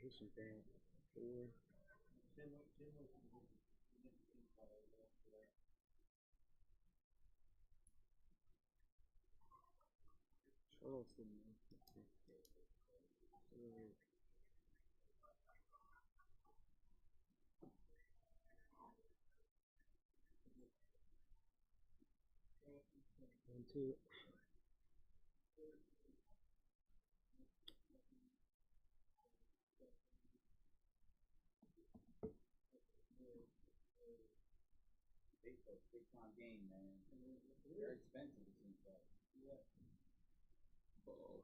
Here's some bad. Four. Charleston. One, two. Baseball's a big time game, man. Very expensive, it seems like. Ball.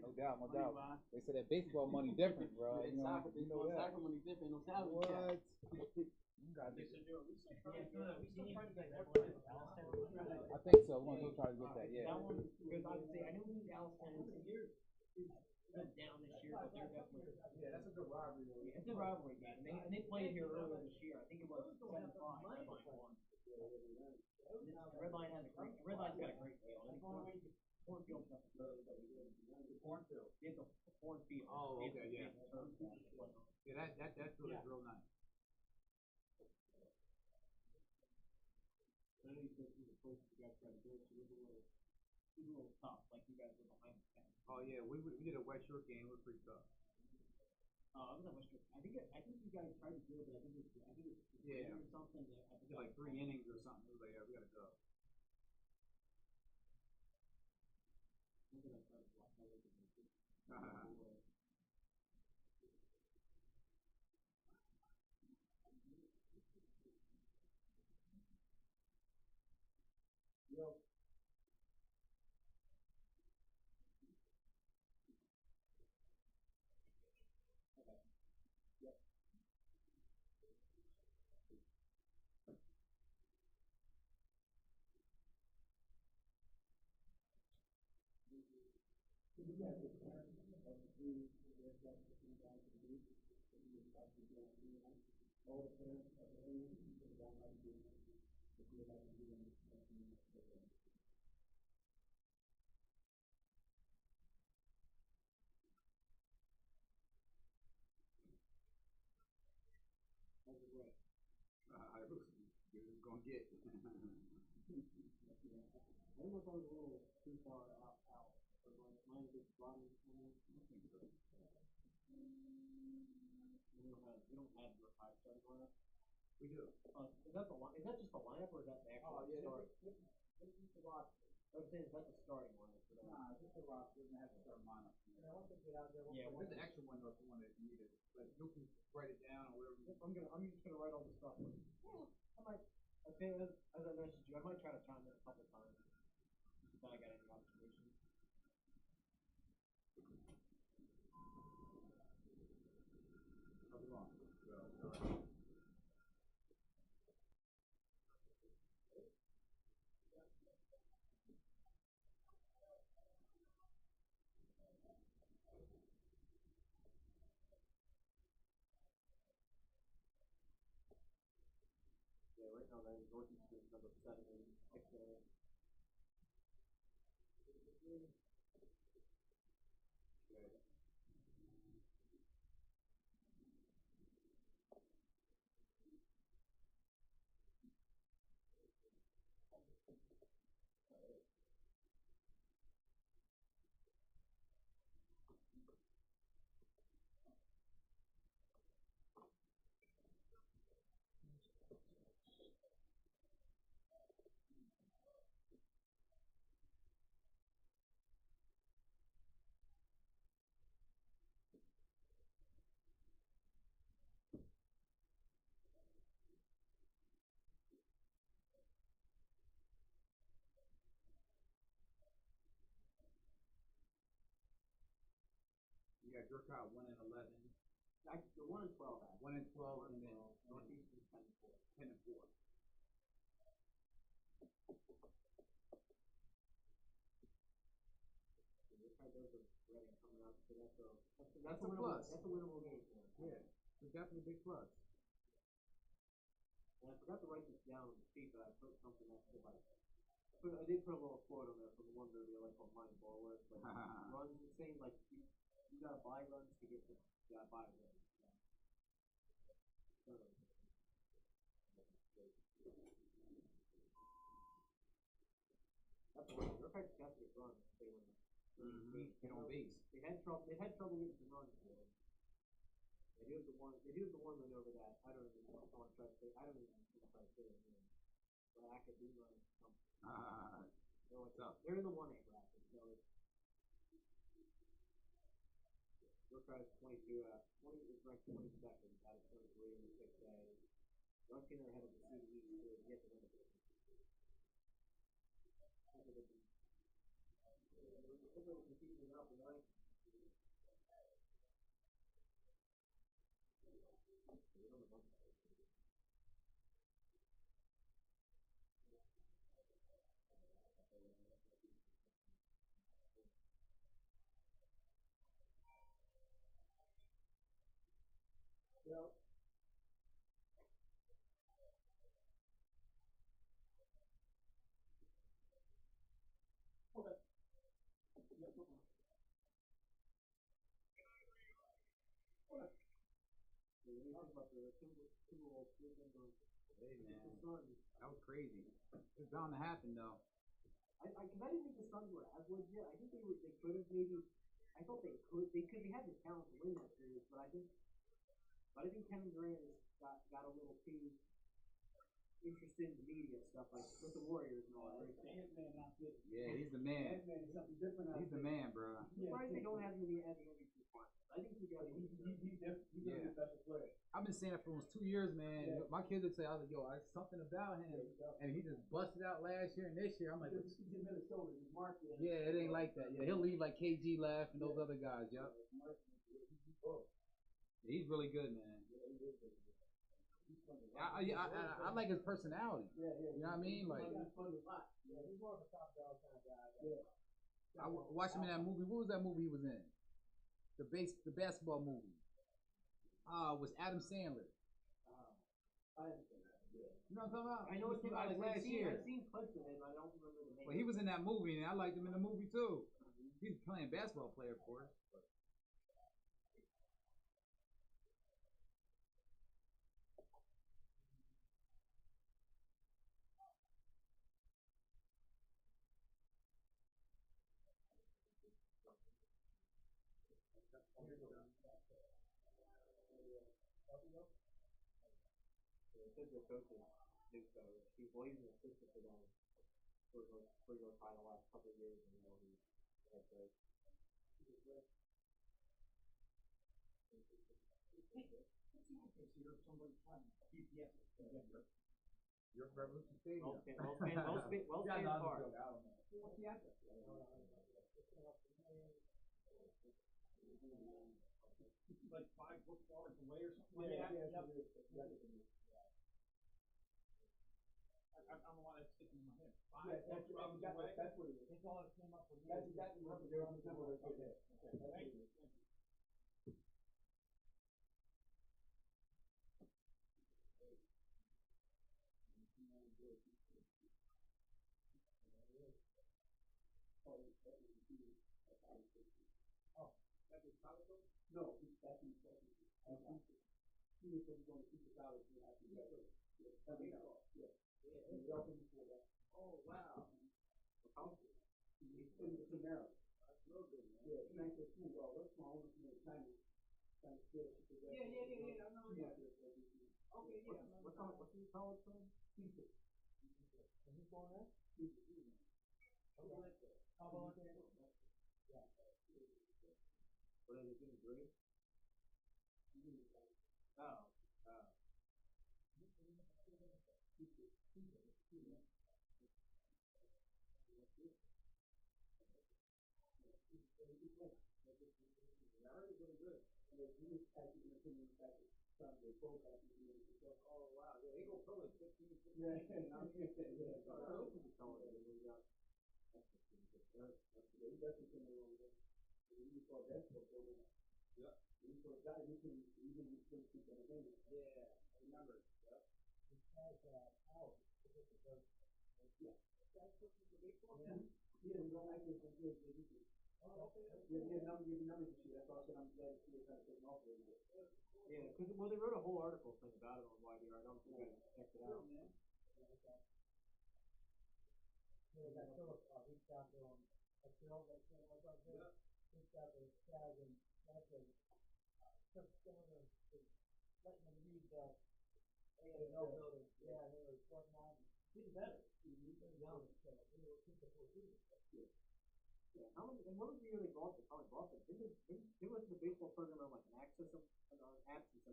No doubt, no doubt. They said that baseball money different, bro. You know, Soccer, you know that. soccer money different. No salary What? cap. You got this. I I think so. We're gonna go try to get that, yeah. That one, because I would say, I know Allenstown is down this year, but they're definitely. Yeah, that's a good rivalry. Yeah, it's a rivalry game, and they played here earlier this year. I think it was 7-5. Redline won. Redline has a great. Redline's got a great field. And Cornfield's got the Cornfield. it's a cornfield. Oh, It's okay, yeah. a turf field. Yeah, that field is real nice. I know you said these are places you guys try to go to. It's a little tough, like you guys were behind the fence. Oh yeah, we did a West Shore game. It was pretty tough. I was at Western. I think you guys tried to do it, but I think it was Yeah. or something. That I We think did like 3 innings or something. It was like, yeah, we gotta go. when did I try to block my leg? Yo. It was good. It was gonna get. I think I was a little too far out. Or mine was bottom. I think so. We don't have your 5-star lineup. We do. Is that the line? Is that just the lineup, or is that the actual start? This is the roster. I was saying, is that the starting lineup for that? Nah, this is the roster. Doesn't have to start lineup. Yeah, There's an extra one though if you want it, if you need it. But you can write it down or whatever. I'm just gonna write all this stuff. Yeah, I might. I think as I messaged you, I might try to chime in a couple times. Just if I got any observations. How's it going? Good. Yeah, right now that is Northeastern number 7 and 6A. You got Durkot 1-11. The 1 and 12 actually. 1-12 and then Northeastern 10 and 4. 10-4. Those are Reading coming up, so that's a plus. That's a winnable game for them. Yeah, it's definitely a big plus. And I forgot to write this down on the sheet, but I put something else to like. I did put a little quote on there from the one movie I like called Mind Ball, where it's like runs the same like You gotta buy runs to get to. You gotta buy runs. So, that's the one. Your Card's got to get runs. They win. Get on base. They had trouble. They've had trouble getting some runs. They do have the one. They do have the one win over that. I don't even know. I want to try to say. I don't even want to try to say it. Academa or something. They're in the 1A bracket, so it's your card is 22 out. 20 is ranked 22nd out of 23 in the 6A. One team are ahead of the CD East too. You have to win it. Look at the confusion up and right. Yeah. Okay. Yep. Okay. What do you think about the Timberwolves losing to Hey the man, Suns? that was crazy. It's bound to happen though. Cause I didn't think the Suns were as legit. I think they could have maybe. I thought they could. They had the talent to win that series, but I think Kevin Durant got a little too interested in the media stuff, like with the Warriors and all that. Yeah, he's the man. He's the man, bro. I'm surprised they don't have him as an MVP finalist. I think he's Yeah. a special player. I've been saying it for almost 2 years, man. Yeah. My kids would say, I was like, yo, there's something about him. And he just busted out last year and this year. I'm like, He's in Minnesota. He's market. yeah, it ain't like that. Yeah, he'll leave like KG left and those other guys. Yup. He's really good, man. I like his personality. You know what I mean? Like, He's more of a top dog kind of guy. Yeah. I watched him in that movie. What was that movie he was in? The basketball movie. Was Adam Sandler. I understand that. Yeah. You know what I'm talking about? I know it's like last year. I've seen clips of him. I don't remember the name. Well, he was in that movie, and I liked him in the movie too. He's playing basketball player, of course. Because their coach is new coach. He's an assistant for them for your the last couple of years, and now he's head coach. You're Revolution Stadium. Well spanned park. What's the address? Like 5 footballers away or something like that. Yeah. I don't know why that's sticking in my head. 5 Yeah, that's away. what it is. That's all it came up with. That's exactly what they're on the number. Okay. Thank you. Oh, that was college coach? No, that's he was going to keep the college after that. Yeah. He opened before that. Oh, wow. He's in Maryland. That's real good, man. Yeah, thanks to school. What's my own China fish? Yeah. I remember that. Okay, yeah. What's his college from? Caesar. And who's going there? Caesar. Okay. How about that? Yeah. What are they doing? Great. Oh. I heard he's really good. He was actually in the opinion back from the pro back in the Oh, wow. Yeah, they go pro like 15, 16. Yeah. Yeah. Yeah, I remember. Yep. This guy's out. Yeah. That's the baseball Yeah, we don't like this. Yeah, numbers and shit. That's why I said I'm glad to see it kind of taking off a little bit. Yeah, because they wrote a whole article thing about it on YDR. I don't know if you guys checked it out. Yeah, that Philip reached out to him. That Phil, that I was like, reached out to Chad and that said, took some of the letting them use the ASL building. Yeah, they were working on it. Getting better. They're young, so they were super cool. Yeah, how many? And when was the year they bought this? How they bought it? They went to the baseball program on like an absence at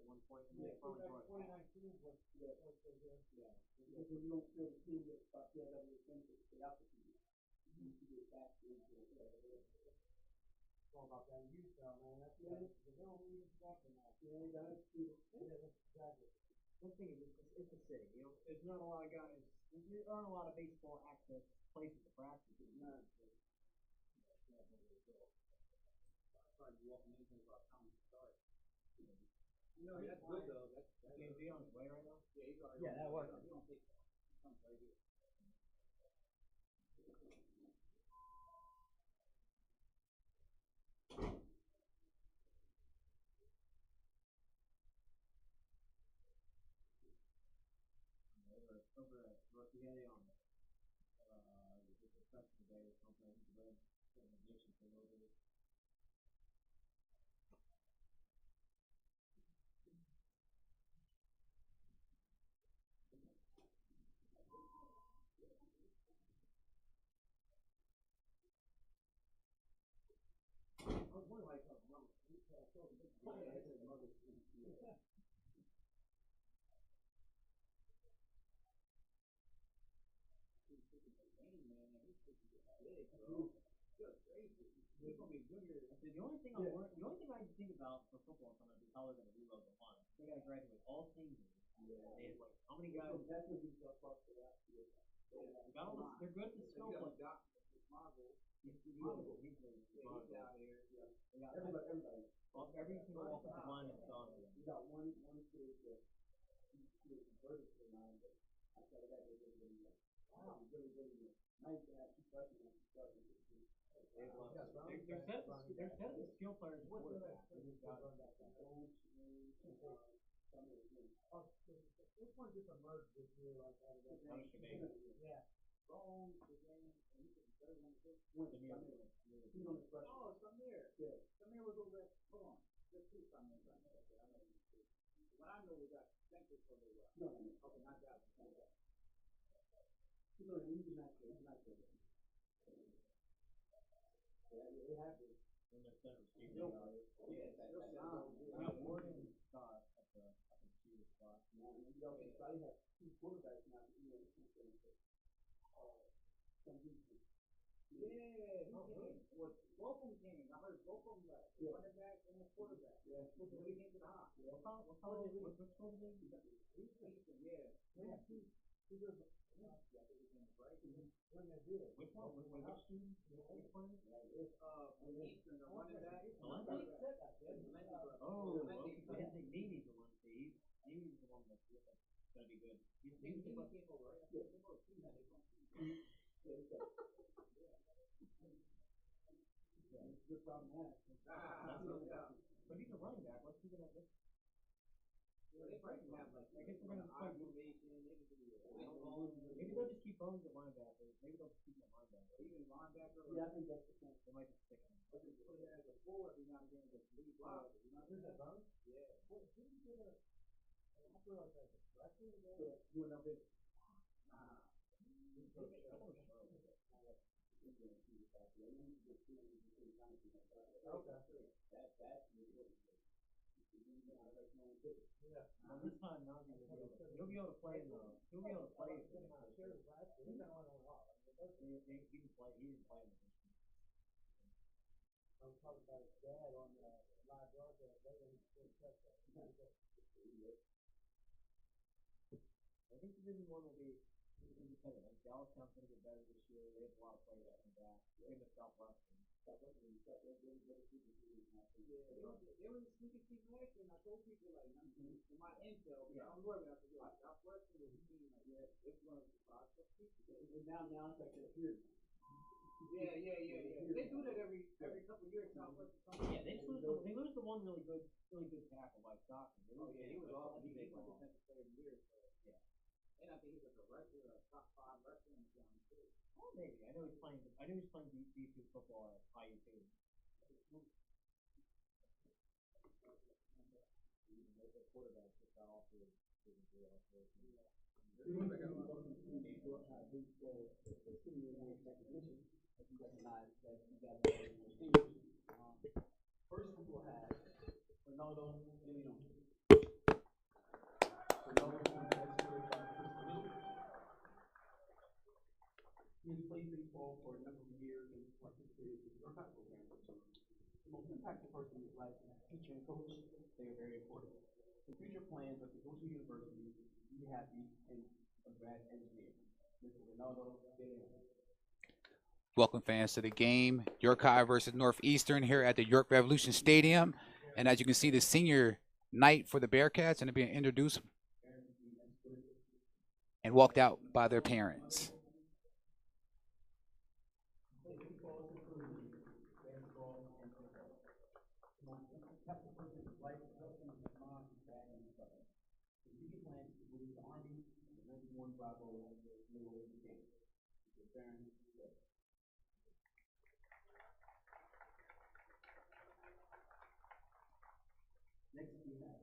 one point, and they finally brought it back. 2019 was they did. Yeah, because when you don't feel the team gets about the other benefits, stay out the team. You need to get back into it. It's all about that youth, though, man. That's the real reason for that now. Yeah, you got it. Yeah, exactly. One thing is, it's a city. You know, there's not a lot of guys. There aren't a lot of baseball access places to practice. Not. Probably walking into about time to start. You know, that's good though. That's James, on his way right now? Yeah, he's already. Yeah, that works. He don't take that. He comes right here. Over at Rookie Day on the professional day or something. He's read an addition to a little bit. I was wondering why he called mother. Yeah, it's a mother. The only thing the only thing I can think about for football coming up is how they're going to reload the line. They got to graduate all seniors. They have like how many guys? That's going to be tough for that. They're good at the skill players. He's out here. They got everybody. Every single offensive line is gone. We got one kid that he's converted to the line, but outside of that, they're really good. Wow, really nice to have two freshmen on the starting team. They're set the skill players at quarterback. They just got Which one just emerged this year like out of that? Yeah. Bones, and he's the third one. He's on the freshman. Oh, Samir. Yeah. Samir was over there. Hold on. There's two Samirs right there. Okay, I know you two. What I know is that Spencer for a little while. No. Okay, not that one. Not that. He's a nice guy. He's a nice guy. Yeah, they have this. And their center receiver. Morgan Scott at the receiver spot. You also probably have two quarterbacks now. Yeah, he came. Both of them came. I heard both of them left. The running back and the quarterback. Yeah. Which is really into the hot. What school did Northeastern, yeah. They have two good right? When they do it. Which one? Which student? Which one? Northeastern, the running back. Oh, okay. I didn't think Neely's the one. Neely's the one that's gonna be good. He's the one. Came over, right? They both team that. It's a good problem to have. But he's a running back. What's he gonna do? Well, they probably can have like, I guess they're gonna play motivation. They can do maybe they'll just keep Bones at linebacker. Maybe they'll just keep him at linebacker. Or even linebacker. Yeah, I think that's the thing. They might just stick him. Or just put him as a forward every now and again as lead blocker. You know what I'm saying? Yeah. What did you get I feel like that's a freshman again? Yeah, you went up there. Nah. Okay. Yeah. Well, this time now he'll be able to play in the. He'll be able to play. He can play. He didn't play in the position. I was talking about his dad on the live broadcast later. He scored a touchdown. I think Division One will be independent. Like Gallestown's going to get better this year. They have a lot of players that come back. Even the Southwestern. Yeah, they were the sneaky team last year, and I told people like, in my intel, I was worried about it. Southwestern was a team like, it's one of the prospects. And now it's like they're here. Yeah. They do that every the one really good tackle by Stockton. Oh yeah, he was awesome. He big was one. defensive player of the year. So yeah, and I think he's like a wrestler, a top 5 wrestler in the county too. Oh, maybe. I know he's playing. D2 football at IU too. The quarterback just got off his First, we will have Ronaldo Emiliano. He has played baseball for a number of years and participated in the workout program. The most impactful person in his life is teacher and coach. They are very important. The future plans are to go to university, be happy, and a grad engineer. Mr. Ronaldo Emiliano. Welcome fans to the game. York High versus Northeastern here at the York Revolution Stadium. And as you can see, the senior night for the Bearcats, and they're being introduced and walked out by their parents. Next, we have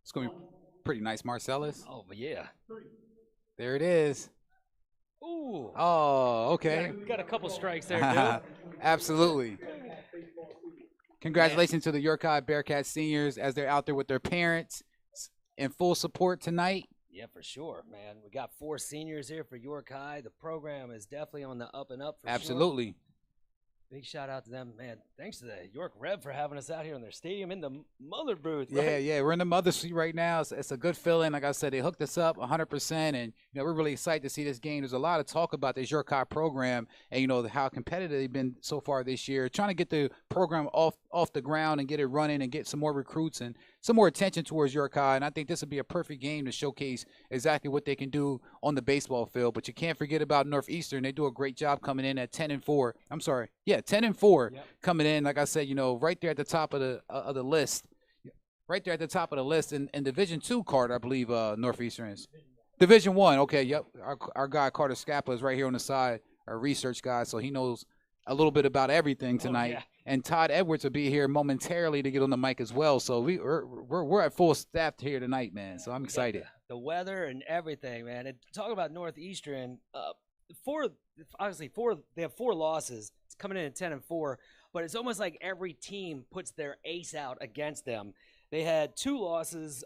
It's going to be pretty nice, Marcellus. Oh, but yeah. There it is. Ooh. Oh, okay. Got a couple strikes there, too. Absolutely. Congratulations to the York High Bearcats seniors as they're out there with their parents in full support tonight. Yeah, for sure, man. We got 4 seniors here for York High. The program is definitely on the up and up for Absolutely. Sure. Big shout out to them, man. Thanks to the York Rev for having us out here in their stadium in the mother booth. Right? Yeah, we're in the mother seat right now. It's a good feeling. Like I said, they hooked us up 100%, and we're really excited to see this game. There's a lot of talk about this York High program, and how competitive they've been so far this year. Trying to get the program off the ground and get it running and get some more recruits and some more attention towards York High. And I think this would be a perfect game to showcase exactly what they can do on the baseball field. But you can't forget about Northeastern. They do a great job coming in at 10-4. I'm sorry, 10-4 coming in. Like I said, right there at the top of the list. right there at the top of the list in Division II, Carter, I believe Northeastern is. Division One. Okay, yep. Our guy Carter Scappa is right here on the side, our research guy, so he knows a little bit about everything tonight. yeah. And Todd Edwards will be here momentarily to get on the mic as well. So we're at full staff here tonight, man. So I'm We got excited. The weather and everything, man. And talk about Northeastern. They have 4 losses. It's coming in at 10-4, but it's almost like every team puts their ace out against them. They had 2 losses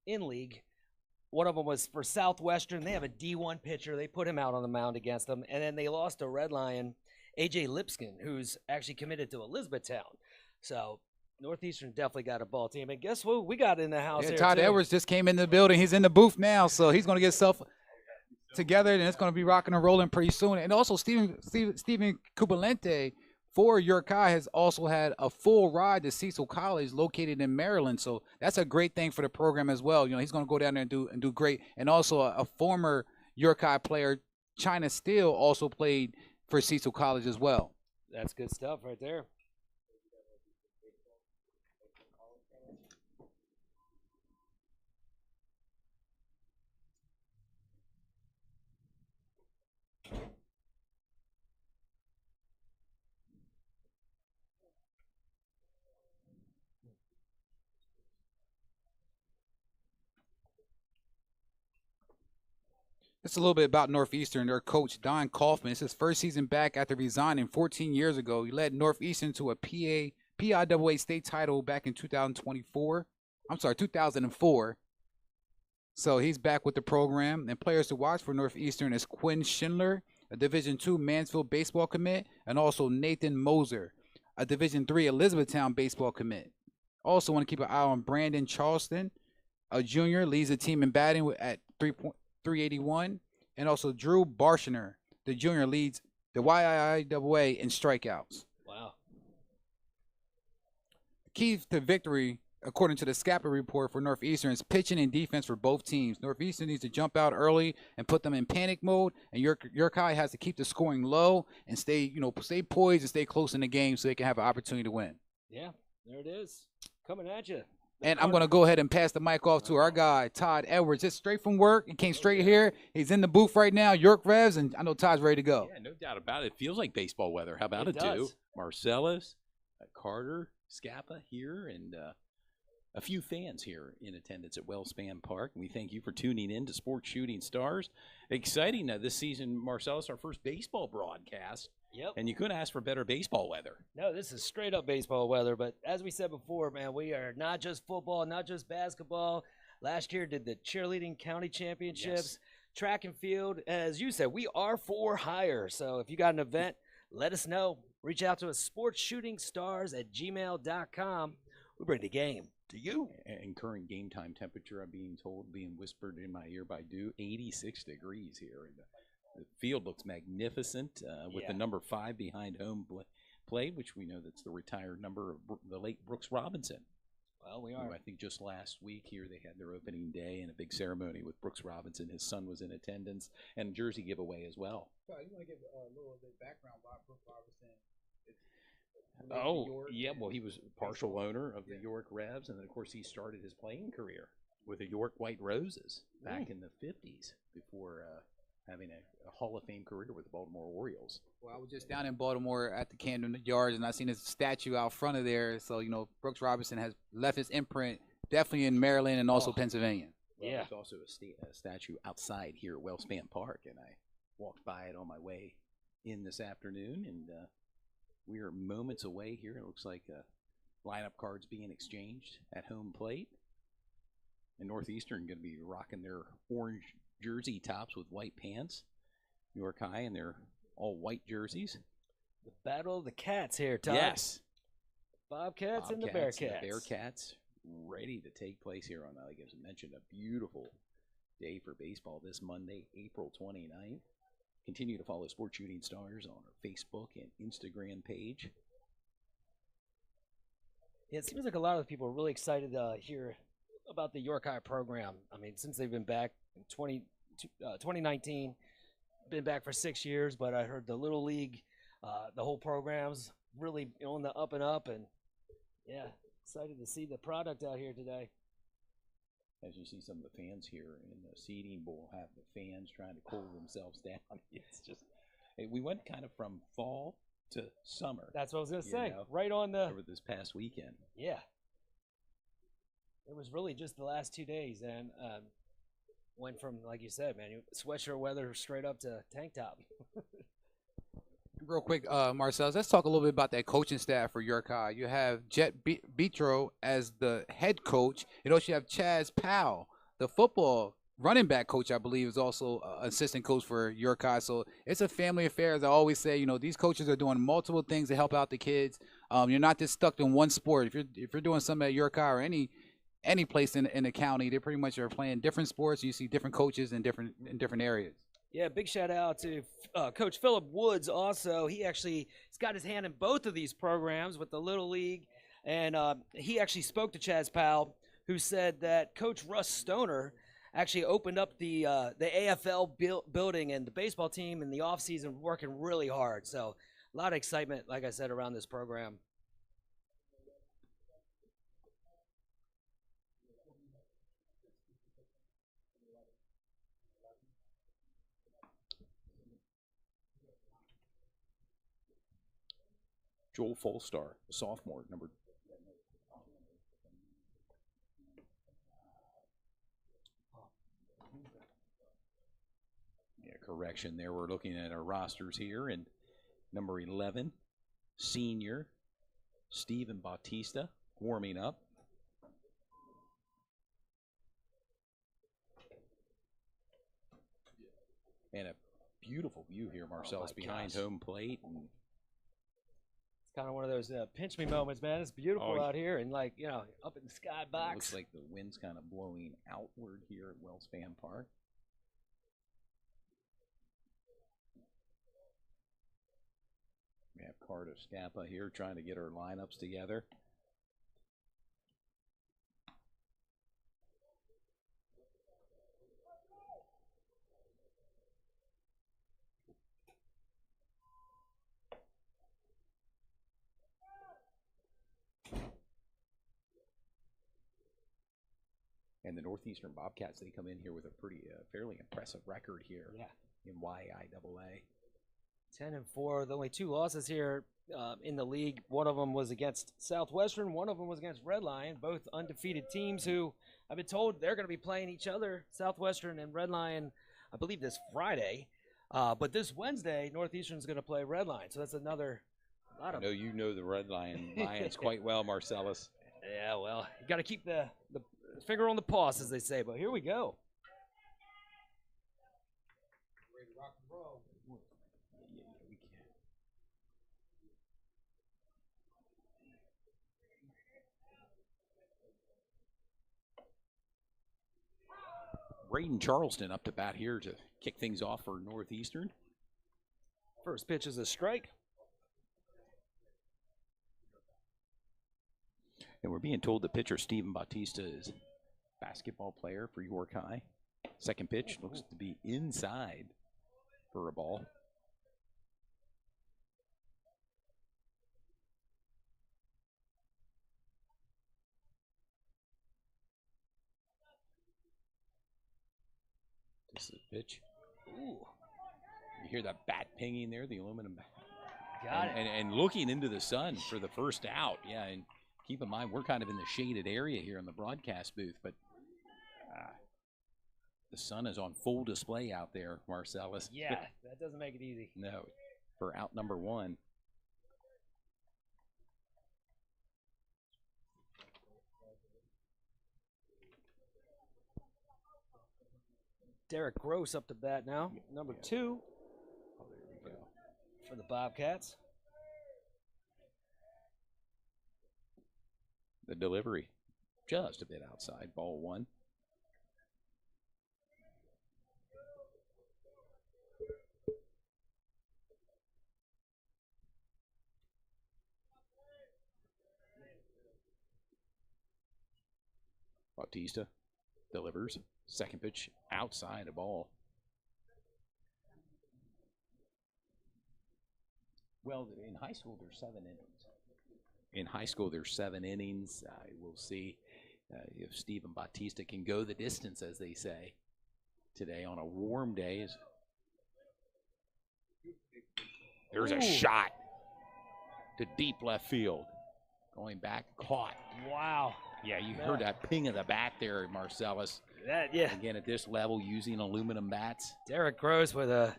in league. One of them was for Southwestern. They have a D1 pitcher. They put him out on the mound against them, and then they lost to Red Lion, AJ Lipskin, who's actually committed to Elizabethtown. So Northeastern definitely got a ball team. And guess what we got in the house Yeah, here, Todd too? Edwards just came in the building. He's in the booth now, so he's going to get himself together, and it's going to be rocking and rolling pretty soon. And also, Stephen Cubalente for York High has also had a full ride to Cecil College, located in Maryland. So that's a great thing for the program as well. You know, he's going to go down there and do great. And also, a former York High player, China Steele, also played for Cecil College as well. That's good stuff right there. Just a little bit about Northeastern. Their coach, Don Kaufman, it's his first season back after resigning 14 years ago. He led Northeastern to a PIAA state title back in 2004. So he's back with the program. And players to watch for Northeastern is Quinn Schindler, a Division II Mansfield baseball commit, and also Nathan Moser, a Division III Elizabethtown baseball commit. Also want to keep an eye on Brandon Charleston, a junior, leads the team in batting at 381, and also Drew Barshiner, the junior, leads the YIIAA in strikeouts. Wow. Key to victory, according to the Scappa report for Northeastern, is pitching and defense for both teams. Northeastern needs to jump out early and put them in panic mode, and York High has to keep the scoring low and stay poised and stay close in the game so they can have an opportunity to win. Yeah, there it is. Coming at you. And I'm going to go ahead and pass the mic off to our guy, Todd Edwards, just straight from work. He came straight here. He's in the booth right now, York Revs, and I know Todd's ready to go. Yeah, no doubt about it. It feels like baseball weather. How about It it, too? does. Marcellus, Carter, Scappa here, and a few fans here in attendance at Wellspan Park. We thank you for tuning in to Sports Shooting Stars. Exciting this season, Marcellus, our first baseball broadcast. Yep. And you couldn't ask for better baseball weather. No, this is straight up baseball weather. But as we said before, man, we are not just football, not just basketball. Last year did the cheerleading county championships, track and field. As you said, we are for hire. So if you got an event, let us know. Reach out to us, sportsshootingstars@gmail.com. We bring the game to you. And current game time temperature, I'm being told, being whispered in my ear by Dew, 86 degrees here. And the field looks magnificent with the number 5 behind home plate, which we know that's the retired number of the late Brooks Robinson. Well, we Who are. I think just last week here they had their opening day and a big ceremony with Brooks Robinson. His son was in attendance, and a jersey giveaway as well. So you want to give a little bit of background why Brooks Robinson Well, he was partial owner of the York Revs, and then, of course, he started his playing career with the York White Roses back in the 50s before having a Hall of Fame career with the Baltimore Orioles. Well, I was just down in Baltimore at the Camden Yards, and I seen his statue out front of there. So, Brooks Robinson has left his imprint definitely in Maryland and also Pennsylvania. Well, Yeah. there's also a statue outside here at Wellspan Park, and I walked by it on my way in this afternoon, and we are moments away here. It looks like lineup cards being exchanged at home plate. And Northeastern going to be rocking their orange jersey tops with white pants. York High in their all-white jerseys. The Battle of the Cats here, Todd. Yes. Bobcats and the Bobcats Bearcats. and the Bearcats ready to take place here on, like I mentioned, a beautiful day for baseball this Monday, April 29th. Continue to follow Sports Shooting Stars on our Facebook and Instagram page. Yeah, it seems like a lot of people are really excited to hear about the York High program. I mean, since they've been back in 2019, been back for 6 years, but I heard the Little League, the whole program's really on the up and up, and yeah, Excited to see the product out here today. As you see some of the fans here in the seating bowl have the fans trying to cool themselves down. It's just, we went kind of from fall to summer. That's what I was going to You say. know, Right on the. over this past weekend. Yeah. It was really just the last 2 days, and went from, like you said, man, sweatshirt weather straight up to tank top. Real quick, Marcellus, let's talk a little bit about that coaching staff for York High. You have Jet Betro as the head coach. You also have Chaz Powell, the football running back coach, I believe, is also assistant coach for York High. So it's a family affair. As I always say, you know, these coaches are doing multiple things to help out the kids. You're not just stuck in one sport. If you're doing something at York High or any place in the county, they pretty much are playing different sports. You see different coaches in different areas. Yeah, big shout out to Coach Philip Woods also. He's got his hand in both of these programs with the Little League, and he actually spoke to Chaz Powell, who said that Coach Russ Stoner actually opened up the AFL building and the baseball team in the offseason, working really hard. So a lot of excitement, like I said, around this program. Joel Folstar, sophomore, number. Yeah, correction there. We're looking at our rosters here, and number 11, senior Steven Bautista, warming up. And a beautiful view here, Marcellus, behind home plate. And it's kind of one of those pinch me moments, man. It's beautiful out here, and like, you know, up in the sky box. It looks like the wind's kind of blowing outward here at Wellspan Park. We have Carter Scappa here trying to get our lineups together. And the Northeastern Bobcats, they come in here with a pretty fairly impressive record here in YIAA. 10-4. The only 2 losses here in the league. One of them was against Southwestern. One of them was against Red Lion. Both undefeated teams who I've been told they're going to be playing each other, Southwestern and Red Lion, I believe this Friday. But this Wednesday, Northeastern's going to play Red Lion. So that's another lot of. I know you know the Red Lions quite well, Marcellus. Yeah, well, you got to keep the finger on the pulse, as they say. But here we go. Ready to rock and roll. Braden Charleston up to bat here to kick things off for Northeastern. First pitch is a strike. And we're being told the pitcher, Steven Bautista, is a basketball player for York High. Second pitch looks to be inside for a ball. This is a pitch. Ooh. You hear that bat pinging there, the aluminum bat. Got it. And looking into the sun for the first out. Yeah, and keep in mind, we're kind of in the shaded area here in the broadcast booth, but the sun is on full display out there, Marcellus. Yeah, that doesn't make it easy. No, for out number 1. Derek Gross up to bat now, number 2 Oh, there we go. for the Bobcats. The delivery just a bit outside, ball 1. Bautista delivers. Second pitch outside a ball. Well, in high school, there's 7 innings. In high school, there's 7 innings. We'll see if Stephen Bautista can go the distance, as they say, today on a warm day. There's a shot to deep left field. Going back, caught. Wow. Yeah, you heard that ping in the bat there, Marcellus. That, yeah. Again, at this level, using aluminum bats. Derek Gross with a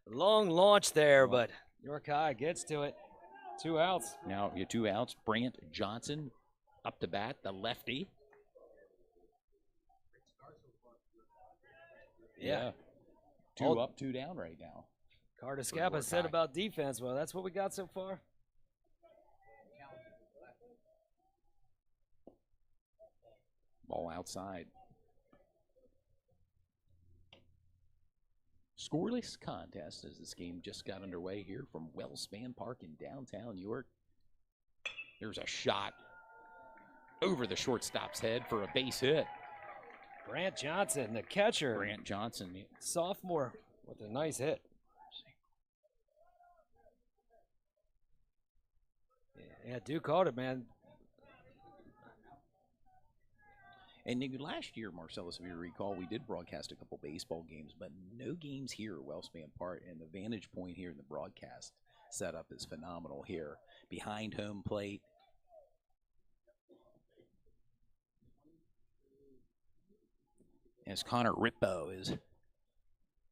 long launch there, but York High gets to it. 2 outs. Now, your 2 outs. Brant Johnson up to bat, the lefty. Yeah. 2 up, 2 down right now. Carter Scappa said about defense, well, that's what we got so far. Ball outside. Scoreless contest as this game just got underway here from Wellspan Park in downtown York. There's a shot over the shortstop's head for a base hit. Brant Johnson, the catcher. Brant Johnson. Sophomore with a nice hit. Yeah, Duke caught it, man. And last year, Marcellus, if you recall, we did broadcast a couple baseball games, but no games here at Wellspan Park. And the vantage point here in the broadcast setup is phenomenal here. Behind home plate. As Connor Rippo is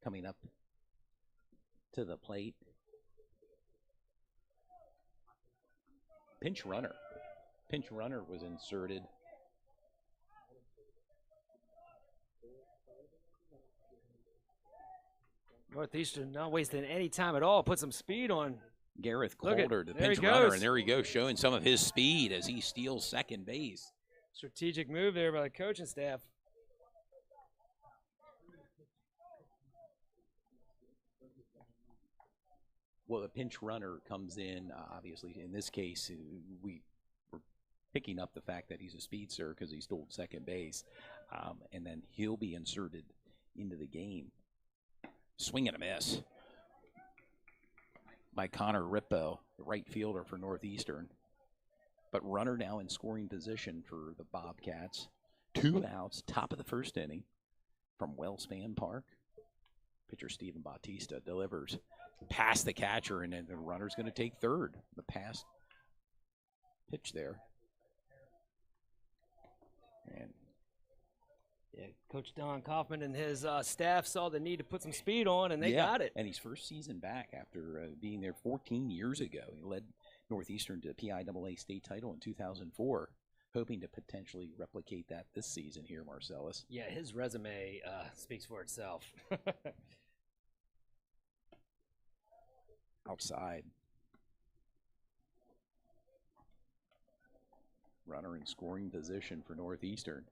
coming up to the plate. Pinch runner. Pinch runner was inserted. Northeastern not wasting any time at all. Put some speed on. Gareth Calder, the there pinch he runner, goes. and there he goes, showing some of his speed as he steals second base. Strategic move there by the coaching staff. Well, the pinch runner comes in, obviously, in this case, we were picking up the fact that he's a speedster because he stole second base, and then he'll be inserted into the game. Swing and a miss by Connor Rippo, the right fielder for Northeastern. But runner now in scoring position for the Bobcats. 2 outs, top of the first inning from Wellspan Park. Pitcher Stephen Bautista delivers past the catcher, and then the runner's going to take third. The pass pitch there. And yeah, Coach Don Kaufman and his staff saw the need to put some speed on, and they got it. And he's first season back after being there 14 years ago. He led Northeastern to the PIAA state title in 2004, hoping to potentially replicate that this season here, Marcellus. Yeah, his resume speaks for itself. Outside. Runner in scoring position for Northeastern.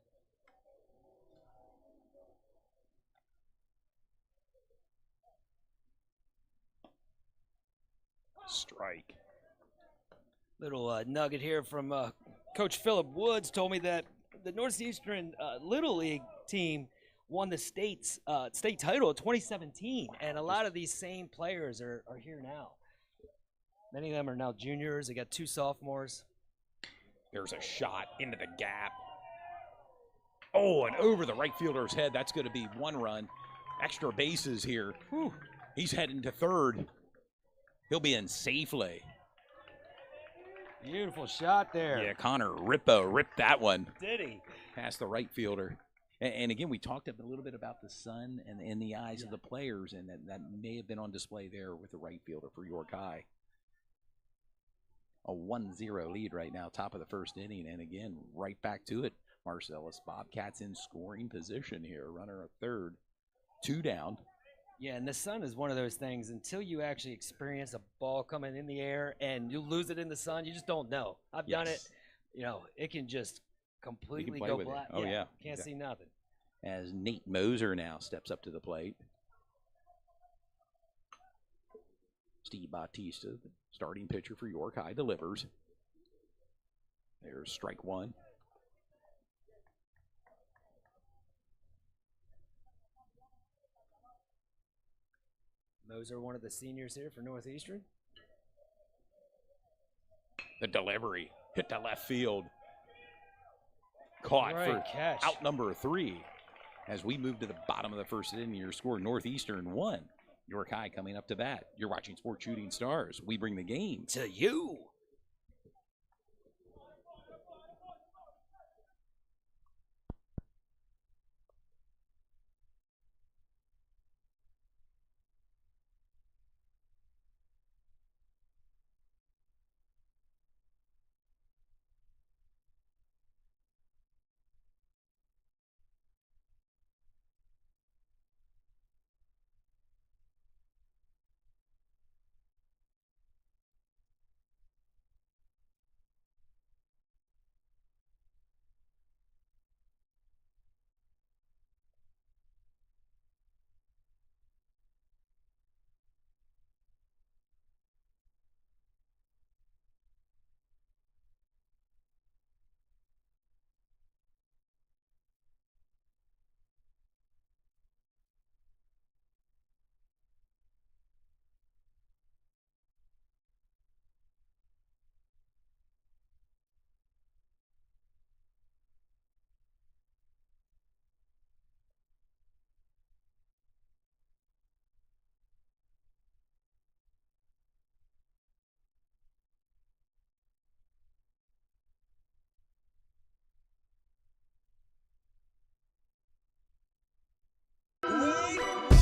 Strike. Little nugget here from Coach Philip Woods told me that the Northeastern Little League team won the state title in 2017, and a lot of these same players are here now. Many of them are now juniors. They got 2 sophomores. There's a shot into the gap. Oh, and over the right fielder's head. That's going to be 1 run. Extra bases here. Whew. He's heading to third. He'll be in safely. Beautiful shot there. Yeah, Connor Rippo ripped that one. Did he? Past the right fielder. And again, we talked a little bit about the sun and in the eyes of the players, and that may have been on display there with the right fielder for York High. A 1-0 lead right now, top of the first inning, and again, right back to it. Marcellus Bobcats in scoring position here. Runner at third, 2 down. Yeah, and the sun is one of those things. Until you actually experience a ball coming in the air and you lose it in the sun, you just don't know. I've done it. You know, it can just completely go black. Oh, yeah. Can't see nothing. As Nate Moser now steps up to the plate. Steve Bautista, the starting pitcher for York High, delivers. There's strike 1. Moser, one of the seniors here for Northeastern. The delivery hit to left field. Caught Great for catch. out number 3. As we move to the bottom of the first inning, your score Northeastern 1. York High coming up to bat. You're watching Sports Shooting Stars. We bring the game to you.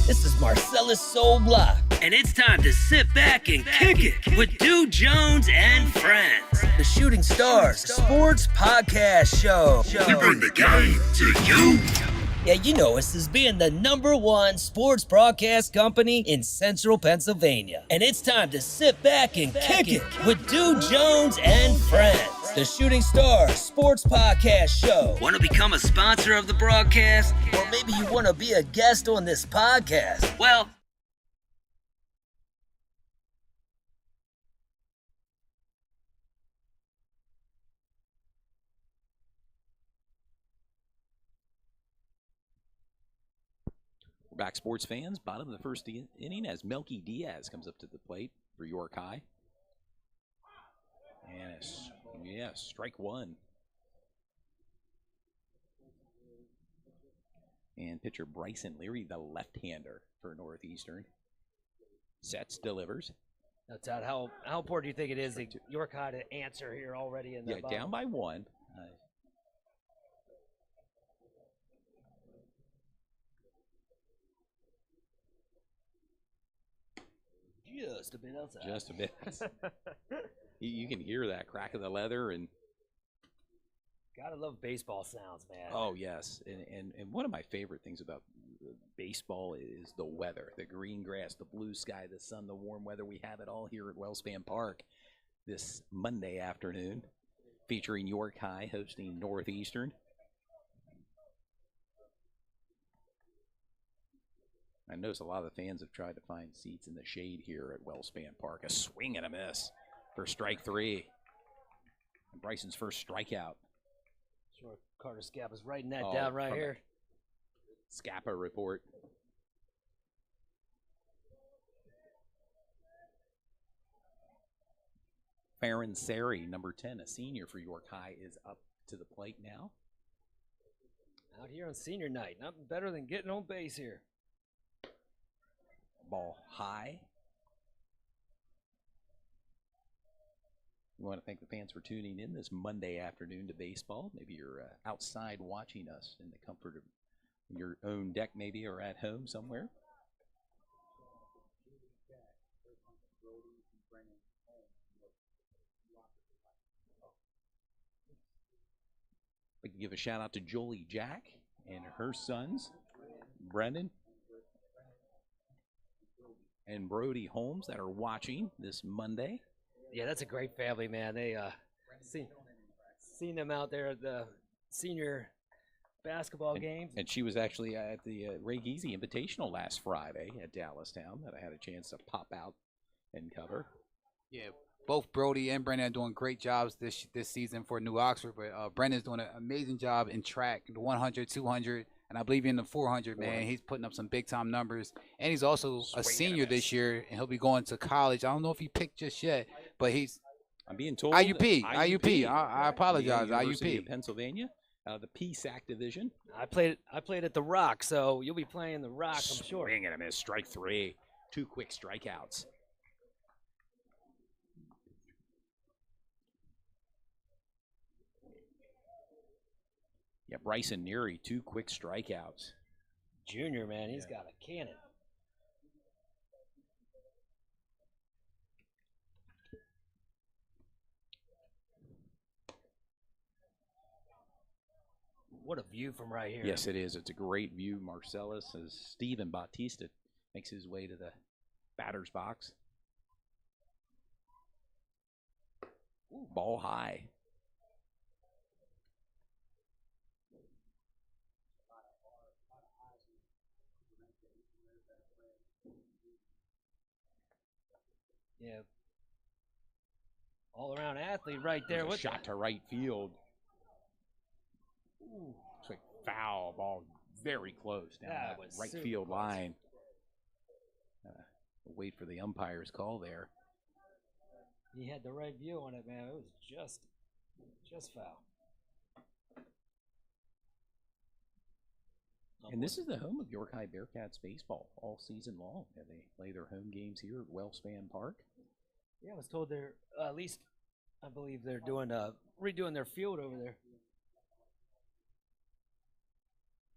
This is Marcellus Soul Block, and it's time to sit back and kick it with Dude Jones and friends. The Shooting Stars Sports Podcast Show. We bring the game to you. Yeah, you know us as being the #1 sports broadcast company in central Pennsylvania. And it's time to sit back and kick it with Dude Jones and friends. The Shooting Stars Sports Podcast Show. Want to become a sponsor of the broadcast? Or maybe you want to be a guest on this podcast? Well, We're back, sports fans. Bottom of the first inning as Melky Diaz comes up to the plate for York High. And strike 1. And pitcher Bryson Leary, the left-hander for Northeastern. Sets, delivers. Now, Todd, how important do you think it is that York High to answer here already in the bottom? Down by 1. Just a bit outside. Just a bit. You can hear that crack of the leather and Gotta love baseball sounds, man. oh yes, and one of my favorite things about baseball is the weather, the green grass, the blue sky, the sun, the warm weather. We have it all here at Wellspan Park this Monday afternoon, featuring York High hosting Northeastern. I notice a lot of the fans have tried to find seats in the shade here at Wellspan Park. A swing and a miss for strike 3. And Bryson's first strikeout. Sure, Carter Scappa's writing that down right here. Scappa report. Farron Sari, number 10, a senior for York High, is up to the plate now. Out here on senior night, nothing better than getting on base here. Ball high. We want to thank the fans for tuning in this Monday afternoon to baseball. Maybe you're outside watching us in the comfort of your own deck, maybe, or at home somewhere. We can give a shout out to Jolie Jack and her sons, Brendan and Brody Holmes, that are watching this Monday. Yeah, that's a great family, man. They seen them out there at the senior basketball games. And she was actually at the Ray Geezy Invitational last Friday at Dallastown that I had a chance to pop out and cover. Yeah, both Brody and Brendan are doing great jobs this season for New Oxford, but Brendan's doing an amazing job in track, the 100, 200, and I believe in the 400, man. He's putting up some big-time numbers, and he's also a senior this year, and he'll be going to college. I don't know if he picked just yet, but he's I'm being told IUP. I apologize. University of IUP. Pennsylvania, the PSAC division. I played at the Rock, so you'll be playing the Rock, I'm sure. Swing and a miss. Strike 3. 2 quick strikeouts. Yeah, Bryson Neary, 2 quick strikeouts. Junior, man, he's got a cannon. What a view from right here. Yes, it is. It's a great view, Marcellus, as Steven Bautista makes his way to the batter's box. Ooh, ball high. Yeah. All-around athlete right there. With a shot to right field. Ooh, it's like foul ball, very close down that right field line. Wait for the umpire's call there. He had the right view on it, man. It was just foul. And this is the home of York High Bearcats baseball all season long. And they play their home games here at Wellspan Park. Yeah, I was told they're at least, I believe they're doing redoing their field over there.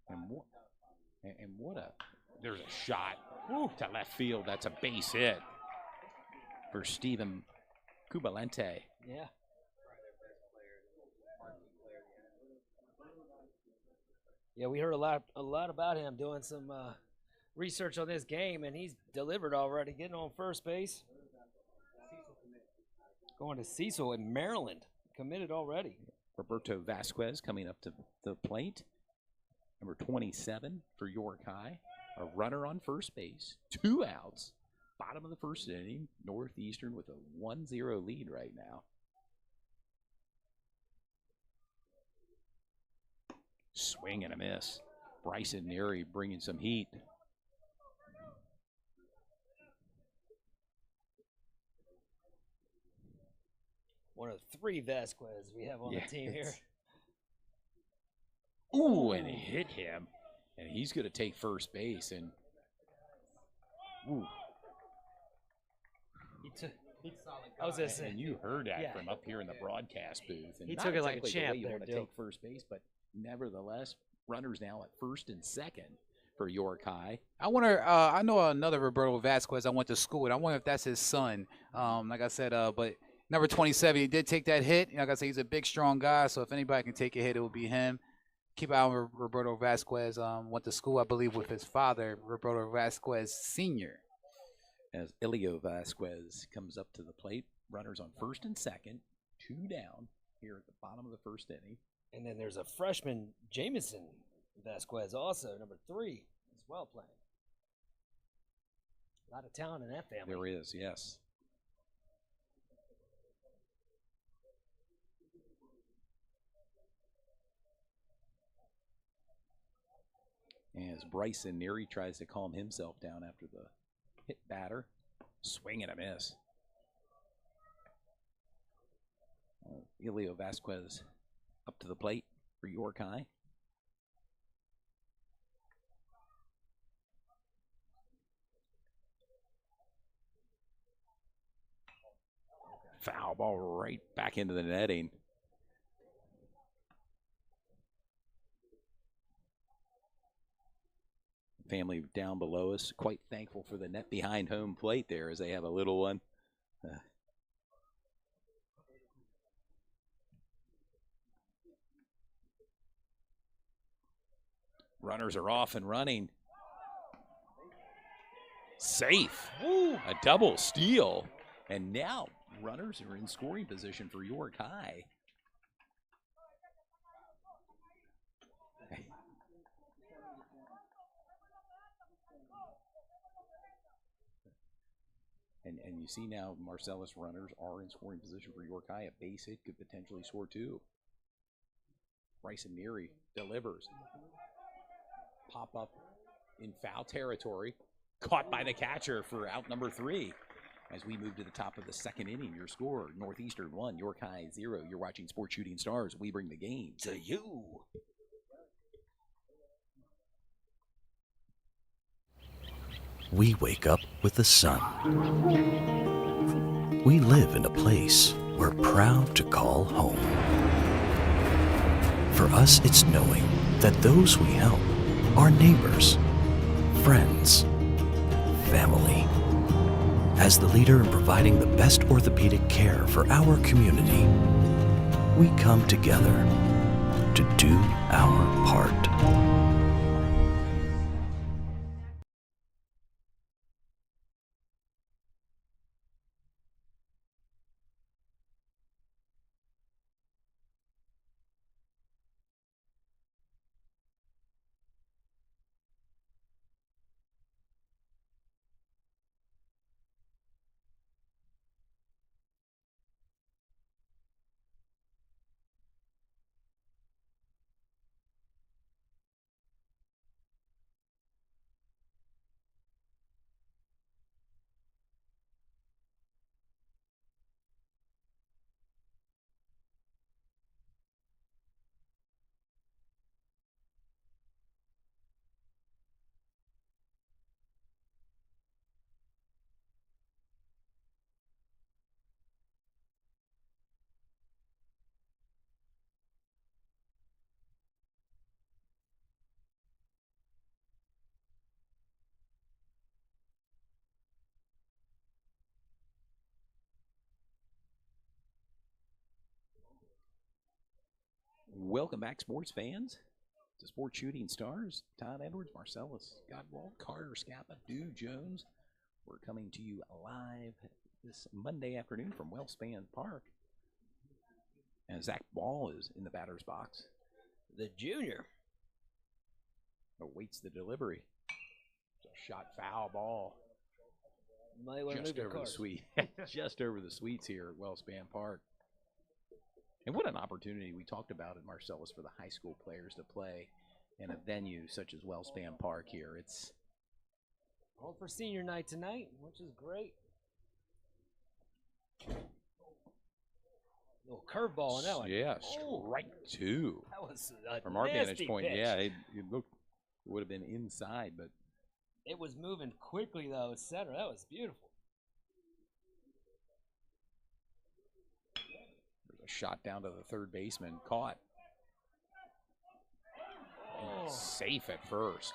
And there's a shot to left field. That's a base hit for Steven Kubalente. Yeah. Yeah, we heard a lot about him doing some research on this game, and he's delivered already, getting on first base. Going to Cecil in Maryland, committed already. Roberto Vasquez coming up to the plate. Number 27 for York High. A runner on first base. 2 outs. Bottom of the first inning. Northeastern with a 1-0 lead right now. Swing and a miss. Bryson Neary bringing some heat. One of 3 Vasquez we have on the team here. Ooh, and it hit him. And he's going to take first base. And ooh. I was going to say. And you heard that from up here in the broadcast booth. And he took it like a the champ way you there, want to take first base, but nevertheless, runners now at first and second for York High. I wonder. I know another Roberto Vasquez I went to school with. I wonder if that's his son. Like I said, but number 27, he did take that hit. Like I said, he's a big, strong guy. So if anybody can take a hit, it will be him. Keep out on Roberto Vasquez. Went to school, I believe, with his father, Roberto Vasquez Sr. As Elio Vasquez comes up to the plate, runners on first and second, 2 down here at the bottom of the first inning. And then there's a freshman, Jameson Vasquez, also number 3, as well playing. A lot of talent in that family. There is, yes. As Bryson Neary tries to calm himself down after the hit batter. Swing and a miss. Elio Vasquez up to the plate for York High. Foul ball right back into the netting. Family down below us quite thankful for the net behind home plate there as they have a little one. Runners are off and running. Safe. Woo, a double steal. And now runners are in scoring position for York High. And you see now Marcellus runners are in scoring position for York High. A base hit could potentially score 2. Bryson Neary delivers. Pop up in foul territory. Caught by the catcher for out number 3. As we move to the top of the second inning, your score, Northeastern 1, York High 0. You're watching Sports Shooting Stars. We bring the game to you. We wake up with the sun. We live in a place we're proud to call home. For us, it's knowing that those we help are neighbors, friends, family. As the leader in providing the best orthopedic care for our community, we come together to do our part. Welcome back, sports fans, to Sports Shooting Stars. Todd Edwards, Marcellus Godwald, Carter Scappa, Dew Jones. We're coming to you live this Monday afternoon from Wellspan Park. And Zach Ball is in the batter's box. The junior Awaits the delivery. It's a shot foul ball. might want to Just move your over the card. suite. Just over the suites here at Wellspan Park. And what an opportunity we talked about at Marcellus for the high school players to play in a venue such as Wellspan Park here. It's All for senior night tonight, which is great. Little curveball on that one. yeah, Oh, strike two. that was a From our vantage nasty point, pitch. yeah, it would have been inside, but It was moving quickly though, center. That was beautiful. there's a shot down to the third baseman, caught. And safe at first.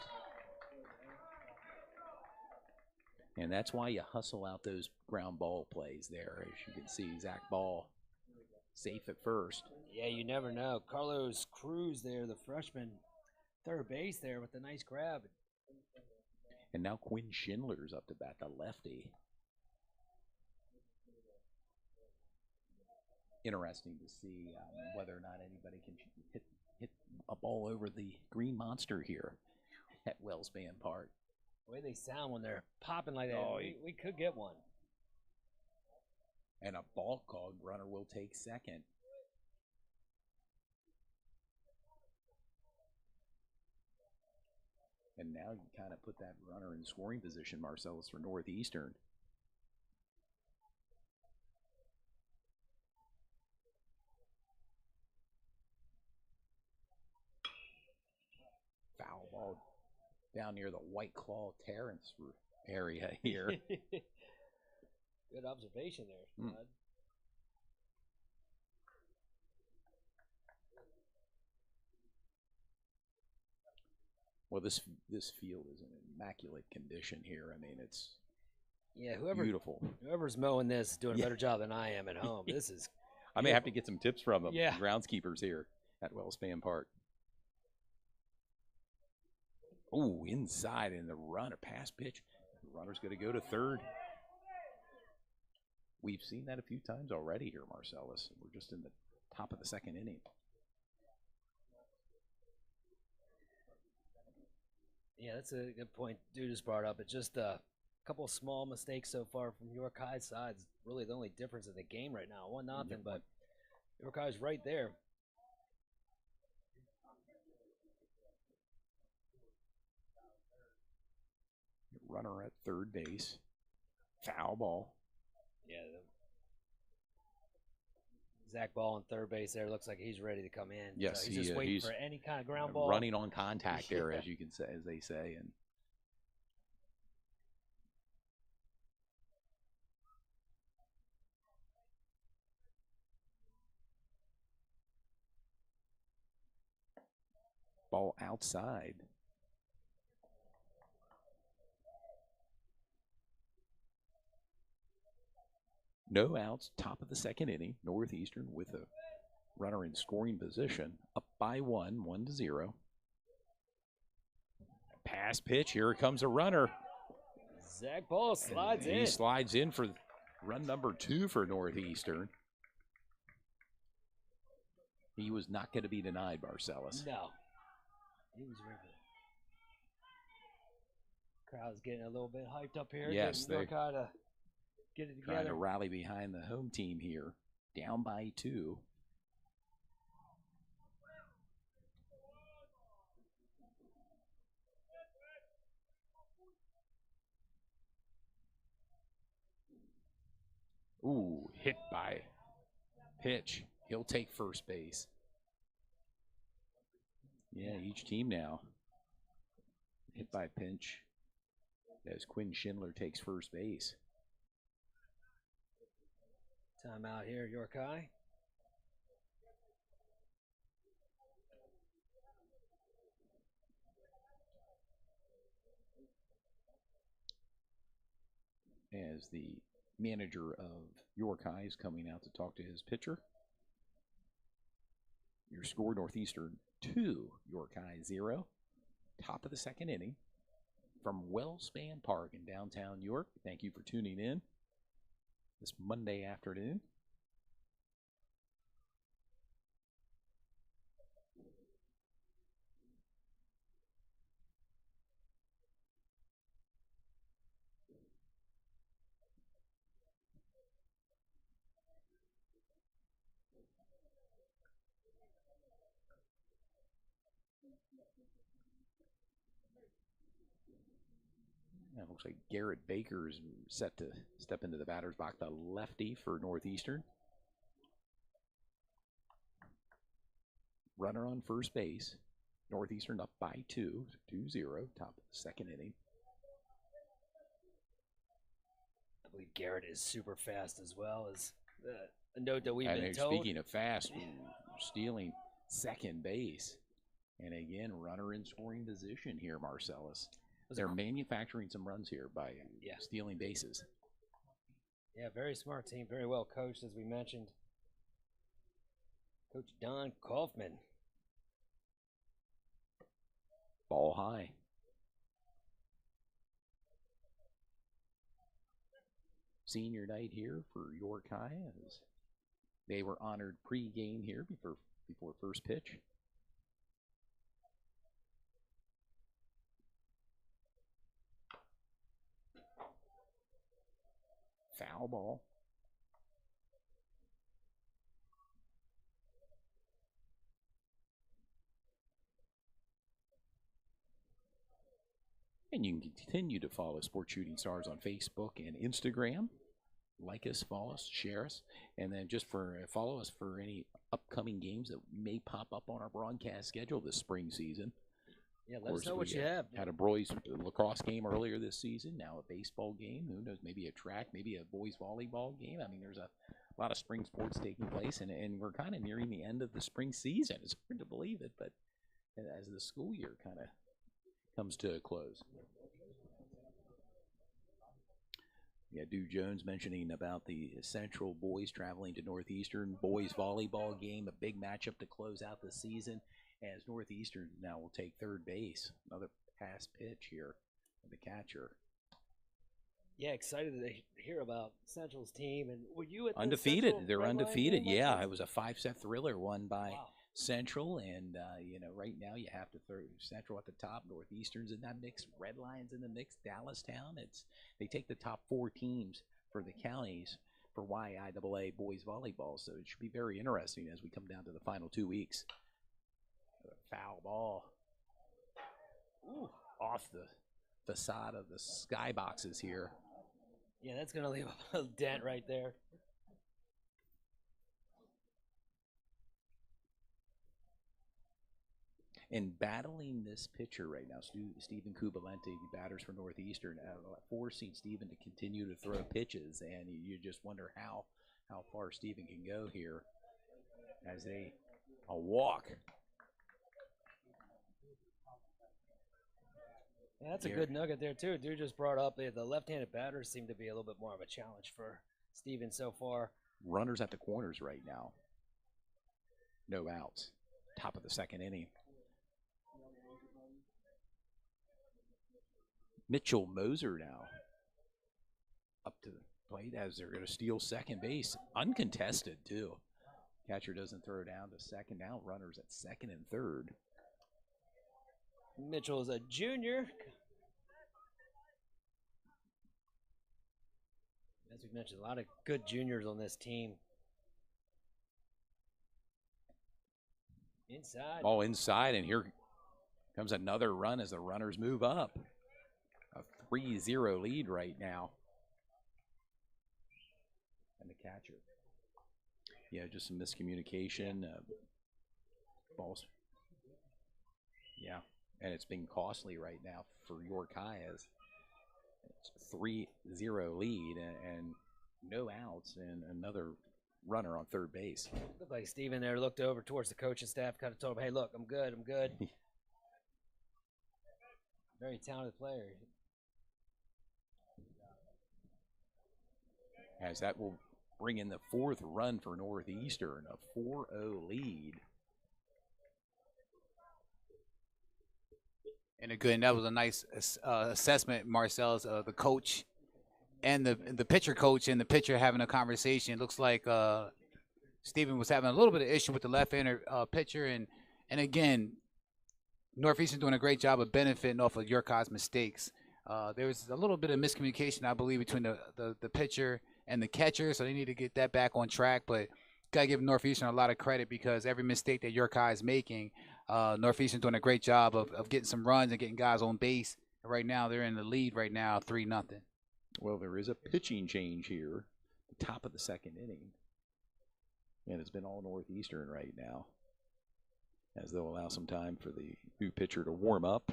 And that's why you hustle out those ground ball plays there. As you can see, Zach Ball safe at first. Yeah, you never know. Carlos Cruz there, the freshman, third base there with a nice grab. And now Quinn Schindler's up to bat, the lefty. Interesting to see whether or not anybody can hit a ball over the green monster here at Wellspan Park. The way they sound when they're popping like that, Oh, we could get one. And a ball called, runner will take second. And now you kind of put that runner in scoring position, Marcellus, for Northeastern. Foul ball down near the White Claw Terrace area here. Good observation there, Todd. Well, this field is in immaculate condition here. I mean, it's Yeah, beautiful. whoever's mowing this is doing a Yeah. better job than I am at home. This is I may have to get some tips from them, Yeah. groundskeepers here at Wellspan Park. Oh, inside in the runner, pass pitch. The runner's going to go to third. We've seen that a few times already here, Marcellus. We're just in the top of the second inning. Yeah, that's a good point. Dude just brought up. It's just a couple of small mistakes so far from York High's side. It's really the only difference in the game right now. 1-0, but York High's right there. Runner at third base. Foul ball. Yeah. Zach Ball on third base there looks like he's ready to come in. Yes, so he's just waiting he's for any kind of ground ball. running on contact there, as you can say, as they say, and. Ball outside. No outs, top of the second inning. Northeastern with a runner in scoring position, up by 1-0. Pass pitch, here comes a runner. Zach Ball slides in. He slides in for run number 2 for Northeastern. He was not going to be denied, Marcellus. No. He was ready. Crowd's getting a little bit hyped up here. Yes, they're kind of get it together. Trying to rally behind the home team here. Down by 2. Ooh, hit by pitch. He'll take first base. Yeah, each team now. Hit by pinch as Quinn Schindler takes first base. Timeout here, York High. As the manager of York High is coming out to talk to his pitcher. Your score, Northeastern 2, York High 0. Top of the second inning from Wellspan Park in downtown York. Thank you for tuning in this Monday afternoon. It looks like Garrett Baker is set to step into the batter's box, the lefty for Northeastern. Runner on first base. Northeastern up by 2-0, top of the second inning. I believe Garrett is super fast as well as a note that we've been told. Speaking of fast, stealing second base. And again, runner in scoring position here, Marcellus. They're manufacturing some runs here by stealing bases. Yeah, very smart team, very well coached, as we mentioned. Coach Don Kaufman. Ball high. Senior night here for York High as they were honored pre-game here before first pitch. Foul ball. And you can continue to follow Sports Shooting Stars on Facebook and Instagram. Like us, follow us, share us, and then just follow us for any upcoming games that may pop up on our broadcast schedule this spring season. Yeah, let us know what you have. Had a boys lacrosse game earlier this season. Now a baseball game. Who knows? Maybe a track. Maybe a boys volleyball game. I mean, there's a lot of spring sports taking place, and we're kind of nearing the end of the spring season. It's hard to believe it, but as the school year kind of comes to a close. Yeah, Dew Jones mentioning about the Central boys traveling to Northeastern. Boys volleyball game, a big matchup to close out the season as Northeastern now will take third base. Another pass pitch here of the catcher. Yeah, excited to hear about Central's team. And were you at the undefeated? Central They're undefeated. game? Yeah, it was a 5-set thriller won by Wow. Central, and right now you have to throw Central at the top. Northeastern's in that mix. Red Lions in the mix. Dallastown. They take the top 4 teams for the counties for YIAA boys volleyball. So it should be very interesting as we come down to the final 2 weeks. Foul ball. Ooh, off the facade of the skyboxes here. Yeah, that's gonna leave a dent right there. And battling this pitcher right now, Stephen Kubalenti, batters for Northeastern, forcing Stephen to continue to throw pitches, and you just wonder how far Stephen can go here as a walk. Yeah, that's a good nugget there too. Dude just brought up the left-handed batters seem to be a little bit more of a challenge for Steven so far. Runners at the corners right now. No outs. Top of the second inning. Mitchell Moser now up to the plate as they're going to steal second base. Uncontested too. Catcher doesn't throw down to second. Now runners at second and third. Mitchell is a junior. As we mentioned, a lot of good juniors on this team. Inside. Oh, inside, and here comes another run as the runners move up. A 3-0 lead right now. And the catcher. Yeah, just some miscommunication. Balls. Yeah, and it's been costly right now for York High as it's 3-0 lead and no outs and another runner on third base. Looked like Steven there looked over towards the coaching staff, kind of told him, hey, look, I'm good. Very talented player. As that will bring in the fourth run for Northeastern, a 4-0 lead. And that was a nice assessment, Marcel's, the coach and the pitcher coach and the pitcher having a conversation. It looks like Steven was having a little bit of issue with the left-hander pitcher, and again, Northeastern doing a great job of benefiting off of York High's mistakes. There was a little bit of miscommunication, I believe, between the pitcher and the catcher, so they need to get that back on track. But gotta give Northeastern a lot of credit because every mistake that York High is making, Northeastern doing a great job of getting some runs and getting guys on base. Right now, they're in the lead right now, 3-0. Well, there is a pitching change here, the top of the second inning. And it's been all Northeastern right now, as they'll allow some time for the new pitcher to warm up.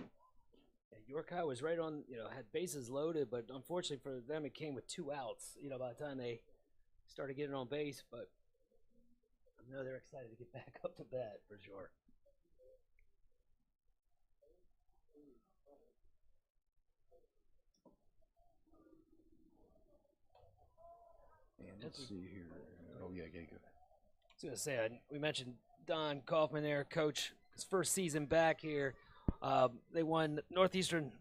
Yeah, York High was right on, had bases loaded, but unfortunately for them, it came with 2 outs, by the time they started getting on base. But I know they're excited to get back up to bat for sure. And let's see here. Oh, yeah, gotta go. I was going to say, we mentioned Don Kaufman there, coach, his first season back here. Northeastern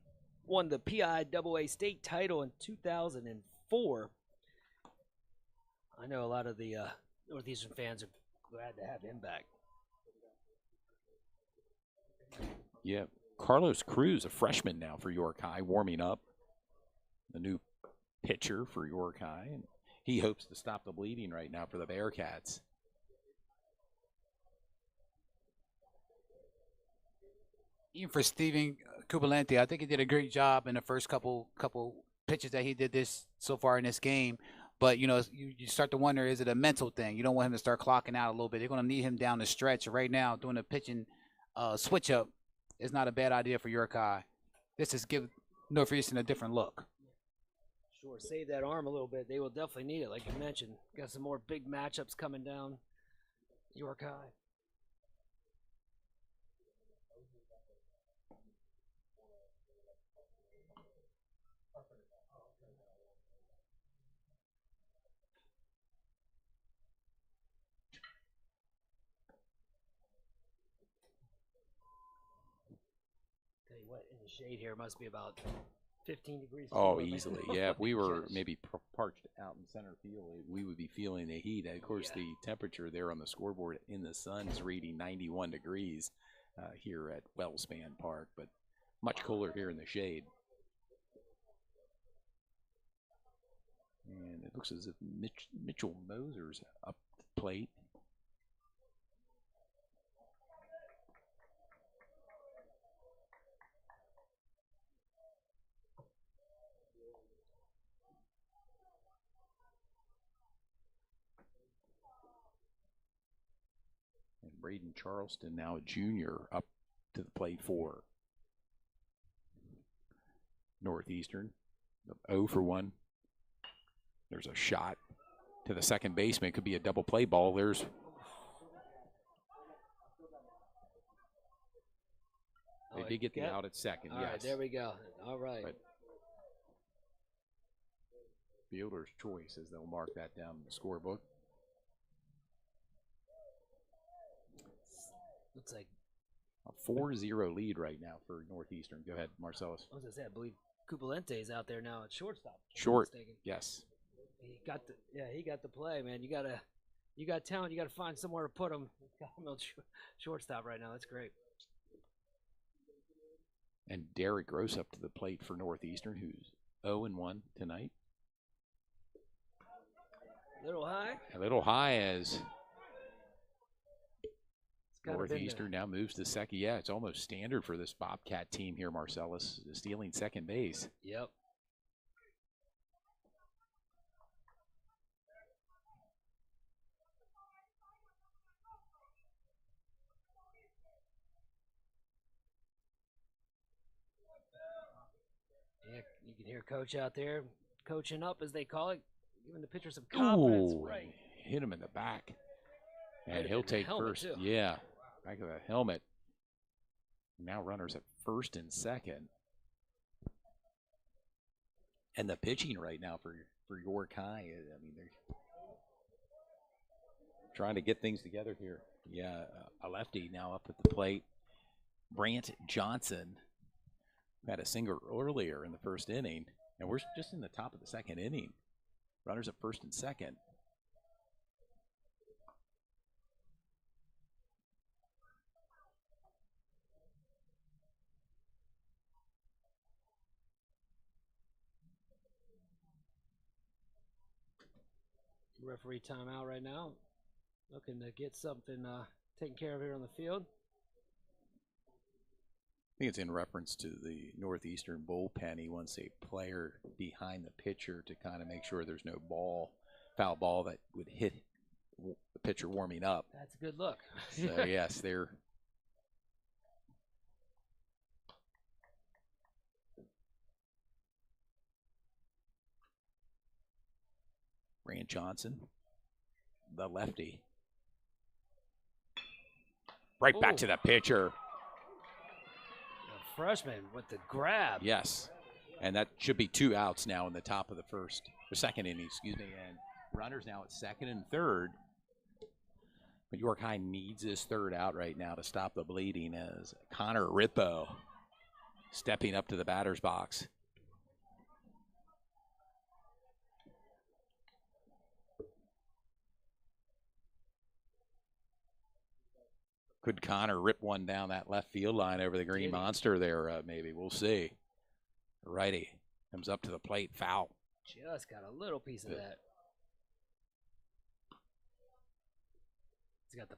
won the PIAA state title in 2004. I know a lot of the Northeastern fans are glad to have him back. Yeah, Carlos Cruz, a freshman now for York High, warming up. The new pitcher for York High. And he hopes to stop the bleeding right now for the Bearcats. Even for Steven Kubalenti, I think he did a great job in the first couple pitches that he did this so far in this game. But, you start to wonder, is it a mental thing? You don't want him to start clocking out a little bit. They're going to need him down the stretch. Right now, doing a pitching switch-up is not a bad idea for York High. This is give Northeastern a different look. Sure, save that arm a little bit. They will definitely need it, like you mentioned. Got some more big matchups coming down York High. Tell you what, in the shade here must be about 15 degrees. Oh, easily. Yeah, if we were maybe parked out in center field, we would be feeling the heat. And of course, the temperature there on the scoreboard in the sun is reading 91 degrees here at Wellspan Park, but much cooler here in the shade. And it looks as if Mitchell Moser's up the plate. Braden Charleston, now a junior, up to the plate for Northeastern. 0 for 1. There's a shot to the second baseman. Could be a double play ball. There's they did get the out at second. All yes. right, there we go. All right. But fielder's choice, as they'll mark that down in the scorebook. Looks like A 4-0 lead right now for Northeastern. Go ahead, Marcellus. I was gonna say, I believe Cupalente's out there now at shortstop. if I'm not Short. mistaken. Yes. He got the play, man. You got talent. You got to find somewhere to put him. Got him at shortstop right now. That's great. And Derek Gross up to the plate for Northeastern, who's 0-1 tonight. Little high. A little high as It's gotta been Northeastern now moves to second. Yeah, it's almost standard for this Bobcat team here, Marcellus, stealing second base. Yep. Yeah, you can hear Coach out there coaching up, as they call it, giving the pitcher some confidence. Ooh, Right. hit him in the back. And Right he'll in the take helmet, first. too. Yeah, back of the helmet. Now runners at first and second. And the pitching right now for York High, I mean, they're trying to get things together here. Yeah, a lefty now up at the plate. Brant Johnson had a single earlier in the first inning, and we're just in the top of the second inning. Runners at first and second. Referee timeout right now. Looking to get something taken care of here on the field. I think it's in reference to the Northeastern bullpen. He wants a player behind the pitcher to kind of make sure there's no foul ball that would hit the pitcher warming up. That's a good look. So, yes, they're Rand Johnson, the lefty. Right back to the pitcher. The freshman with the grab. Yes. And that should be 2 outs now in the top of the second inning, excuse me. And runners now at second and third. But York High needs his third out right now to stop the bleeding as Connor Rippo stepping up to the batter's box. Could Connor rip one down that left field line over the Green Monster there? Maybe. We'll see. Righty comes up to the plate. Foul. Just got a little piece of that. He's got the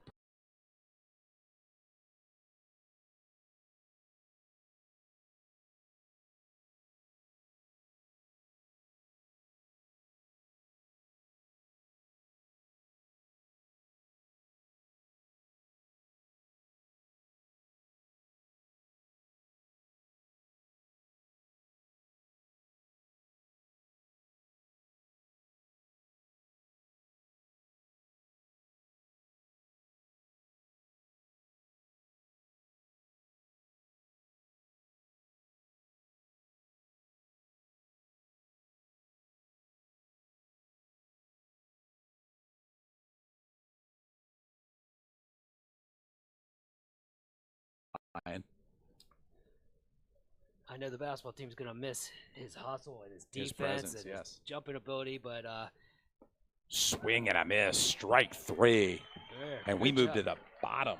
I know the basketball team's going to miss his hustle and his defense presence, and his jumping ability, but swing and a miss. Strike 3. And we move to the bottom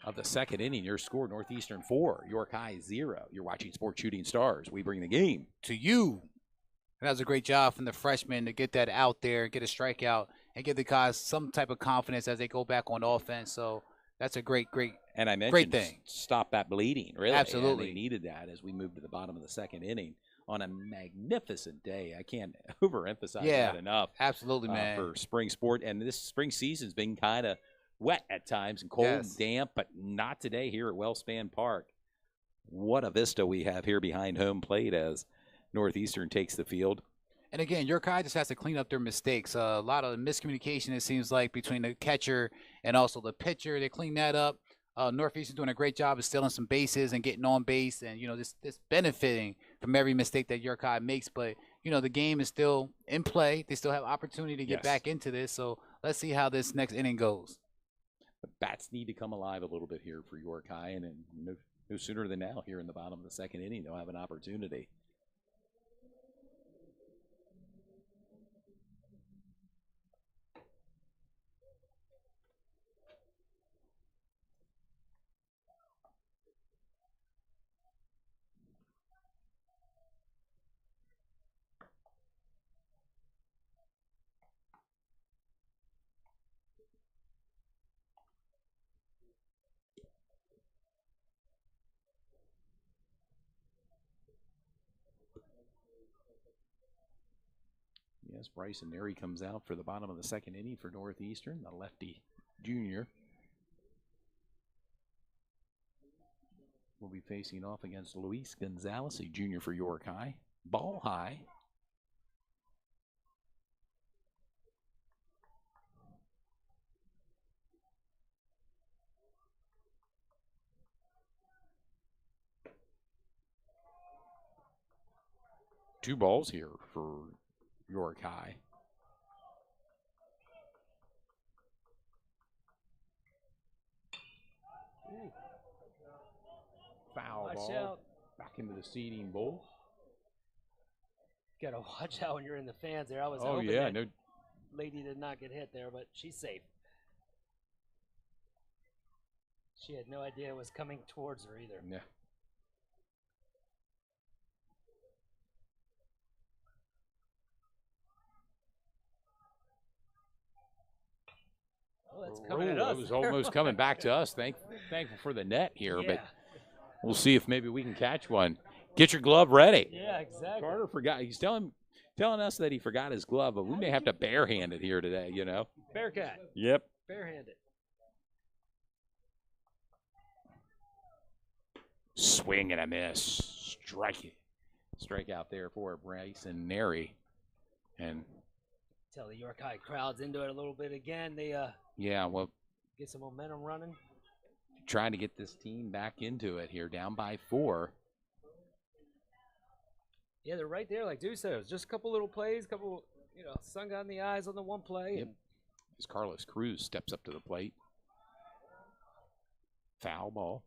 of the second inning. Your score, Northeastern 4, York High 0. You're watching Sports Shooting Stars. We bring the game to you. And that was a great job from the freshman to get that out there, get a strikeout, and give the guys some type of confidence as they go back on offense. So that's a great and I mentioned great thing. Stop that bleeding, really. Absolutely. And they needed that as we moved to the bottom of the second inning on a magnificent day. I can't overemphasize that enough. Absolutely, man. For spring sport. And this spring season's been kind of wet at times and cold Yes. and damp, but not today here at Wellspan Park. What a vista we have here behind home plate as Northeastern takes the field. And again, York High just has to clean up their mistakes. A lot of miscommunication, it seems like, between the catcher and also the pitcher. They clean that up. Northeastern doing a great job of stealing some bases and getting on base, and this benefiting from every mistake that York High makes. But the game is still in play. They still have opportunity to get back into this. So let's see how this next inning goes. The bats need to come alive a little bit here for York High, and no sooner than now here in the bottom of the second inning they'll have an opportunity. Yes, Bryson Neri comes out for the bottom of the second inning for Northeastern, the lefty junior. Will be facing off against Luis Gonzalez, a junior for York High. Ball high. Two balls here for York High. Foul Watch ball. out. Back into the seeding bowl. Gotta watch out when you're in the fans there. I was Oh, hoping yeah. that No, lady did not get hit there, but she's safe. She had no idea it was coming towards her either. yeah. Oh, that's coming at It us. was almost coming back to us. Thankful for the net here, Yeah. but we'll see if maybe we can catch one. Get your glove ready. Yeah, exactly. Carter forgot. He's telling us that he forgot his glove, but we may have to barehand it here today, Bearcat. Yep. Barehanded. Swing and a miss. Strike out there for Bryson Neri. And Tell the York High crowd's into it a little bit again. They yeah, well, get some momentum running. trying to get this team back into it here, down by 4. Yeah, they're right there, like Dude said. It was just a couple little plays, sun got in the eyes on the one play. Yep. As Carlos Cruz steps up to the plate. Foul ball.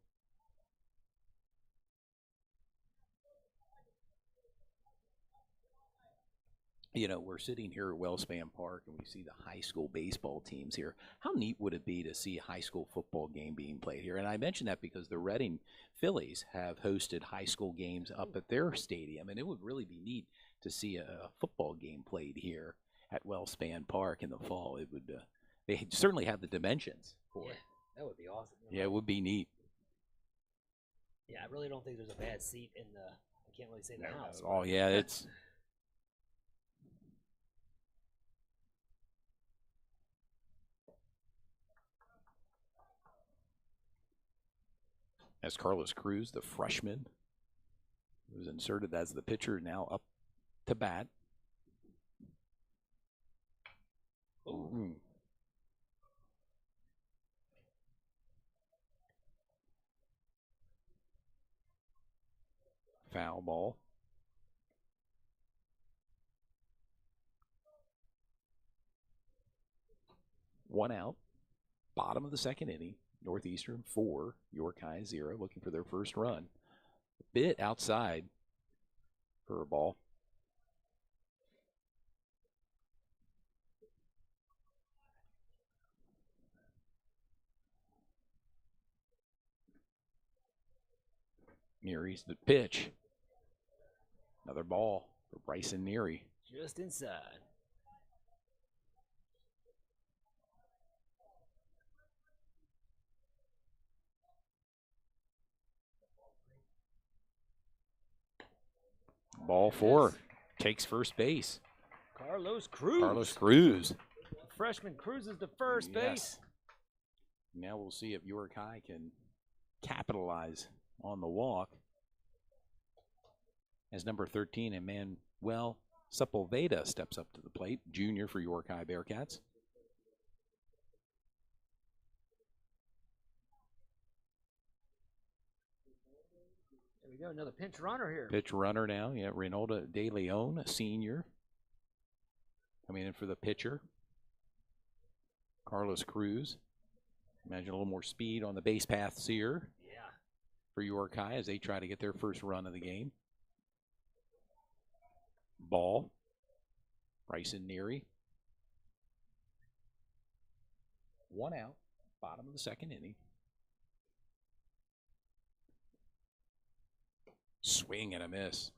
We're sitting here at Wellspan Park and we see the high school baseball teams here. How neat would it be to see a high school football game being played here? And I mention that because the Reading Phillies have hosted high school games up at their stadium, and it would really be neat to see a football game played here at Wellspan Park in the fall. It would. They certainly have the dimensions for it. That would be awesome. Yeah, it would be neat. Yeah, I really don't think there's a bad seat in the. I can't really say the house. Oh yeah, it's. As Carlos Cruz, the freshman, was inserted as the pitcher, now up to bat. Ooh. Foul ball. One out. Bottom of the second inning. Northeastern 4, York High 0, looking for their first run. A bit outside for a ball. Neary's the pitch. Another ball for Bryson Neary. Just inside. Ball 4. Takes first base. Carlos Cruz. Carlos Cruz. Freshman cruises to first base. Now we'll see if York High can capitalize on the walk. As number 13, Manuel Sepulveda steps up to the plate, junior for York High Bearcats. There we go, another pinch runner here. Pitch runner now, yeah, Reynolda De Leon, a senior, coming in for the pitcher. Carlos Cruz. Imagine a little more speed on the base paths here. Yeah. For York High as they try to get their first run of the game. Ball. Bryson Neary. 1 out, bottom of the second inning. Swing and a miss.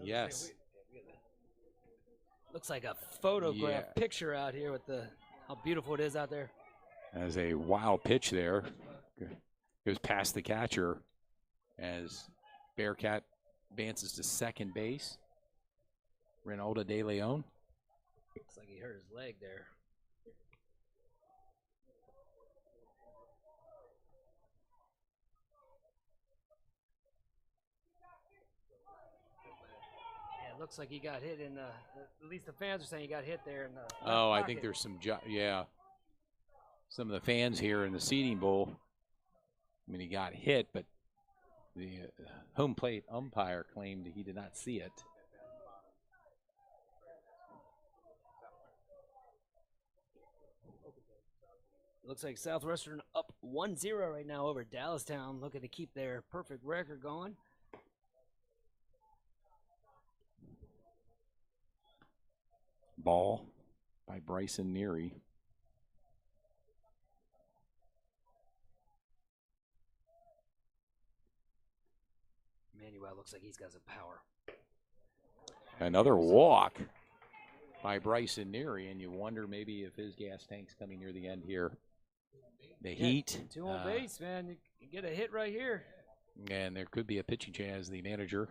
Yes. Looks like a photograph picture out here with how beautiful it is out there. As a wild pitch there. Goes past the catcher as Bearcat advances to second base. Reynolda De Leon. Looks like he hurt his leg there. Looks like he got hit in at least the fans are saying he got hit there in the I think there's some some of the fans here in the seating bowl. I mean, he got hit, but the home plate umpire claimed he did not see it. Looks like Southwestern up 1-0 right now over Dallastown, looking to keep their perfect record going. Ball by Bryson Neary. Manuel looks like he's got some power. Another walk by Bryson Neary, and you wonder maybe if his gas tank's coming near the end here. The heat. 2 on base, man. You get a hit right here. And there could be a pitching change. The manager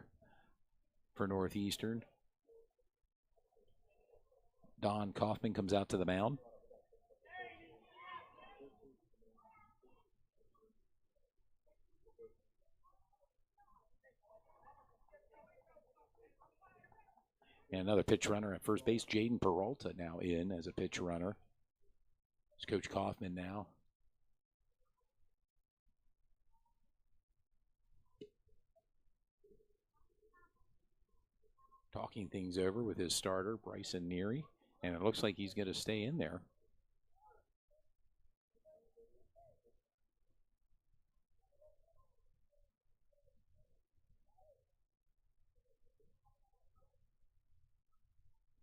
for Northeastern, Don Kaufman, comes out to the mound. And another pitch runner at first base, Jaden Peralta, now in as a pitch runner. It's Coach Kaufman now. Talking things over with his starter, Bryson Neary, and it looks like he's going to stay in there.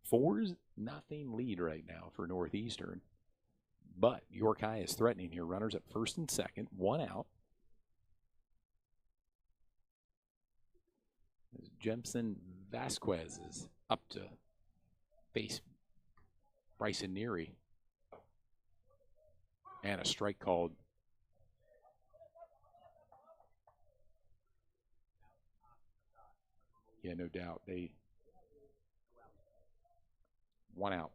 Four-0 lead right now for Northeastern, but York High is threatening here. Runners at first and second, 1 out. Jemson Vasquez is up to face Bryson Neary. And a strike called. Yeah, no doubt. 1 out.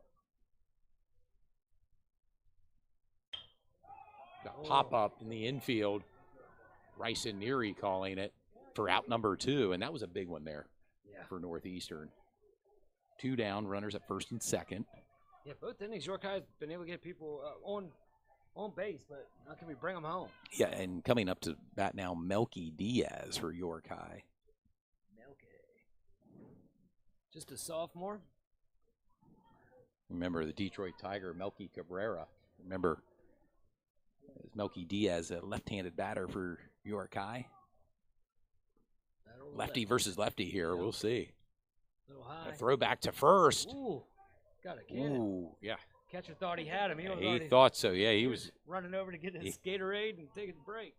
The pop up in the infield. Bryson Neary calling it for out number 2, and that was a big one there for Northeastern. 2 down, runners at first and second. Yeah, both innings, York High's been able to get people on base, but how can we bring them home? Yeah, and coming up to bat now, Melky Diaz for York High. Melky. Just a sophomore. Remember the Detroit Tiger, Melky Cabrera. Remember, Melky Diaz, a left-handed batter for York High. Lefty versus lefty here. We'll see. Little high. A throw back to first. Ooh, got a kid. Ooh, yeah. Catcher thought he had him. He thought so. Yeah, he was running over to get his Gatorade and taking a break.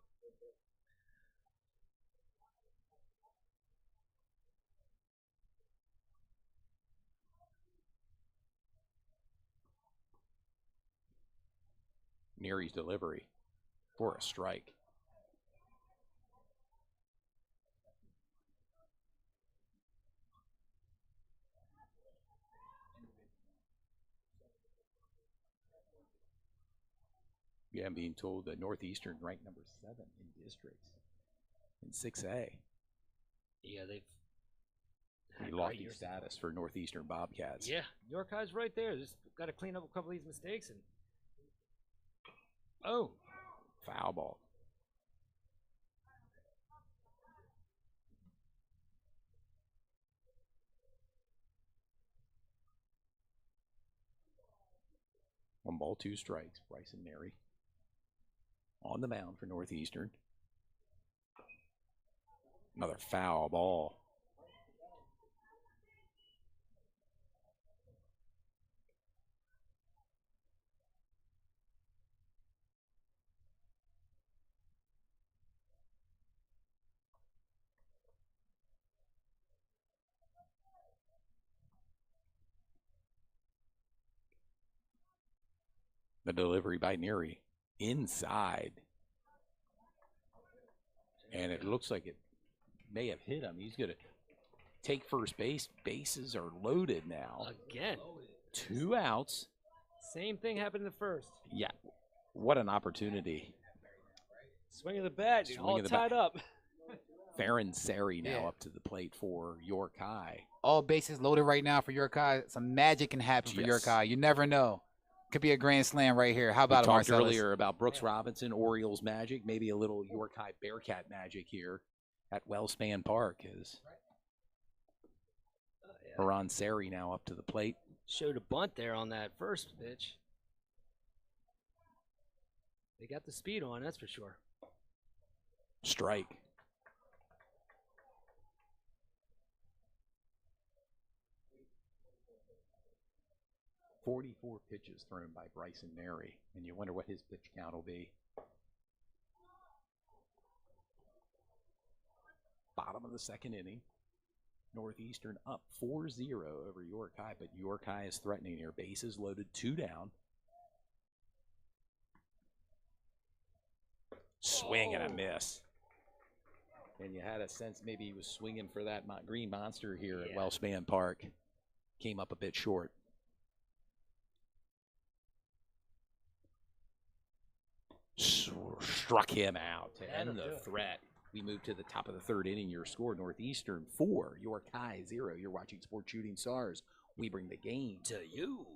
Neary's delivery. for a strike. Yeah, I'm being told that Northeastern ranked number 7 in districts in 6A. Yeah, they've Pretty had lofty great years. status for Northeastern Bobcats. Yeah, York High's right there. Just got to clean up a couple of these mistakes and. Oh, Foul ball. One ball, 2 strikes. Bryson Neri on the mound for Northeastern. Another foul ball. The delivery by Neri inside. And it looks like it may have hit him. He's going to take first base. Bases are loaded now. again. 2 outs. Same thing happened in the first. Yeah. What an opportunity. Swing of the bat, Swing all of the tied bat. up. Farron Sari now Yeah. up to the plate for York High. All bases loaded right now for York High. Some magic can happen for Yes. York High. You never know. Could be a grand slam right here. How We about it, talked Marcellus? earlier about Brooks Robinson, Orioles magic, maybe a little York High Bearcat magic here at Wellspan Park as Haran Sari now up to the plate. Showed a bunt there on that first pitch. They got the speed on, that's for sure. Strike. "44 pitches thrown by Bryson Neri, and you wonder what his pitch count will be. Bottom of the second inning. Northeastern up 4-0 over York High, but York High is threatening here. Bases loaded, 2 down. Swing and a miss. And you had a sense maybe he was swinging for that green monster here at Wellspan Park. Came up a bit short. Struck him out to end the threat. We move to the top of the third inning. Your score, Northeastern 4, York High 0. You're watching Sports Shooting Stars. We bring the game to you.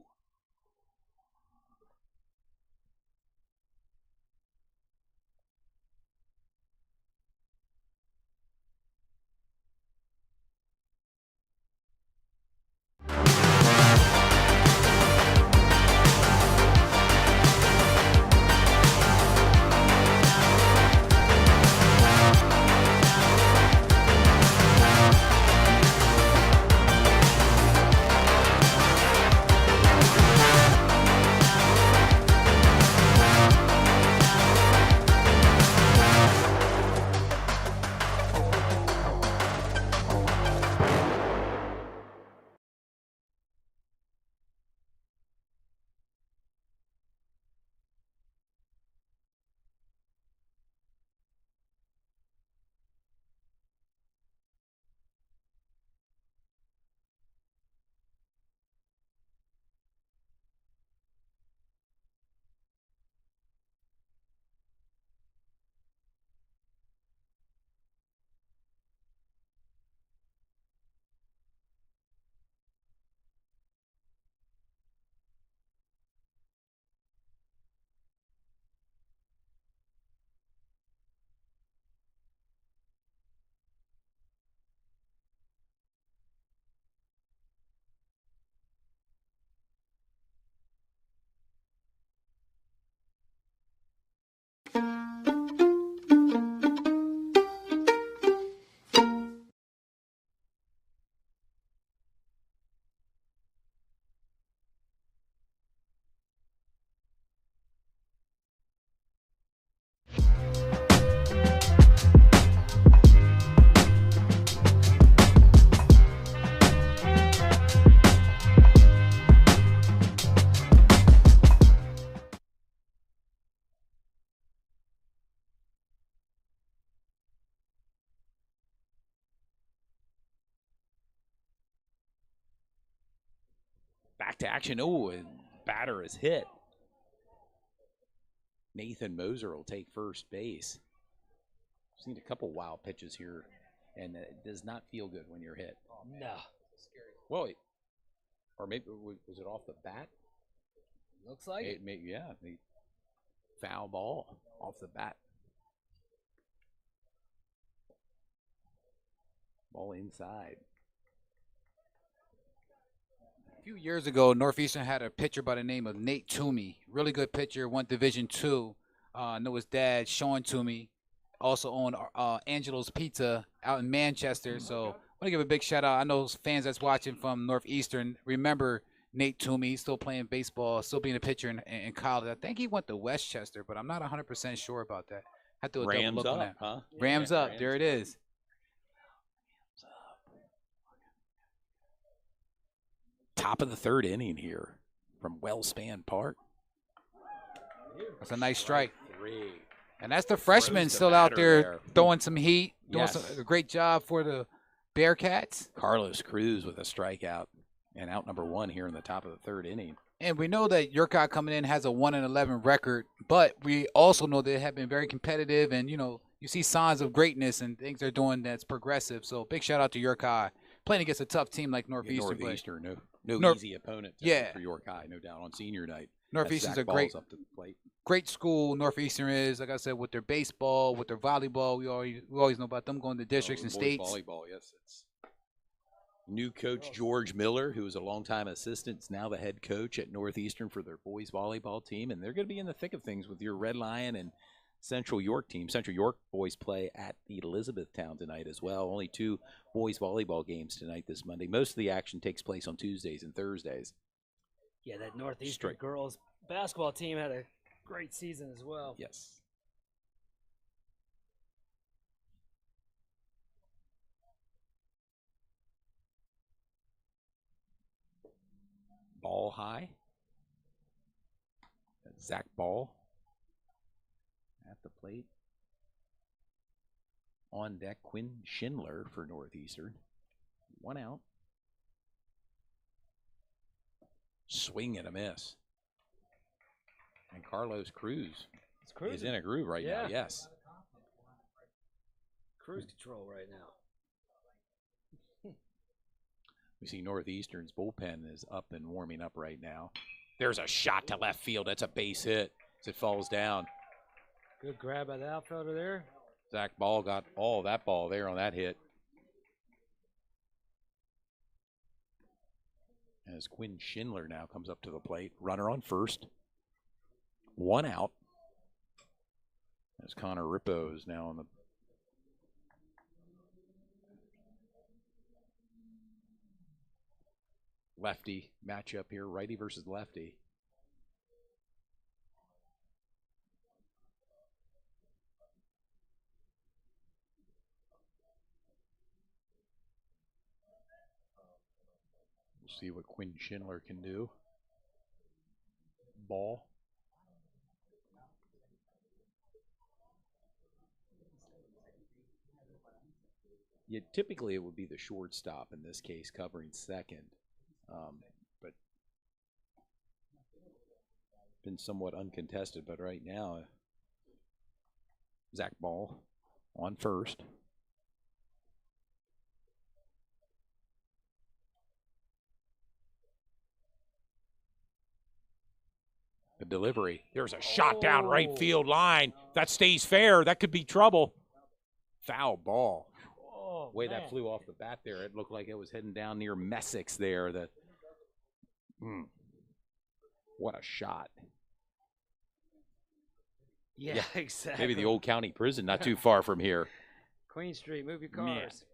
Back to action. Oh, and batter is hit. Nathan Moser will take first base. Seen a couple wild pitches here, and it does not feel good when you're hit. No. Well, or maybe was it off the bat? Looks like it. Yeah, foul ball off the bat. Ball inside. A few years ago, Northeastern had a pitcher by the name of Nate Toomey. Really good pitcher, went Division II. I know his dad, Sean Toomey, also owned Angelo's Pizza out in Manchester. So I want to give a big shout out. I know fans that's watching from Northeastern remember Nate Toomey. He's still playing baseball, still being a pitcher in college. I think he went to Westchester, but I'm not 100% sure about that. Have to do a double Rams look on up, that. huh? Rams Yeah, up. Rams There it is. Top of the third inning here from Wellspan Park. That's a nice strike. 3. And that's the freshman the still out batter there there. throwing some heat, doing Yes. a great job for the Bearcats. Carlos Cruz with a strikeout and out number 1 here in the top of the third inning. And we know that Yurkai coming in has a 1-11 record, but we also know they have been very competitive, and you see signs of greatness and things they're doing that's progressive. So big shout out to Yurkai playing against a tough team like Northeastern. Northeastern, no Nor- easy opponent Yeah. for York High, no doubt, on senior night. Northeastern's Zach a great, Ball's up to the plate. great school. Northeastern is, like I said, with their baseball, with their volleyball. We always know about them going to districts and Boys states. volleyball, yes. It's new coach George Miller, who was a longtime assistant, is now the head coach at Northeastern for their boys volleyball team, and they're going to be in the thick of things with your Red Lion and Central York team. Central York boys play at Elizabethtown tonight as well. Only 2 boys volleyball games tonight this Monday. Most of the action takes place on Tuesdays and Thursdays. Yeah, that Northeastern girls basketball team had a great season as well. Yes. Ball high. Zach Ball at the plate. On deck, Quinn Schindler for Northeastern. 1 out. Swing and a miss. And Carlos Cruz is in a groove right now, yes. Cruise control right now. We see Northeastern's bullpen is up and warming up right now. There's a shot to left field. That's a base hit as it falls down. Good grab by the outfielder there. Zach Ball got all that ball there on that hit. As Quinn Schindler now comes up to the plate. Runner on first. 1 out. As Connor Rippo is now on the lefty matchup here. Righty versus lefty. We'll see what Quinn Schindler can do. Ball. Yeah, typically it would be the shortstop in this case covering second, but been somewhat uncontested. But right now, Zach Ball on first. The delivery. There's a shot down right field line. That stays fair. That could be trouble. Foul ball. Way that flew off the bat there, it looked like it was heading down near Messick's there. What a shot. Yeah, exactly. Maybe the old county prison not too far from here. Queen Street, move your cars.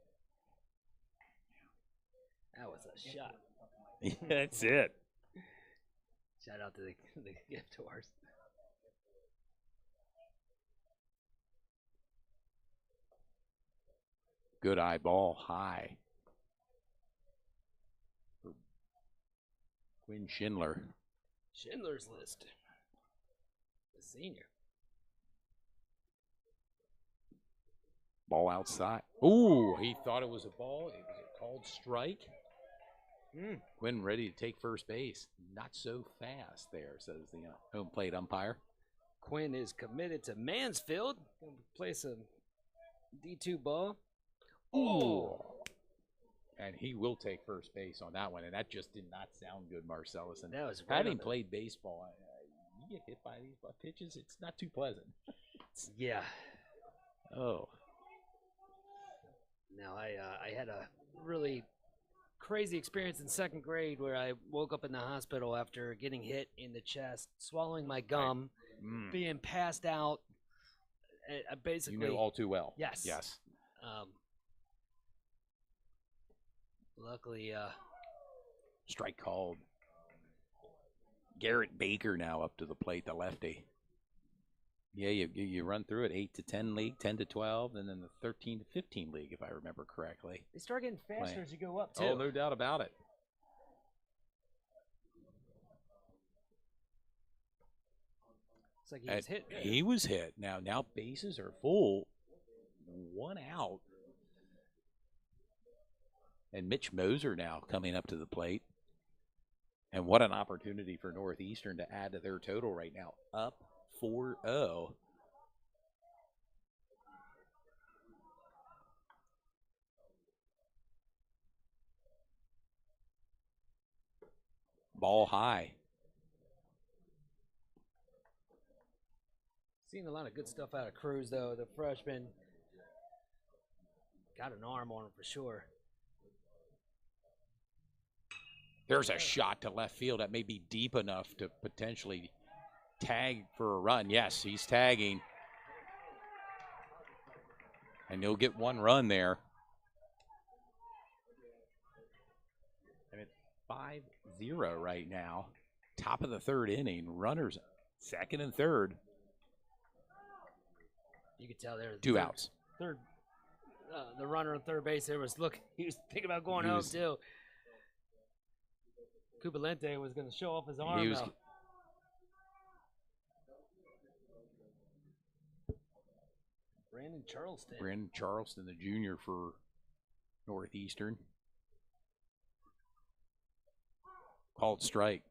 That was a shot. That's it. Shout out to the gift horse. Good eye ball high. Quinn Schindler. Schindler's List. The senior. Ball outside. Ooh, he thought it was a ball. It was a called strike. Quinn ready to take first base. Not so fast there, says the home plate umpire. Quinn is committed to Mansfield. Gonna play some D2 ball. Oh. And he will take first base on that one. And that just did not sound good, Marcellus. And that was right having played baseball, you get hit by these pitches, it's not too pleasant. Yeah. Oh. Now, I had a really crazy experience in second grade where I woke up in the hospital after getting hit in the chest, swallowing my gum, being passed out. Basically, You know all too well. Yes. Yes. Luckily, Strike called. Garrett Baker now up to the plate, the lefty. Yeah, you run through it, 8 to 10 league, 10 to 12, and then the 13 to 15 league, if I remember correctly. they start getting faster as you go up, too. Oh, no doubt about it. It's like he was hit. He was hit. Now bases are full. 1 out. And Mitch Moser now coming up to the plate. And what an opportunity for Northeastern to add to their total right now. Up 4-0. Ball high. Seen a lot of good stuff out of Cruz, though. The freshman got an arm on him for sure. There's a shot to left field that may be deep enough to potentially tag for a run. Yes, he's tagging. And he'll get 1 run there. And it's 5-0 right now. Top of the 3rd inning. Runners second and third. You could tell there. 2 outs. Third, the runner on third base there was looking. He was thinking about going home too. Cubalente was going to show off his arm. Brandon Charleston, the junior for Northeastern. Called strike.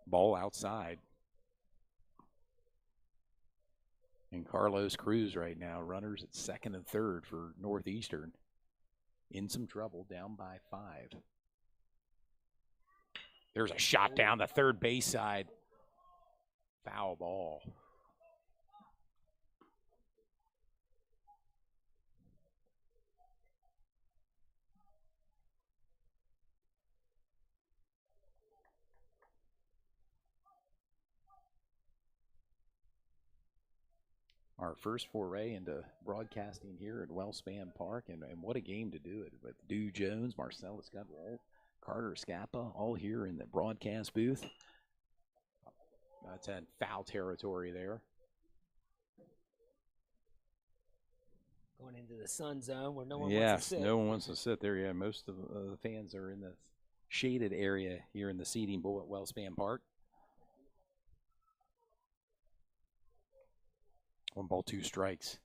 Ball outside. And Carlos Cruz right now, runners at second and third for Northeastern. In some trouble, down by 5. There's a shot down the third base side. Foul ball. Our first foray into broadcasting here at Wellspan Park, and what a game to do it with Dew Jones, Marcellus Gutwalt, Carter Scappa, all here in the broadcast booth. That's in foul territory there. going into the sun zone where no one wants to sit. Yes, no one wants to sit there. Yeah, most of the fans are in the shaded area here in the seating bowl at Wellspan Park. 1 ball, 2 strikes.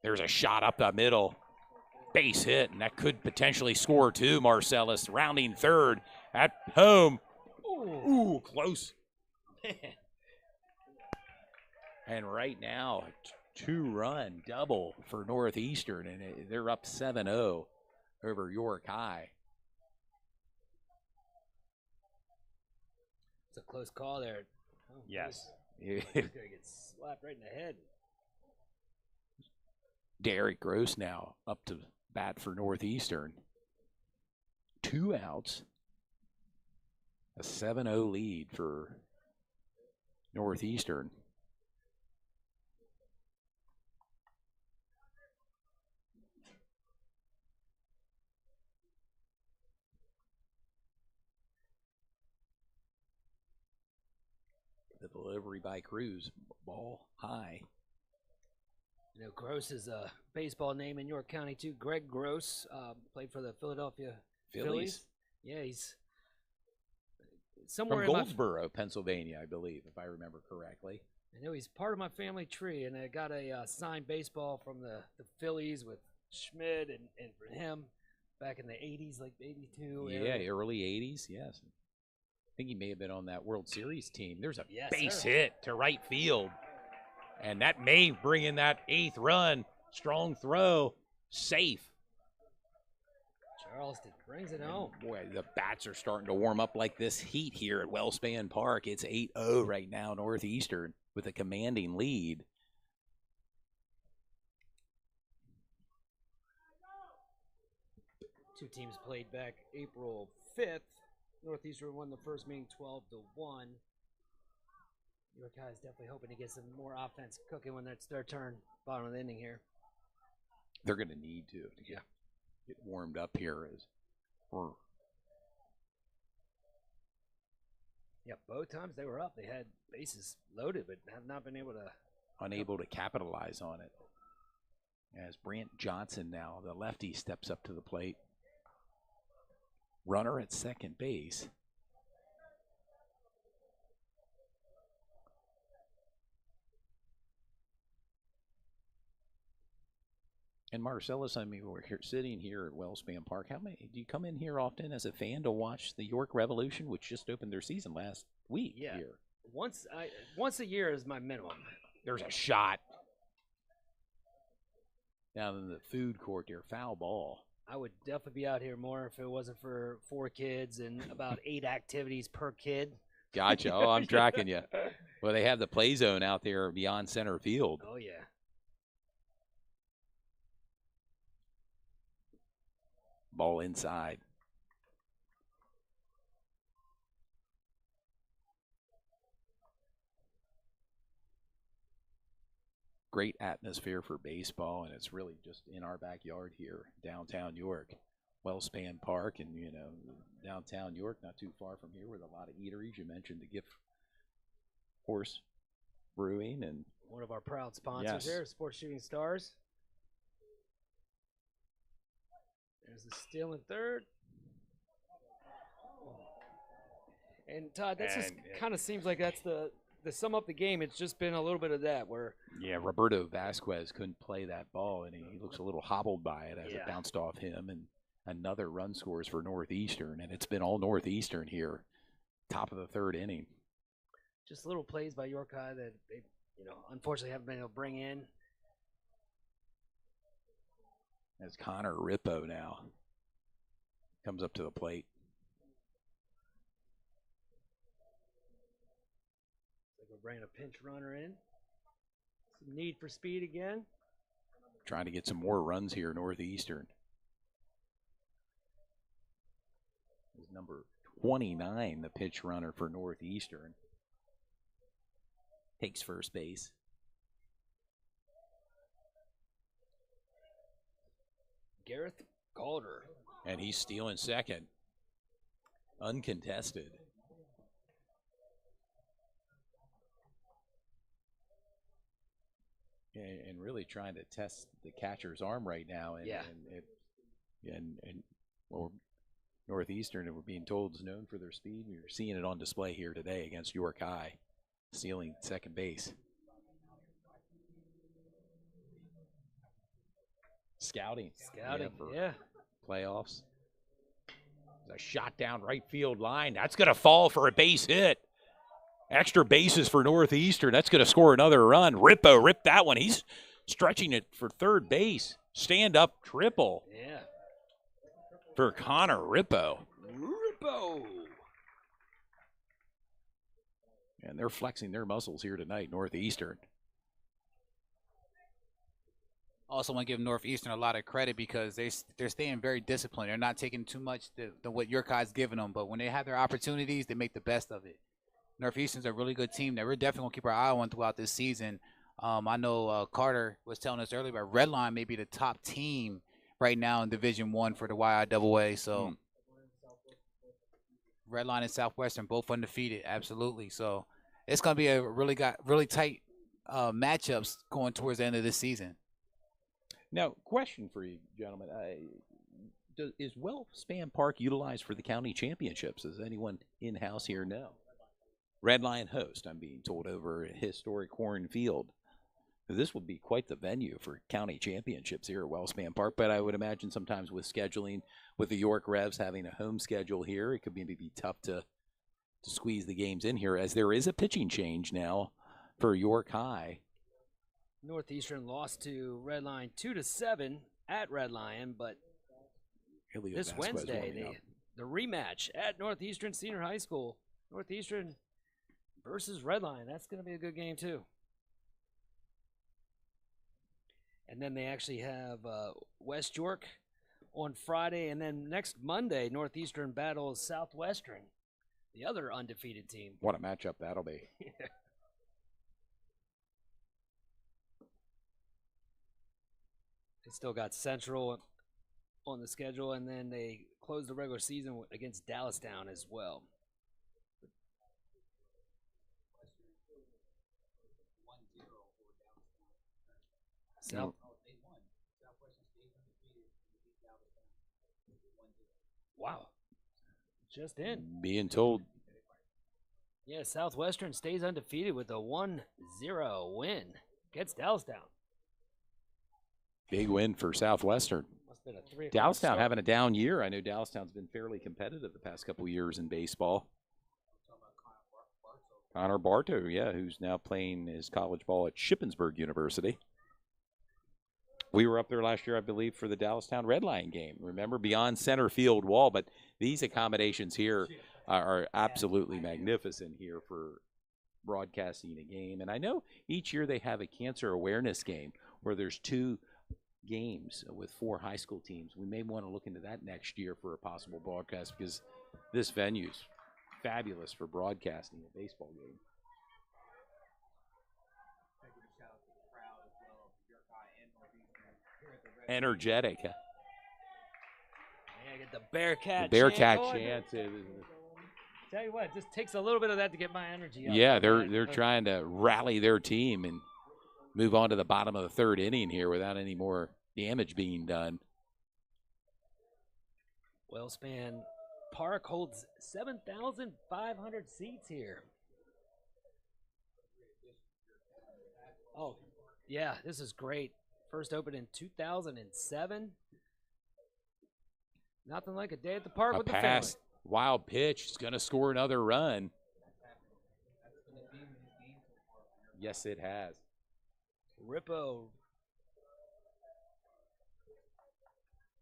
There's a shot up the middle. Base hit, and that could potentially score too, Marcellus. Rounding third at home. Ooh, close. And right now, a 2-run double for Northeastern, and they're up 7-0 over York High. It's a close call there. Oh, yes. He's going to get slapped right in the head. Derek Gross now up to bat for Northeastern. 2 outs. A 7-0 lead for Northeastern. The delivery by Cruz, ball high. You know, Gross is a baseball name in York County too. Greg Gross played for the Philadelphia Phillies. Yeah, he's somewhere From in my Goldsboro, Pennsylvania, I believe, if I remember correctly. I know he's part of my family tree, and I got a signed baseball from the Phillies with Schmidt and for him back in the 80s, like 82. Yeah, early 80s, yes. I think he may have been on that World Series team. There's a Yes, base sir. hit to right field, and that may bring in that 8th run. Strong throw, safe. Charleston brings it home. Boy, the bats are starting to warm up like this heat here at Wellspan Park. It's 8-0 right now, Northeastern, with a commanding lead. Two teams played back April 5th. Northeastern won the first meeting 12-1. York High is definitely hoping to get some more offense cooking when it's their turn, bottom of the inning here. They're going to need to get warmed up here. Yeah, both times they were up. They had bases loaded, but have not been able to. Unable to capitalize on it. As Brant Johnson now, the lefty, steps up to the plate. Runner at second base. And Marcellus, I mean, we're here, sitting here at Wellspan Park. How many do you come in here often as a fan to watch the York Revolution, which just opened their season last week? Yeah, here? once a year is my minimum. There's a shot down in the food court there, foul ball. I would definitely be out here more if it wasn't for 4 kids and about 8 activities per kid. Gotcha. Oh, I'm tracking you. Well, they have the play zone out there beyond center field. Oh, yeah. Ball inside. Great atmosphere for baseball, and it's really just in our backyard here, downtown York. Wellspan Park, and, you know, downtown York, not too far from here, with a lot of eateries. You mentioned the Gift Horse Brewing, and one of our proud sponsors here, Sports Shooting Stars. There's the steal in third. And Todd, that just kind of seems like that's the sum up the game. It's just been a little bit of that where. Yeah, Roberto Vasquez couldn't play that ball, and he looks a little hobbled by it as it bounced off him. And another run scores for Northeastern, and it's been all Northeastern here, top of the 3rd inning. Just little plays by York High that they, unfortunately haven't been able to bring in. As Connor Rippo now comes up to the plate. Like we're bringing a pinch runner in. Some need for speed again. Trying to get some more runs here, Northeastern. Is number 29, the pitch runner for Northeastern. Takes first base. Gareth Calder. And he's stealing second. Uncontested. And really trying to test the catcher's arm right now. And Northeastern, and we're being told, is known for their speed. We're seeing it on display here today against York High, stealing second base. Scouting, yeah. Playoffs. There's a shot down right field line. That's going to fall for a base hit. Extra bases for Northeastern. That's going to score another run. Rippo ripped that one. He's stretching it for third base. Stand up triple. Yeah. For Connor Rippo. And they're flexing their muscles here tonight, Northeastern. Also want to give Northeastern a lot of credit because they're staying very disciplined. They're not taking too much than what York High's giving them, but when they have their opportunities, they make the best of it. Northeastern's a really good team that we're definitely going to keep our eye on throughout this season. I know Carter was telling us earlier, but Redline may be the top team right now in Division I for the YIAA. So Redline and Southwestern both undefeated, absolutely. So it's going to be a really tight matchups going towards the end of this season. Now, question for you, gentlemen. is Wellspan Park utilized for the county championships? Does anyone in-house here know? Red Lion host, I'm being told, over at historic Horn Field. This will be quite the venue for county championships here at Wellspan Park, but I would imagine sometimes with scheduling, with the York Revs having a home schedule here, it could maybe tough to squeeze the games in here, as there is a pitching change now for York High. Northeastern lost to Red Lion 2-7 at Red Lion, but Elio this Vasquez Wednesday, warming up. the rematch at Northeastern Senior High School. Northeastern versus Red Lion. That's going to be a good game, too. And then they actually have West York on Friday, and then next Monday, Northeastern battles Southwestern, the other undefeated team. What a matchup that'll be. Yeah. They still got Central on the schedule, and then they close the regular season against Dallastown as well. South. Wow. Just in. Being told. Yeah, Southwestern stays undefeated with a 1-0 win against Dallastown. Big win for Southwestern. Must have been a 3 o'clock Dallastown start. having a down year. I know Dallastown's been fairly competitive the past couple of years in baseball. Connor Bartow, yeah, who's now playing his college ball at Shippensburg University. We were up there last year, I believe, for the Dallastown Red Lion game. Remember, beyond center field wall, but these accommodations here are absolutely magnificent here for broadcasting a game. And I know each year they have a cancer awareness game where there's 2 games with 4 high school teams. We may want to look into that next year for a possible broadcast, because this venue's fabulous for broadcasting a baseball game. Energetic. Yeah, get the Bearcat. The Bearcat chant chant. Tell you what, it just takes a little bit of that to get my energy up. Yeah, they're trying to rally their team and move on to the bottom of the 3rd inning here without any more damage being done. Wellspan Park holds 7,500 seats here. Oh, yeah, this is great. First opened in 2007. Nothing like a day at the park with the family. Pass, wild pitch. He's going to score another run. Yes, it has. Rippo.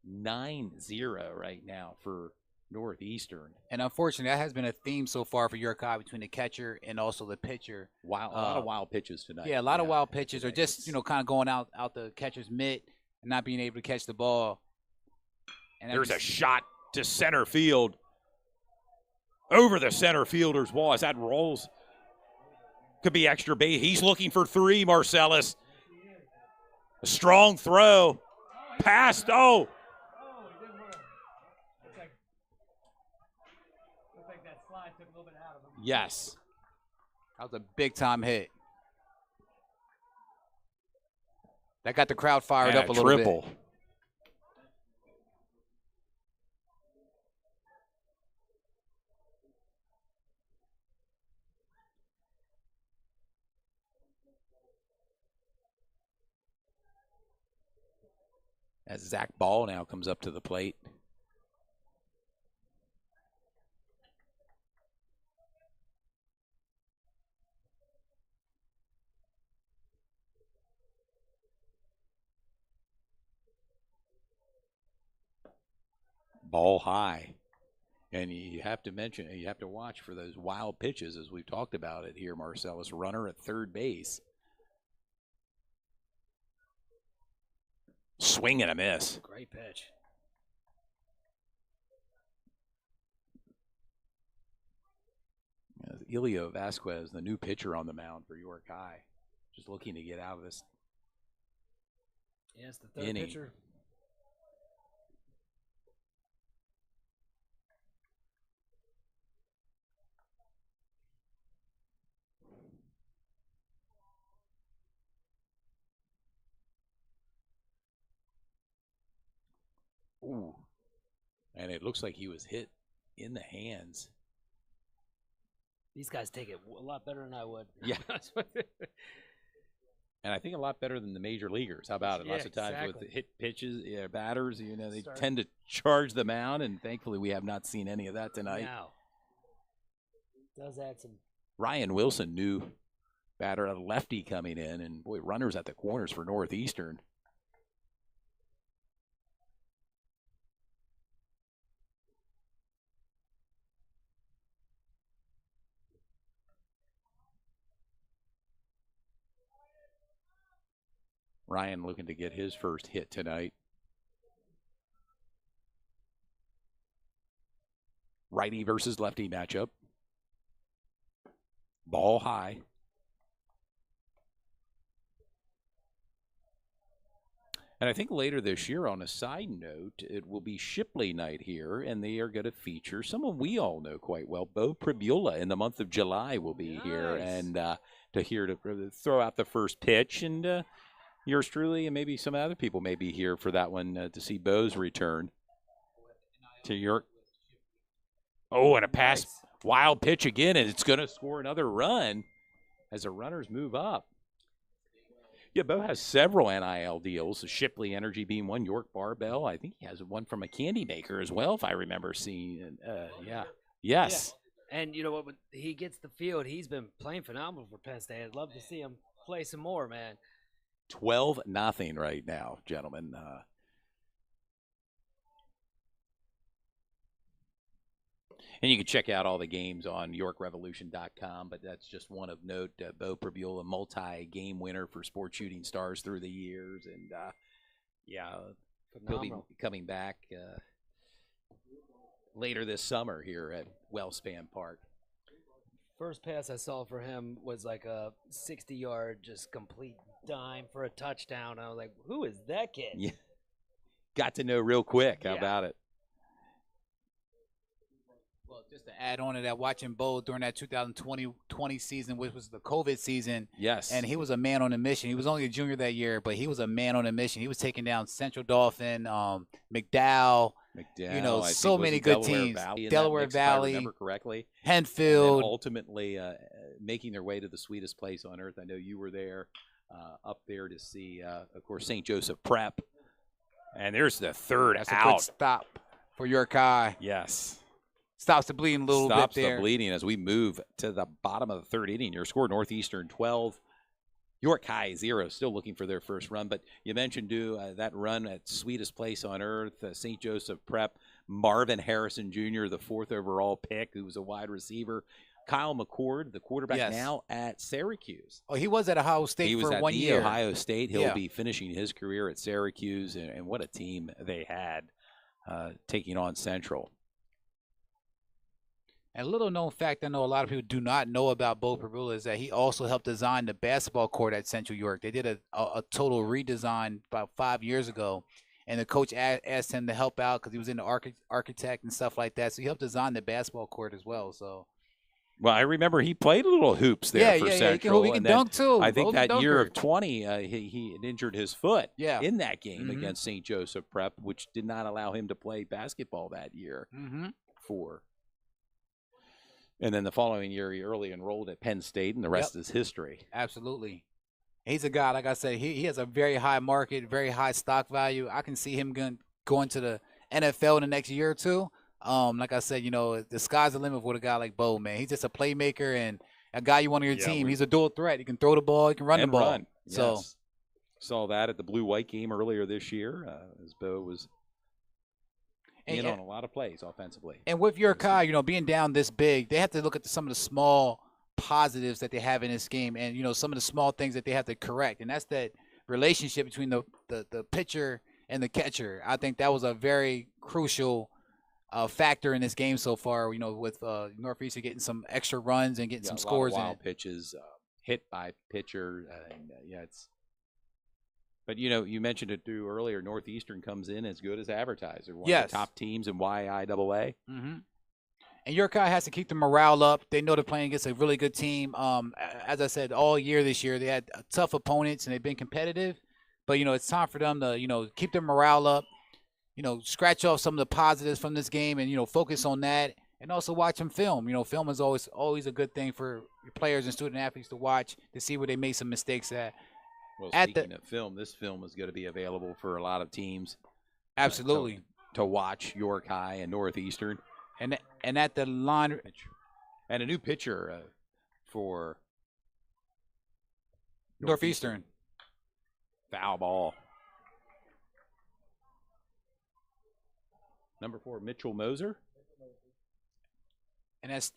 9-0 right now for Northeastern. And unfortunately, that has been a theme so far for York High between the catcher and also the pitcher. Wow, a lot of wild pitches tonight. Yeah, a lot of wild pitches, or just kind of going out the catcher's mitt and not being able to catch the ball. And there's a shot to center field. Over the center fielder's wall as that rolls. Could be extra base. He's looking for 3, Marcellus. A strong throw. Passed. Oh. Yes. That was a big-time hit. That got the crowd fired up a little triple. bit. As Zach Ball now comes up to the plate. Ball high. And you have to mention, you have to watch for those wild pitches as we've talked about it here, Marcellus. Runner at third base. Swing and a miss. Great pitch. Elio Vasquez, the new pitcher on the mound for York High, just looking to get out of this Yes, the third inning. pitcher. Ooh. And it looks like he was hit in the hands. These guys take it a lot better than I would. Yeah. And I think a lot better than the major leaguers. How about it? Yeah, Lots of times exactly. with hit pitches, batters, they tend to charge the mound, and thankfully we have not seen any of that tonight. Now, does add some. Ryan Wilson, new batter, a lefty coming in, and boy, runners at the corners for Northeastern. Ryan looking to get his first hit tonight. Righty versus lefty matchup. Ball high. And I think later this year, on a side note, it will be Shipley night here, and they are going to feature someone we all know quite well. Bo Pribula in the month of July will be here, and to throw out the first pitch. And yours truly, and maybe some other people may be here for that one to see Bo's return to York. Oh, and a pass, wild pitch again, and it's going to score another run as the runners move up. Yeah, Bo has several NIL deals, Shipley Energy being one, York Barbell. I think he has one from a candy maker as well, if I remember seeing. Yeah. Yes. Yeah. And you know what? When he gets the field, he's been playing phenomenal for Penn State. I'd love to see him play some more, man. 12-0 right now, gentlemen. And you can check out all the games on YorkRevolution.com, but that's just one of note. Bo Pribula, multi-game winner for Sports Shooting Stars through the years. And, he'll be coming back later this summer here at Wellspan Park. First pass I saw for him was like a 60-yard just complete dime for a touchdown. I was like, who is that kid? Yeah. Got to know real quick. How about it? Well, just to add on to that, watching Bo during that 2020 season, which was the COVID season. Yes. And he was a man on a mission. He was only a junior that year, but he was a man on a mission. He was taking down Central Dauphin, McDowell, so many good teams. Delaware Valley, if I remember correctly. Henfield. And ultimately making their way to the sweetest place on earth. I know you were there, up there to see, of course, St. Joseph Prep. And there's the third That's out. a good stop for York High. Yes. Stops the bleeding a little bit there. Stops the bleeding as we move to the bottom of the third inning. Your score, Northeastern 12, York High 0. Still looking for their first run. But you mentioned, that run at sweetest place on earth, St. Joseph Prep. Marvin Harrison Jr., the 4th overall pick, who was a wide receiver. Kyle McCord, the quarterback now at Syracuse. Oh, he was at Ohio State for 1 year. Ohio State. He'll be finishing his career at Syracuse. And what a team they had taking on Central. And a little known fact I know a lot of people do not know about Bo Pribula is that he also helped design the basketball court at Central York. They did a total redesign about 5 years ago, and the coach asked him to help out because he was into architect and stuff like that. So he helped design the basketball court as well. So, well, I remember he played a little hoops there for Central. He can dunk too. I think that year of 20, he had injured his foot in that game Mm-hmm. against St. Joseph Prep, which did not allow him to play basketball that year. And then the following year, he early enrolled at Penn State, and the rest is history. Absolutely. He's a guy, like I said, he has a very high market, very high stock value. I can see him going to the NFL in the next year or two. Like I said, the sky's the limit with a guy like Bo, man. He's just a playmaker and a guy you want on your team. He's a dual threat. He can throw the ball. He can run the ball. So saw that at the blue-white game earlier this year as Bo was in on a lot of plays offensively. And with York High, being down this big, they have to look at some of the small positives that they have in this game and, some of the small things that they have to correct. And that's that relationship between the pitcher and the catcher. I think that was a very crucial factor in this game so far, with Northeastern getting some extra runs and getting some scores in. Wild pitches, hit by pitcher. It's. But, you mentioned it too earlier, Northeastern comes in as good as advertised. They're one of the top teams in YIAA. Mm-hmm. And York High has to keep the morale up. They know they're playing against a really good team. As I said, all year this year, they had tough opponents and they've been competitive. But, it's time for them to, keep their morale up. scratch off some of the positives from this game and focus on that, and also watch them film. Film is always a good thing for your players and student athletes to watch to see where they made some mistakes at. Well, speaking of film, this film is going to be available for a lot of teams. Absolutely. To watch York High and Northeastern. And at the line. And a new pitcher for Northeastern. Foul ball. Number 4, Mitchell Moser. And as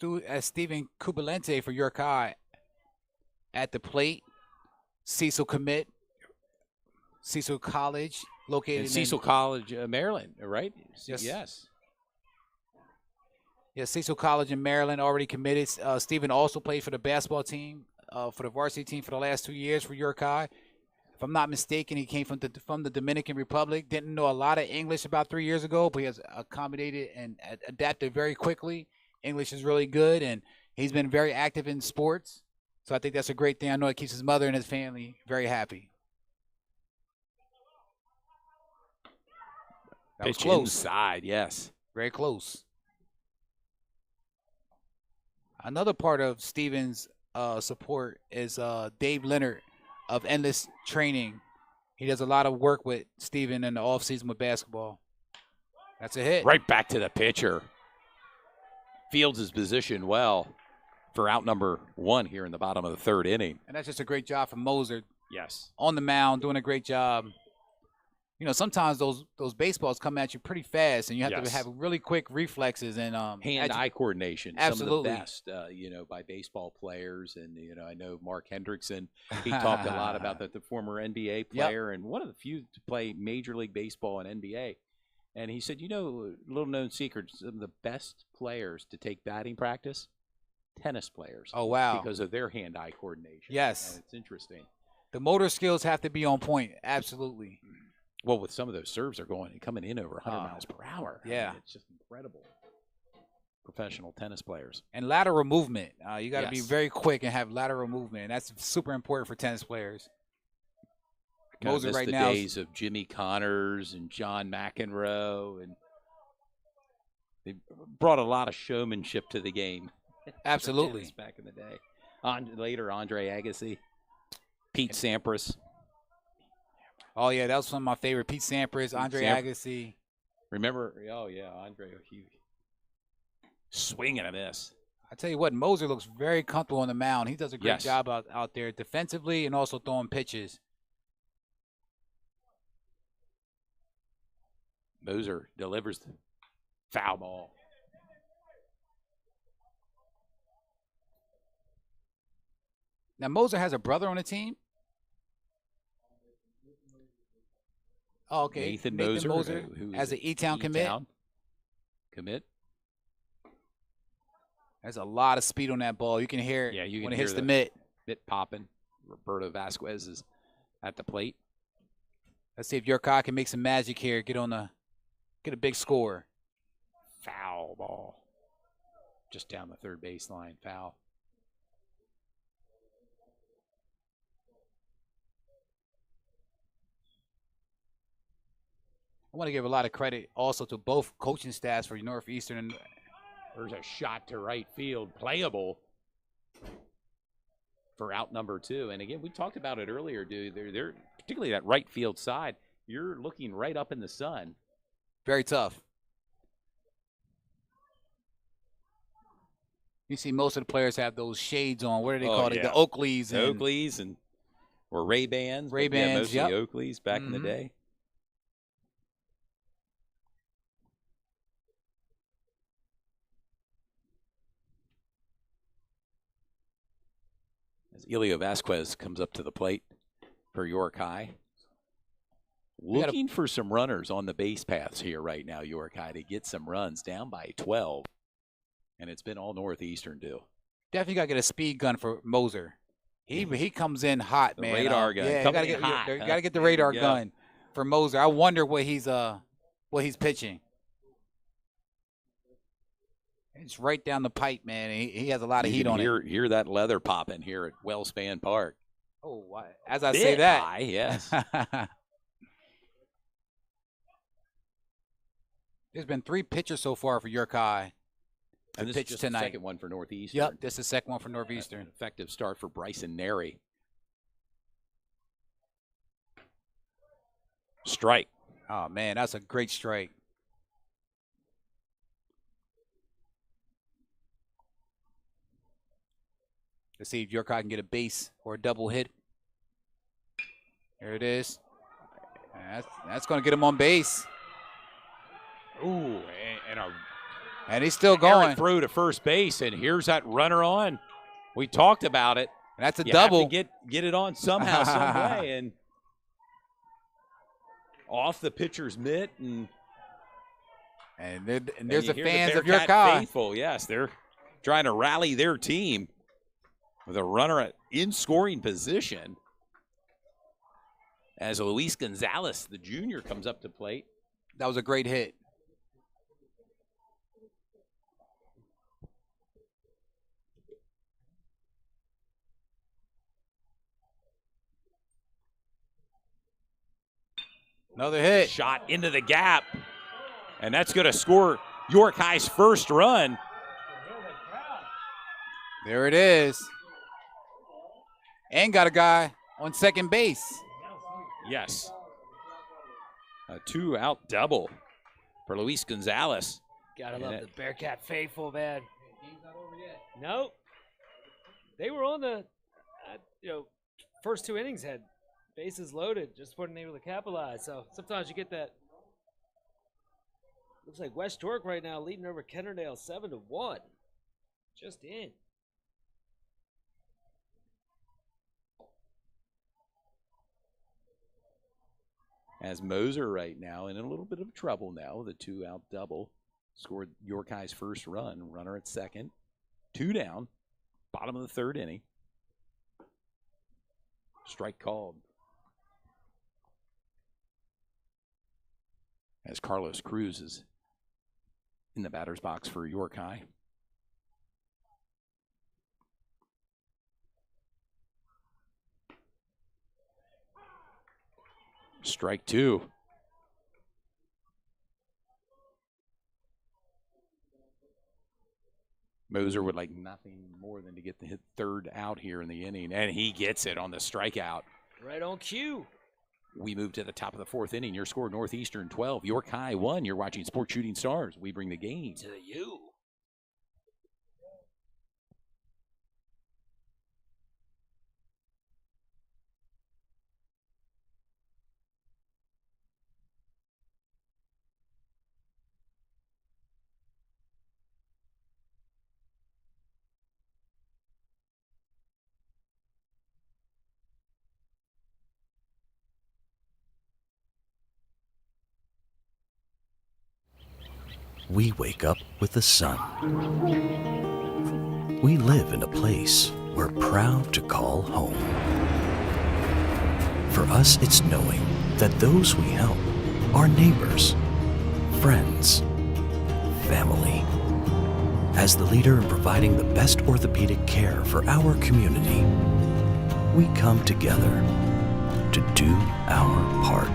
Stephen Kubalente for York High at the plate. Cecil commit. Cecil College, located in Cecil College, Maryland, right? Yes. Yes. Yeah, Cecil College in Maryland already committed. Stephen also played for the basketball team, for the varsity team for the last 2 years for York High. If I'm not mistaken, he came from the Dominican Republic. Didn't know a lot of English about 3 years ago, but he has accommodated and adapted very quickly. English is really good, and he's been very active in sports. So I think that's a great thing. I know it keeps his mother and his family very happy. That was close. Inside, yes. Very close. Another part of Steven's support is Dave Leonard of Endless Training. He does a lot of work with Steven in the offseason with basketball. That's a hit. Right back to the pitcher. Fields is positioned well for out number 1 here in the bottom of the 3rd inning. And that's just a great job from Moser. Yes. On the mound, doing a great job. Sometimes those baseballs come at you pretty fast, and you have to have really quick reflexes and hand-eye coordination. Absolutely. Some of the best, by baseball players. And, I know Mark Hendrickson, he talked a lot about that, the former NBA player, and one of the few to play Major League Baseball and NBA. And he said, little-known secret, some of the best players to take batting practice, tennis players. Oh, wow. Because of their hand-eye coordination. Yes. And it's interesting. The motor skills have to be on point. Absolutely. Well, with some of those serves are coming in over 100 miles per hour. Yeah. I mean, it's just incredible. Professional tennis players. And lateral movement. You got to be very quick and have lateral movement. That's super important for tennis players. Moser right now. The days of Jimmy Connors and John McEnroe, and they brought a lot of showmanship to the game. Absolutely. Back in the day. Later, Andre Agassi, Pete Sampras. Oh, yeah, that was one of my favorite. Pete Sampras, Andre Agassi. Remember? Oh, yeah, Andre. He swing and a miss. I tell you what, Moser looks very comfortable on the mound. He does a great job out there defensively and also throwing pitches. Moser delivers the foul ball. Now, Moser has a brother on the team? Oh, okay. Nathan Moser who as an E-Town commit. Commit. There's a lot of speed on that ball. You can hear it when it hits the mitt. Mitt popping. Roberto Vasquez is at the plate. Let's see if York High can make some magic here. Get a big score. Foul ball. Just down the third baseline. Foul. I want to give a lot of credit also to both coaching staffs for Northeastern. And there's a shot to right field, playable for out number 2. And again, we talked about it earlier, dude. They're particularly that right field side. You're looking right up in the sun. Very tough. You see most of the players have those shades on. What do they call it? The Oakleys. The Oakleys or Ray-Bans. Ray-Bans, mostly Oakleys back in the day. As Elio Vasquez comes up to the plate for York High. Looking for some runners on the base paths here right now, York High, to get some runs down by 12. And it's been all Northeastern do. Definitely got to get a speed gun for Moser. He comes in hot, man. Radar gun. Yeah, got to get the radar gun for Moser. I wonder what he's pitching. It's right down the pipe, man. He has a lot of heat on it. Hear that leather popping here at Wellspan Park. Oh, as I say that. High, yes. There's been 3 pitchers so far for York High. And this is pitch just tonight. the second one for Northeastern. Yep, this is the second one for Northeastern. An effective start for Bryson Neri. Strike. Oh, man, that's a great strike. Let's see if York High can get a base or a double hit. There it is. That's going to get him on base. Ooh, And he's still Eric going. throw to first base, and here's that runner on. We talked about it. And that's a You double. have to get it on somehow, some way, and off the pitcher's mitt, and there's you the hear fans of Bearcat York High. faithful. Yes, they're trying to rally their team with a runner in scoring position. As Luis Gonzalez, the junior, comes up to plate. That was a great hit. Another hit. Shot into the gap. And that's going to score York High's first run. There it is. And got a guy on second base. Yes. A 2-out double for Luis Gonzalez. Gotta love the Bearcat faithful, man. Nope. They were on the, first 2 innings had bases loaded, just weren't able to capitalize. So sometimes you get that. Looks like West York right now leading over Kennerdale 7-1. Just in. As Moser right now in a little bit of trouble now with a 2-out double. Scored York High's first run. Runner at second. 2 down. Bottom of the 3rd inning. Strike called. As Carlos Cruz is in the batter's box for York High. Strike 2. Moser would like nothing more than to get the 3rd out here in the inning, and he gets it on the strikeout. Right on cue. We move to the top of the 4th inning. Your score, Northeastern 12, York High 1. You're watching Sports Shooting Stars. We bring the game to you. We wake up with the sun. We live in a place we're proud to call home. For us, it's knowing that those we help are neighbors, friends, family. As the leader in providing the best orthopedic care for our community, we come together to do our part.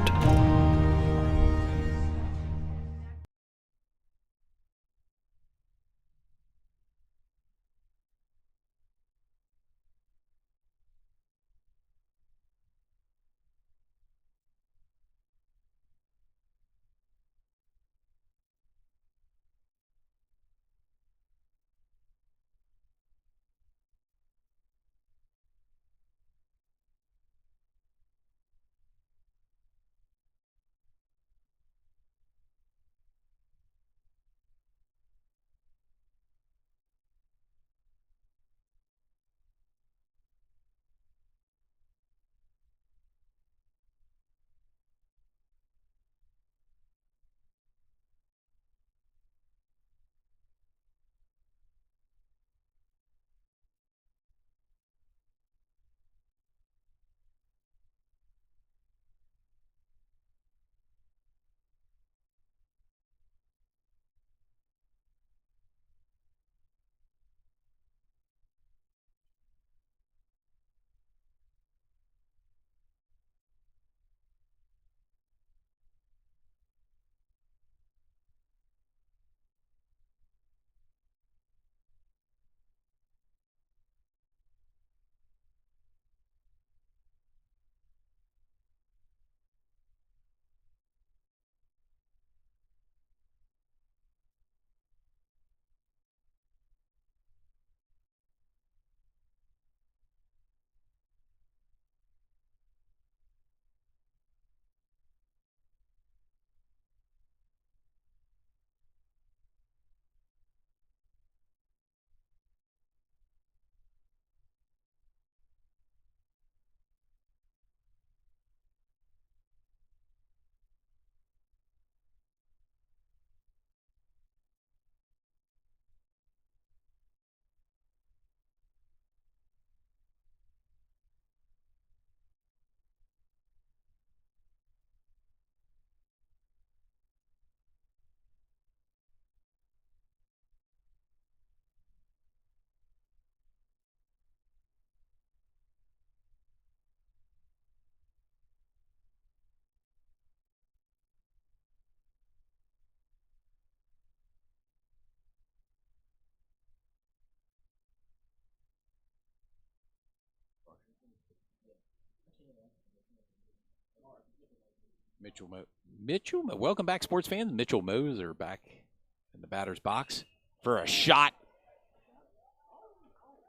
Welcome back, sports fans. Mitchell Moser back in the batter's box for a shot.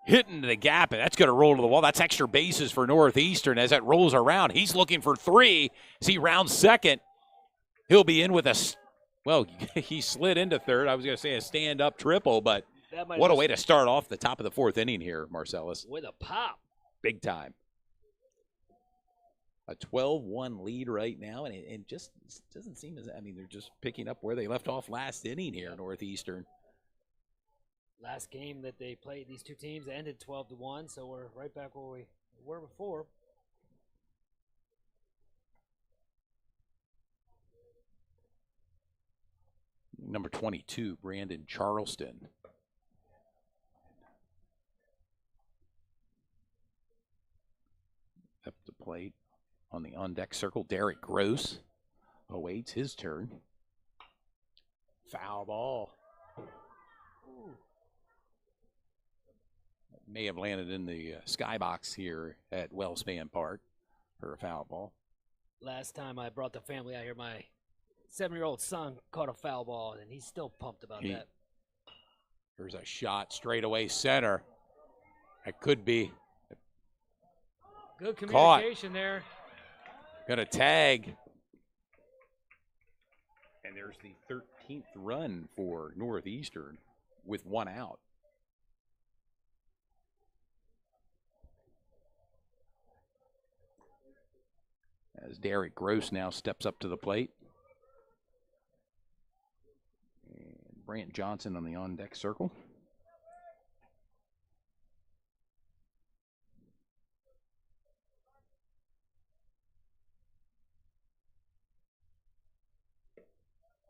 Hitting the gap, and that's going to roll to the wall. That's extra bases for Northeastern as that rolls around. He's looking for 3 as he rounds second. He'll be in with well, he slid into third. I was going to say a stand-up triple, but what a way to start off the top of the 4th inning here, Marcellus. With a pop. Big time. A 12-1 lead right now, and it just doesn't seem as, I mean, they're just picking up where they left off last inning here, Northeastern. Last game that they played, these two teams ended 12-1, so we're right back where we were before. Number 22, Brandon Charleston. Up the plate on the on-deck circle, Derek Gross awaits his turn. Foul ball. May have landed in the skybox here at Wellspan Park for a foul ball. Last time I brought the family out here, my 7-year-old son caught a foul ball, and he's still pumped about that. There's a shot straight away center. It could be. Good communication there. Gonna tag. And there's the 13th run for Northeastern with 1 out. As Derek Gross now steps up to the plate. And Brant Johnson on the on-deck circle.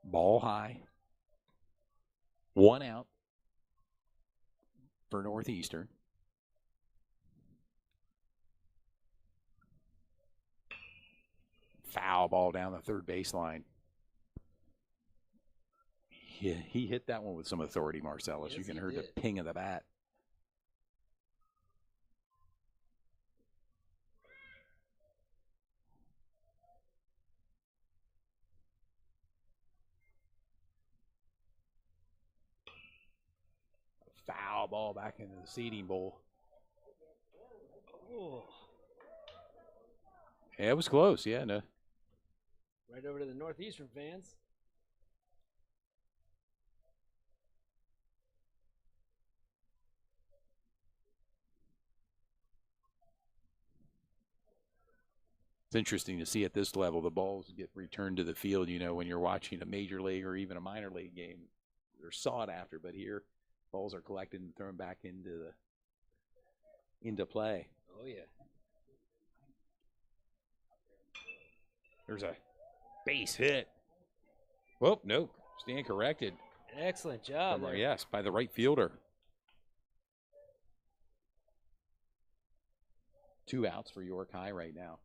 Ball high. 1 out for Northeastern. Foul ball down the third baseline. Yeah, he hit that one with some authority, Marcellus. Yes, you can hear did. the ping of the bat. Foul ball back into the seating bowl. Oh. Yeah, it was close. Yeah, no. Right over to the Northeastern fans. It's interesting to see at this level the balls get returned to the field. You know, when you're watching a major league or even a minor league game, they're sought after. But here, balls are collected and thrown back into play. Oh yeah. There's a base hit. Whoop, nope. Stand corrected. Excellent job there. Yes, by the right fielder. 2 outs for York High right now.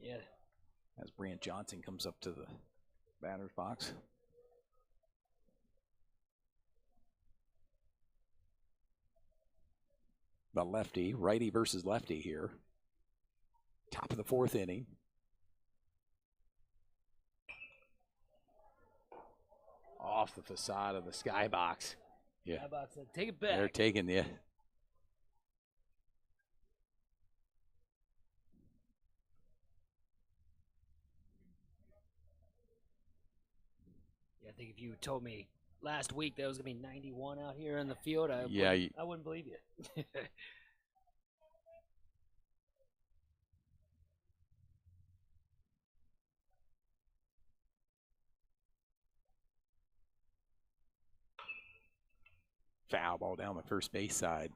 Yeah. As Brant Johnson comes up to the batter's box. The lefty, righty versus lefty here. Top of the 4th inning. Off the facade of the skybox. Yeah. How about that? Take it back. They're taking the. Yeah, I think if you told me last week that was going to be 91 out here in the field, I wouldn't believe you. Foul ball down the first base side.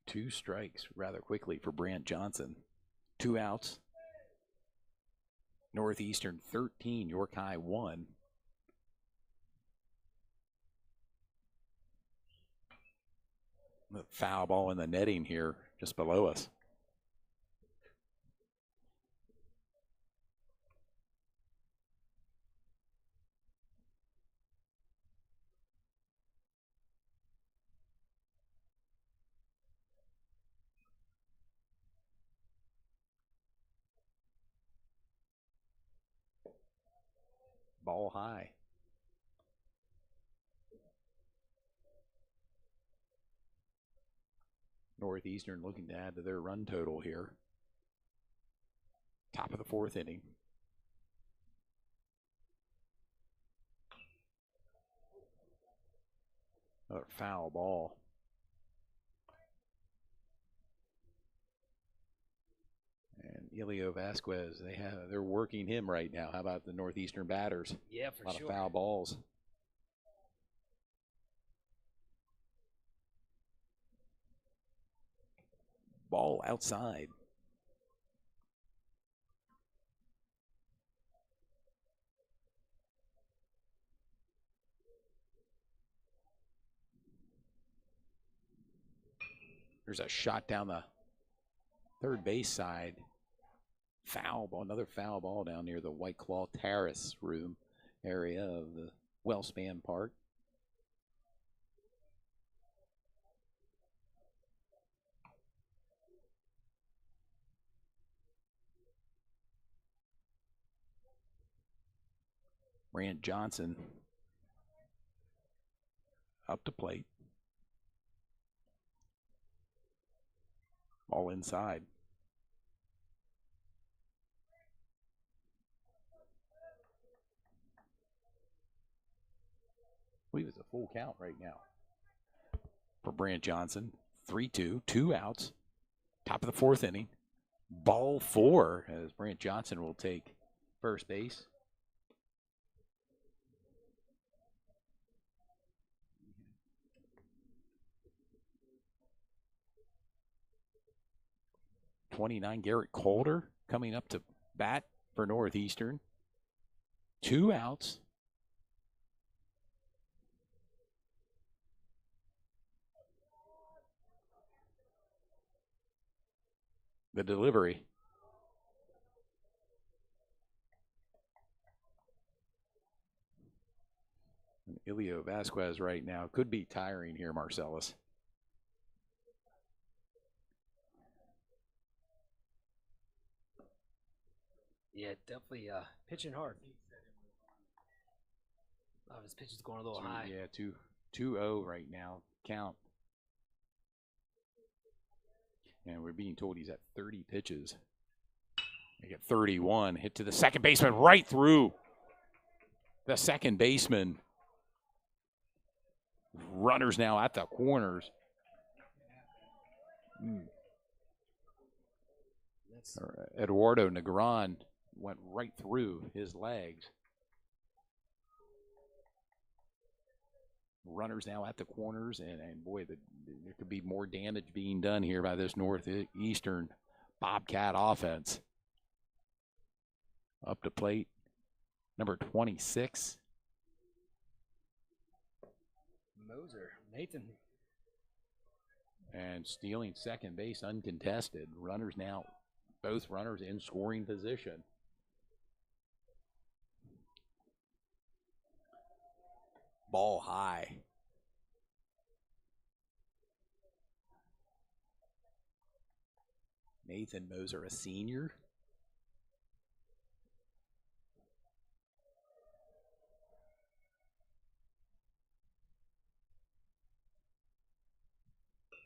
Two strikes rather quickly for Brant Johnson. 2 outs. Northeastern 13, York High 1. The foul ball in the netting here just below us. Ball high. Northeastern looking to add to their run total here. Top of the 4th inning. Another foul ball. And Elio Vasquez, they're working him right now. How about the Northeastern batters? Yeah, for a lot sure. of foul balls. Ball outside. There's a shot down the third base side. Foul ball, another foul ball down near the White Claw Terrace room area of the Wellspan Park. Brant Johnson up to plate. Ball inside. I believe it's a full count right now for Brant Johnson. 3-2, 2 outs. Top of the 4th inning. Ball 4 as Brant Johnson will take first base. '29 Garrett Calder coming up to bat for Northeastern. 2 outs. The delivery. And Elio Vasquez right now could be tiring here, Marcellus. Yeah, definitely pitching hard. His pitch is going a little high. Yeah, 2-0 right now. Count. And we're being told he's at 30 pitches. They get 31. Hit to the second baseman right through. The second baseman. Runners now at the corners. Eduardo Negron went right through his legs. Runners now at the corners, and boy, there could be more damage being done here by this Northeastern Bobcat offense. Up to plate, number 26. Moser, Nathan. And stealing second base uncontested. Runners now, both runners in scoring position. Ball high. Nathan Moser, a senior.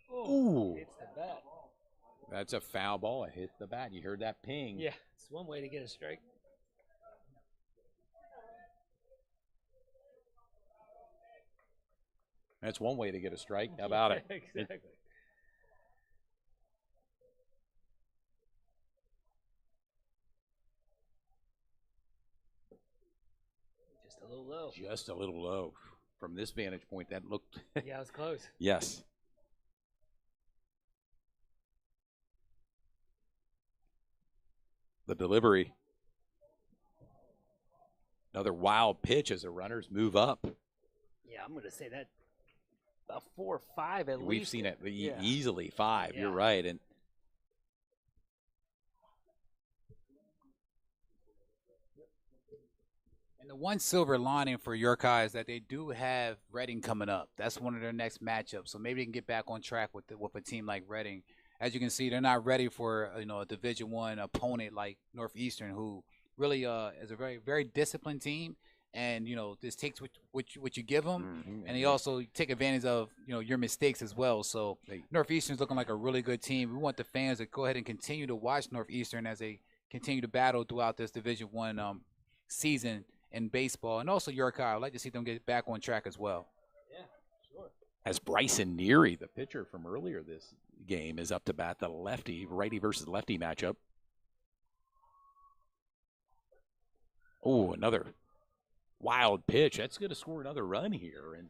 Ooh. Hits the bat. That's a foul ball. It hit the bat. You heard that ping. Yeah, it's one way to get a strike. That's one way to get a strike. How about it? Exactly. Just a little low. Just a little low. From this vantage point, that looked. Yeah, it was close. Yes. The delivery. Another wild pitch as the runners move up. Yeah, I'm going to say that about 4 or 5 at least. We've seen it Yeah. easily 5. Yeah. You're right. And the one silver lining for York is that they do have Reading coming up. That's one of their next matchups. So maybe they can get back on track with a team like Reading. As you can see, they're not ready for a Division I opponent like Northeastern, who really is a very, very disciplined team. and this takes what you give them, Mhm. and they also take advantage of your mistakes as well. So Northeastern's looking like a really good team. We want the fans to go ahead and continue to watch Northeastern as they continue to battle throughout this Division One season in baseball, and also York High. I'd like to see them get back on track as well. Yeah, sure. As Bryson Neary, the pitcher from earlier this game, is up to bat, the righty versus lefty matchup. Oh, another wild pitch. That's going to score another run here. And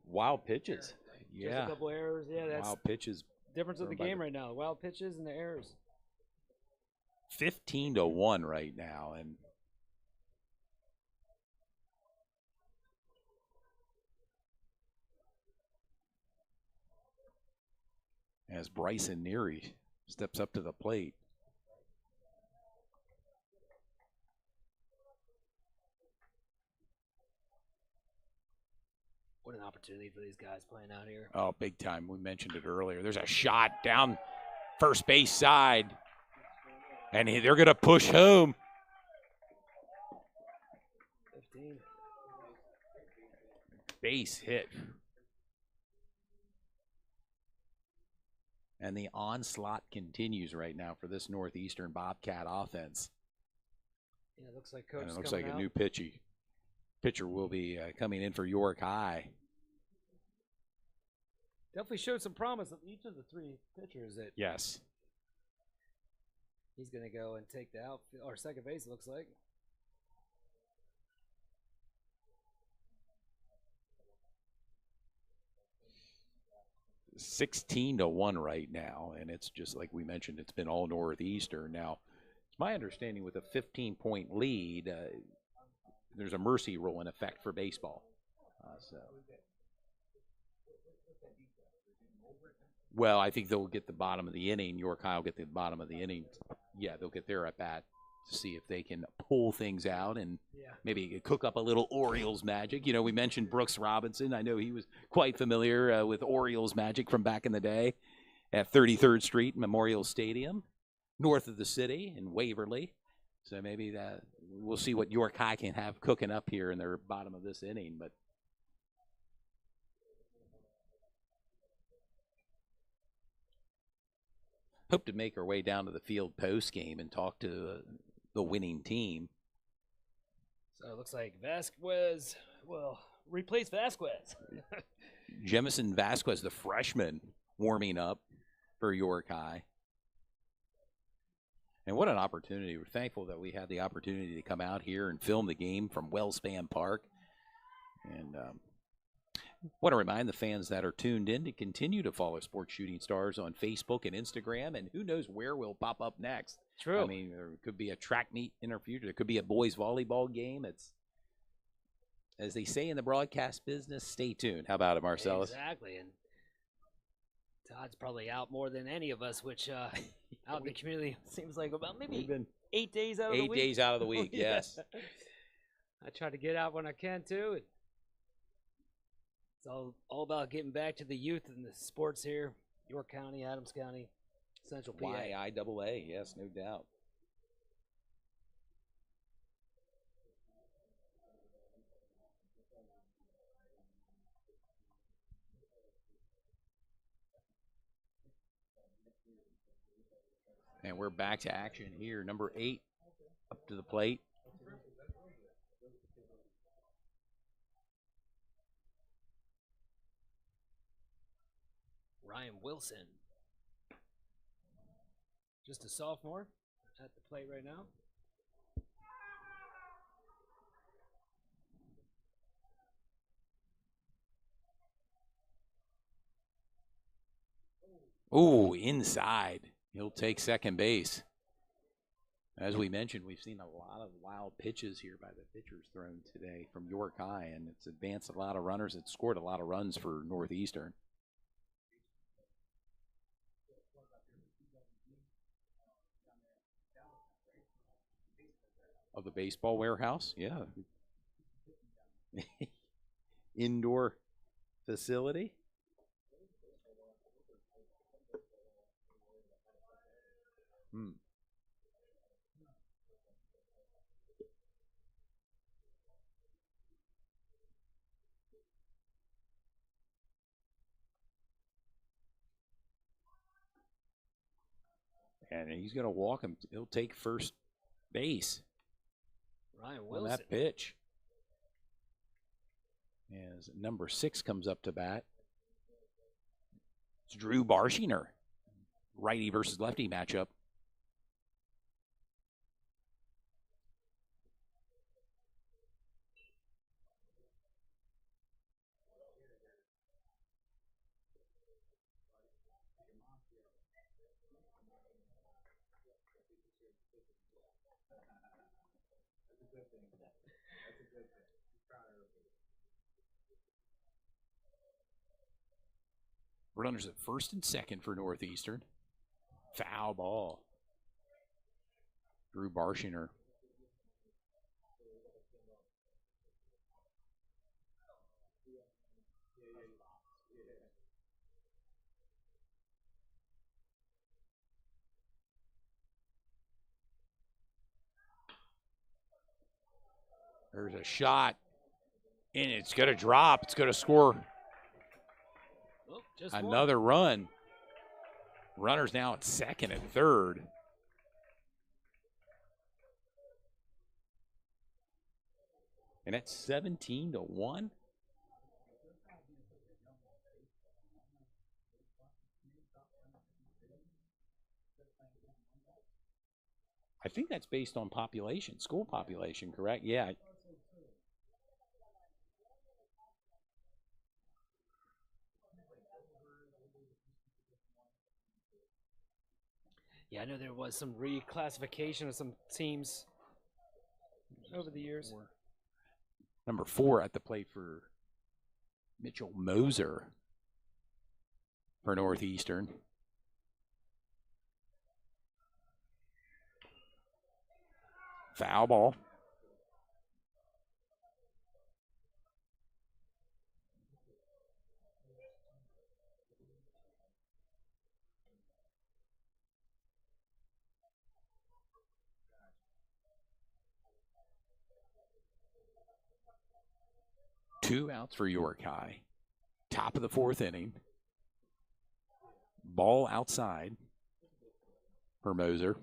wild pitches. Just Yeah. a couple errors. Yeah, that's Wild pitches. difference of the thrown by game right now. Wild pitches and the errors. 15-1 right now. And as Bryson Neary steps up to the plate. What an opportunity for these guys playing out here. Oh, big time. We mentioned it earlier. There's a shot down first base side. And they're going to push home. 15. Base hit. And the onslaught continues right now for this Northeastern Bobcat offense. Yeah, it looks like Coach. And it looks like a new pitcher will be coming in for York High. Definitely showed some promise of each of the three pitchers that Yes. he's going to go and take the outfield or second base. It looks like. $16-1 right now, and it's just like we mentioned, it's been all Northeastern. Now, it's my understanding with a 15-point lead, there's a mercy rule in effect for baseball. Well, I think they'll get the bottom of the inning. York High will get the bottom of the inning. Yeah, they'll get their at bat to see if they can pull things out and maybe cook up a little Orioles magic. We mentioned Brooks Robinson. I know he was quite familiar with Orioles magic from back in the day at 33rd Street Memorial Stadium, north of the city in Waverly. So maybe we'll see what York High can have cooking up here in their bottom of this inning. But hope to make our way down to the field post game and talk to the winning team. So it looks like Vasquez will replace Vasquez. Jemison Vasquez, the freshman, warming up for York High. And what an opportunity. We're thankful that we had the opportunity to come out here and film the game from Wellspan Park. And want to remind the fans that are tuned in to continue to follow Sports Shooting Stars on Facebook and Instagram, and who knows where we'll pop up next. True. I mean, there could be a track meet in our future. There could be a boys volleyball game. It's, as they say in the broadcast business, stay tuned. How about it, Marcellus? Exactly. And Todd's probably out more than any of us, which out in the community seems like about maybe 8 days out of the week. 8 days out of the week, yes. I try to get out when I can, too. It's all about getting back to the youth and the sports here. York County, Adams County, Central PA. YIAA, yes, no doubt. And we're back to action here. Number 8 up to the plate. Ryan Wilson. Just a sophomore at the plate right now. Ooh, inside. He'll take second base. As we mentioned, we've seen a lot of wild pitches here by the pitchers thrown today from York High, and it's advanced a lot of runners. It's scored a lot of runs for Northeastern. Of the baseball warehouse, yeah. Indoor facility. And he's going to walk him. He'll take first base Ryan on Wilson. that pitch. As number 6 comes up to bat. It's Drew Barshinger. Righty versus lefty matchup. Runners at first and second for Northeastern. Foul ball. Drew Barshinger. There's a shot, and it's going to drop. It's going to score another run. Runners now at second and third. And that's 17-1. I think that's based on population, school population, correct? Yeah. Yeah, I know there was some reclassification of some teams over the years. Number 4 at the plate for Mitchell Moser for Northeastern. Foul ball. Two outs for York High. Top of the 4th inning. Ball outside for Moser.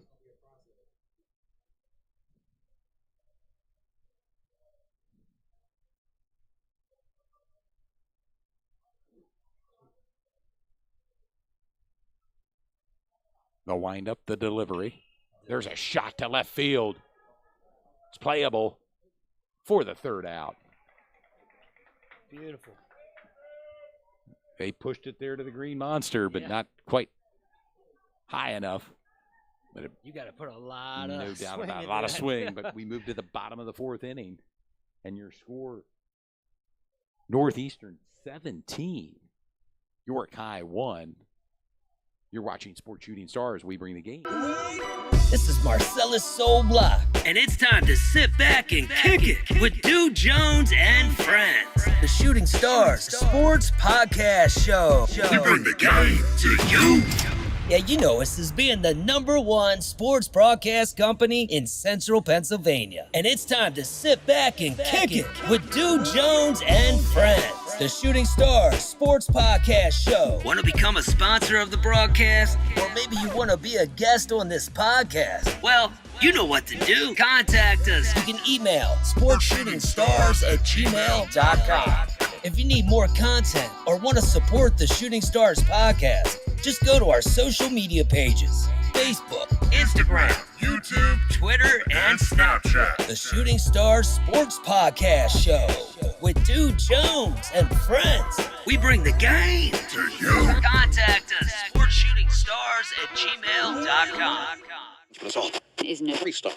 They'll wind up the delivery. There's a shot to left field. It's playable for the 3rd out. Beautiful. They pushed it there to the Green Monster, but not quite high enough. But you got to put a lot no of doubt swing about it. into A lot of that. swing, but we moved to the bottom of the 4th inning, and your score: Northeastern 17, York High 1. You're watching Sports Shooting Stars. We bring the game. This is Marcellus Soul Block, and it's time to sit back and kick it with Dude Jones and friends. The Shooting Stars Sports Podcast Show. We bring the game to you. Yeah, you know us as being the #1 sports broadcast company in Central Pennsylvania. And it's time to sit back and kick it with Dude Jones and friends. The Shooting Stars Sports Podcast Show. Want to become a sponsor of the broadcast? Or maybe you want to be a guest on this podcast? Well, you know what to do. Contact us. You can email sportshootingstars@gmail.com. If you need more content or want to support the Shooting Stars podcast, just go to our social media pages: Facebook, Instagram, YouTube, Twitter, and Snapchat. The Shooting Stars Sports Podcast Show with Dude Jones and friends. We bring the game to you. Contact us, sportshootingstars@gmail.com. Isn't it free stuff?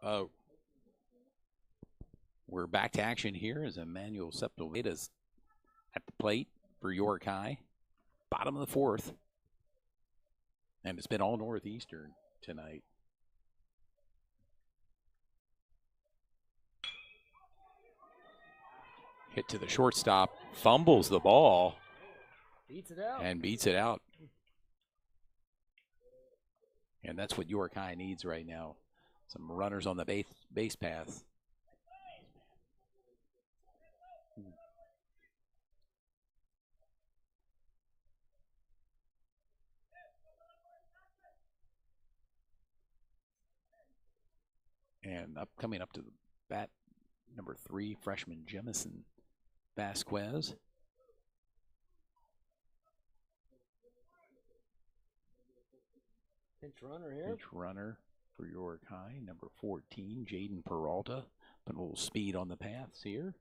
Oh. We're back to action here as Emmanuel Sepulveda's at the plate for York High. Bottom of the fourth. And it's been all Northeastern tonight. Hit to the shortstop, fumbles the ball. Beats it out. And beats it out. And that's what York High needs right now. Some runners on the base path. And coming up to the bat, number 3, freshman Jemison Vasquez. Pinch runner here. Pinch runner for York High, number 14, Jaden Peralta. Put a little speed on the paths here.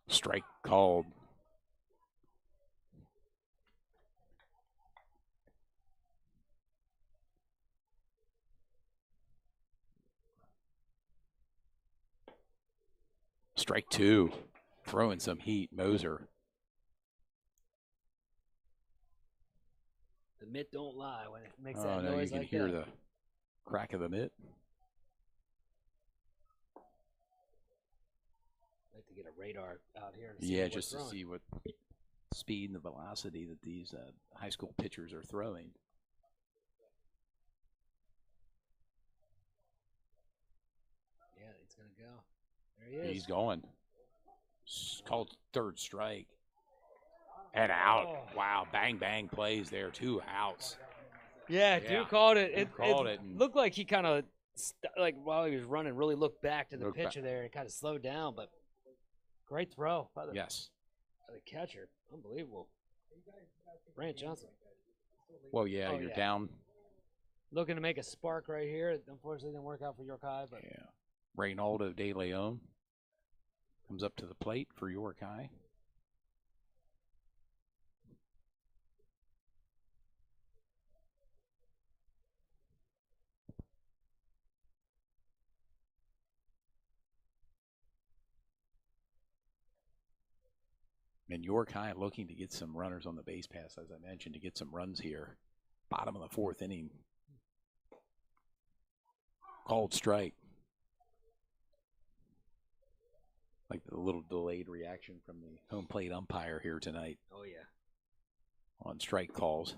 Strike called. Strike 2. Throwing some heat, Moser. The mitt don't lie when it makes Oh, that no, noise you can like hear that. the crack of the mitt. I'd like to get a radar out here. And see Yeah, what's just to throwing. see what speed and the velocity that these high school pitchers are throwing. Yeah, he's going to go. There he is. He's going. Called third strike. And out. Oh. Wow, bang, bang plays there. 2 outs. Yeah, Yeah. Duke called it. Duke called it and- looked like he kind of, like while he was running, really looked back to the Looked back. pitcher there and kind of slowed down. But great throw by the, Yes. by the catcher. Unbelievable. Brant Johnson. Well, yeah, Oh, you're yeah. down. Looking to make a spark right here. It unfortunately didn't work out for York High. But Yeah. Reynaldo De Leon comes up to the plate for York High. And York High looking to get some runners on the base pass, as I mentioned, to get some runs here. Bottom of the fourth inning. Called strike. Like the little delayed reaction from the home plate umpire here tonight oh yeah. on strike calls.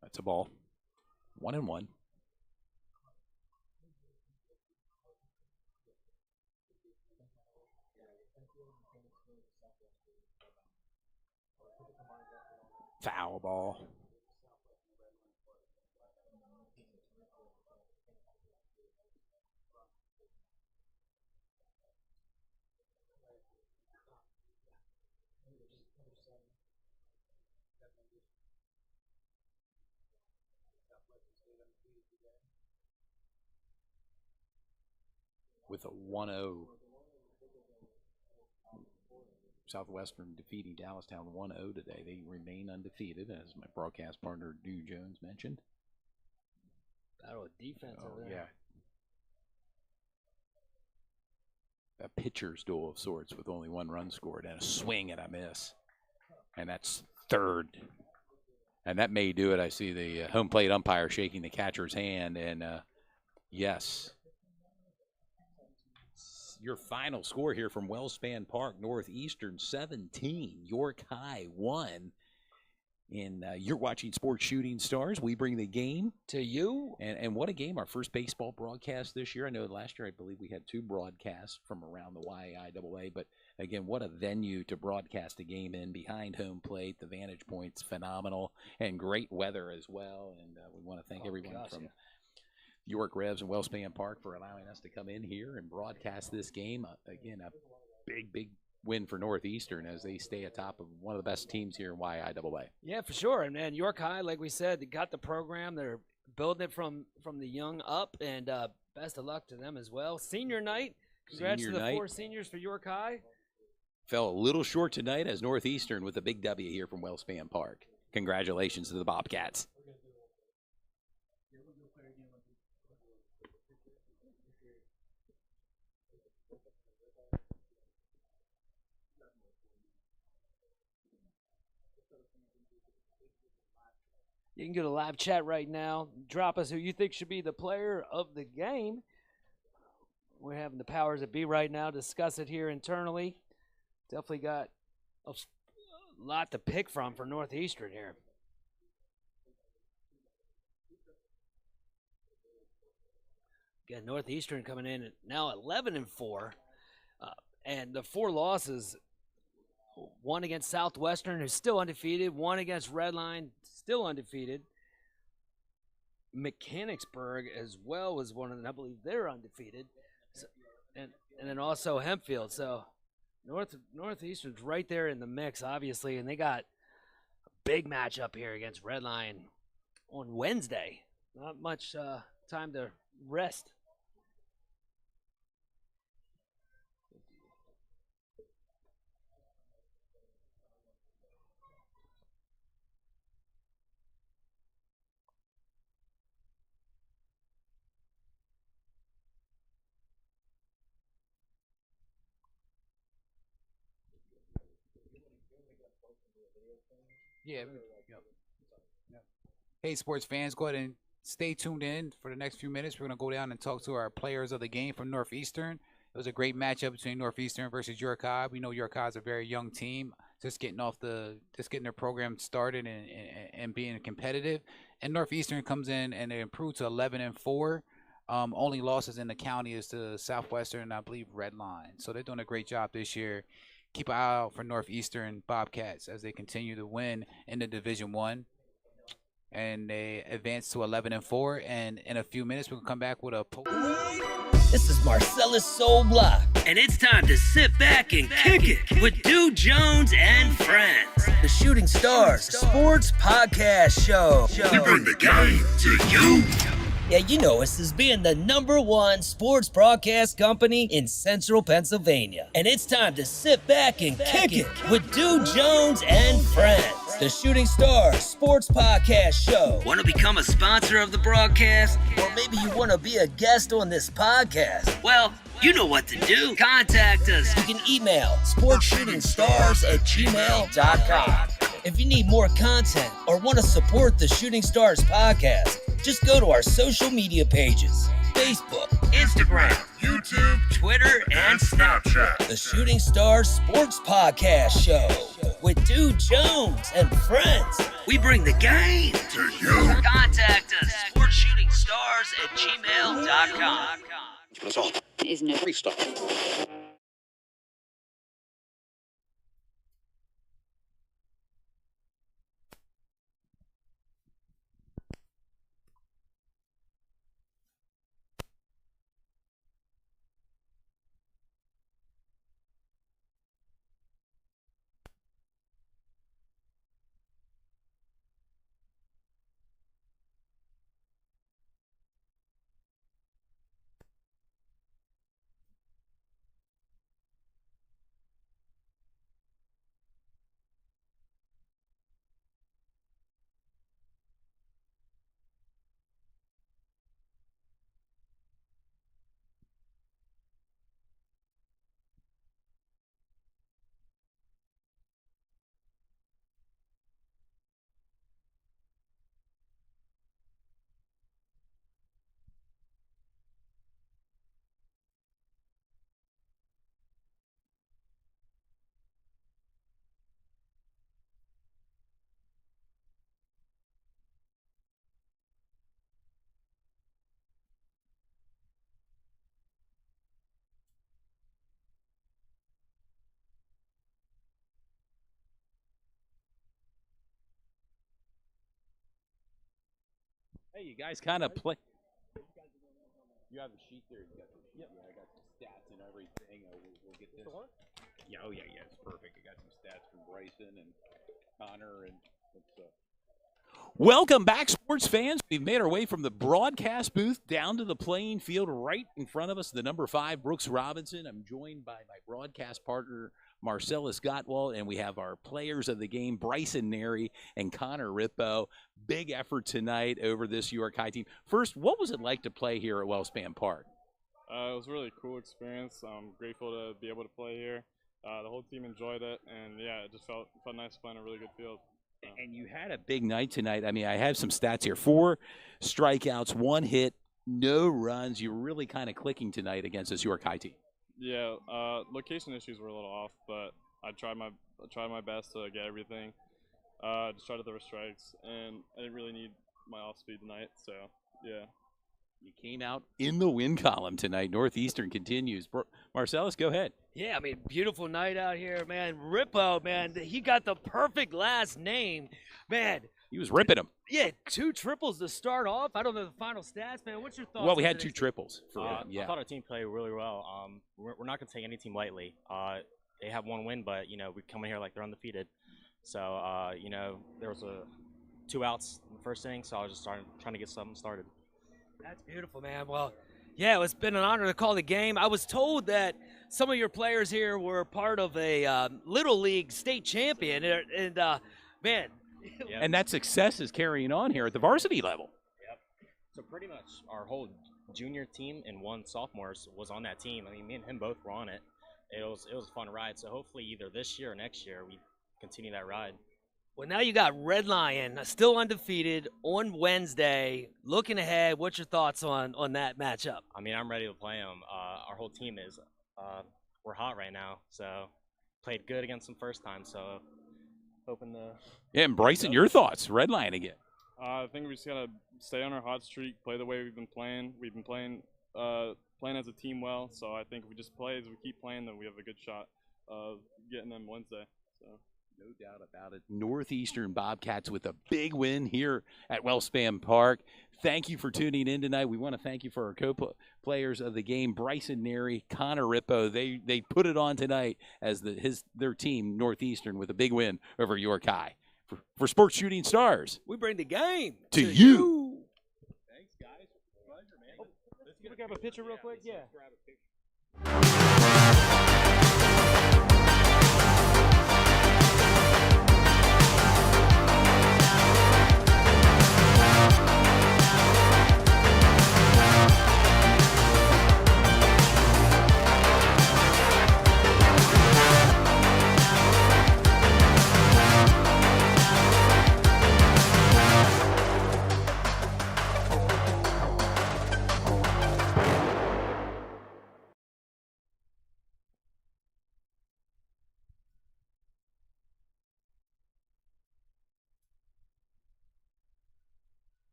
That's a ball. 1-1. Foul ball. With a 1-0. Southwestern defeating Dallastown 1-0 today. They remain undefeated, as my broadcast partner, Dew Jones, mentioned. Battle of defense Oh, over there. Yeah. A pitcher's duel of sorts with only 1 run scored and a swing and a miss. And that's third. And that may do it. I see the home plate umpire shaking the catcher's hand. And, yes. Your final score here from Wellspan Park, Northeastern 17, York High 1. And you're watching Sports Shooting Stars. We bring the game to you. And what a game, our first baseball broadcast this year. I know last year I believe we had 2 broadcasts from around the YIAA. But, again, what a venue to broadcast a game in behind home plate. The vantage point's phenomenal and great weather as well. And we want to thank everyone from York Revs and Wellspan Park for allowing us to come in here and broadcast this game. Again, a big win for Northeastern as they stay atop of one of the best teams here in YIAA. Yeah, for sure. And man, York High, like we said, they got the program. They're building it from the young up, and best of luck to them as well. Senior night. Congrats Senior to the night. 4 seniors for York High. fell a little short tonight as Northeastern with a big W here from Wellspan Park. Congratulations to the Bobcats. You can go to live chat right now. Drop us who you think should be the player of the game. We're having the powers that be right now discuss it here internally. Definitely got a lot to pick from for Northeastern here. Again, Northeastern coming in at now 11-4, and the 4 losses. One against Southwestern, who's still undefeated. One against Redline, still undefeated. Mechanicsburg as well was one of them. I believe they're undefeated. So, and then also Hempfield. So Northeastern's right there in the mix, obviously, and they got a big matchup here against Redline on Wednesday. Not much time to rest. Yeah. Hey, sports fans, go ahead and stay tuned in for the next few minutes. We're going to go down and talk to our players of the game from Northeastern. It was a great matchup between Northeastern versus York High. We know York High is a very young team, just getting their program started and being competitive. And Northeastern comes in and they improve to 11-4. Only losses in the county is to Southwestern and I believe Redline. So they're doing a great job this year. Keep an eye out for Northeastern Bobcats as they continue to win in the Division I. And they advance to 11-4. And in a few minutes, we'll come back with a This is Marcellus Soul Block, and it's time to sit back and kick it with Dude Jones and friends. The Shooting Stars Sports Podcast Show. We bring the game to you. Yeah, you know us as being the #1 sports broadcast company in Central Pennsylvania. And it's time to sit back and kick it with Dude Jones and friends. The Shooting Stars Sports Podcast Show. Want to become a sponsor of the broadcast? Or maybe you want to be a guest on this podcast? Well, you know what to do. Contact us. You can email sportshootingstars@gmail.com. If you need more content or want to support the Shooting Stars podcast, just go to our social media pages: Facebook, Instagram, YouTube, Twitter, and Snapchat. The Shooting Stars Sports Podcast Show with Dude Jones and friends. We bring the game to you. Contact us, sportshootingstars@gmail.com. Is no free stuff. Hey, you guys kind of play. You have a sheet there. You got the sheet. Yeah, I got the stats and everything. We'll get this. Yeah, oh yeah, it's perfect. I got some stats from Bryson and Connor and Welcome back, sports fans. We've made our way from the broadcast booth down to the playing field right in front of us. The number 5, Brooks Robinson. I'm joined by my broadcast partner, Marcellus Gottwald, and we have our players of the game, Bryson Neri and Connor Rippo. Big effort tonight over this York High team. First, what was it like to play here at Wellspan Park? It was a really cool experience. I'm grateful to be able to play here. The whole team enjoyed it, and yeah, it just felt nice playing a really good field. And you had a big night tonight. I mean, I have some stats here. 4 strikeouts, 1 hit, no runs. You were really kind of clicking tonight against this York High team. Yeah, location issues were a little off, but I tried my best to get everything. Just tried to throw strikes, and I didn't really need my off speed tonight, so yeah. You came out in the win column tonight. Northeastern continues. Marcellus, go ahead. Yeah, I mean, beautiful night out here, man. Rippo, man, he got the perfect last name. Man. He was ripping them. Yeah, 2 triples to start off. I don't know the final stats, man. What's your thoughts? Well, we had 2 triples. I thought our team played really well. We're not going to take any team lightly. They have 1 win, but, we come in here like they're undefeated. So, there was 2 outs in the first inning, so I was just trying to get something started. That's beautiful, man. Well, yeah, it's been an honor to call the game. I was told that some of your players here were part of a Little League state champion, and man. Yep. And that success is carrying on here at the varsity level. Yep. So pretty much our whole junior team and 1 sophomore was on that team. I mean, me and him both were on it. It was a fun ride. So hopefully either this year or next year we continue that ride. Well, now you got Red Lion, still undefeated, on Wednesday. Looking ahead, what's your thoughts on that matchup? I mean, I'm ready to play them. Our whole team is we're hot right now. So played good against them first time. So hoping to. Yeah, and Bryson, your thoughts? Red Lion again. I think we just gotta stay on our hot streak, play the way we've been playing. We've been playing as a team well. So I think if we just play as we keep playing, then we have a good shot of getting them Wednesday. So. No doubt about it. Northeastern Bobcats with a big win here at Wellspan Park. Thank you for tuning in tonight. We want to thank you for our co-players of the game, Bryson Neri, Connor Rippo. They put it on tonight as their team, Northeastern, with a big win over York High. For Sports Shooting Stars, we bring the game to you. Thanks, guys. Pleasure, man. Let's grab a picture real quick. Yeah. Grab a picture.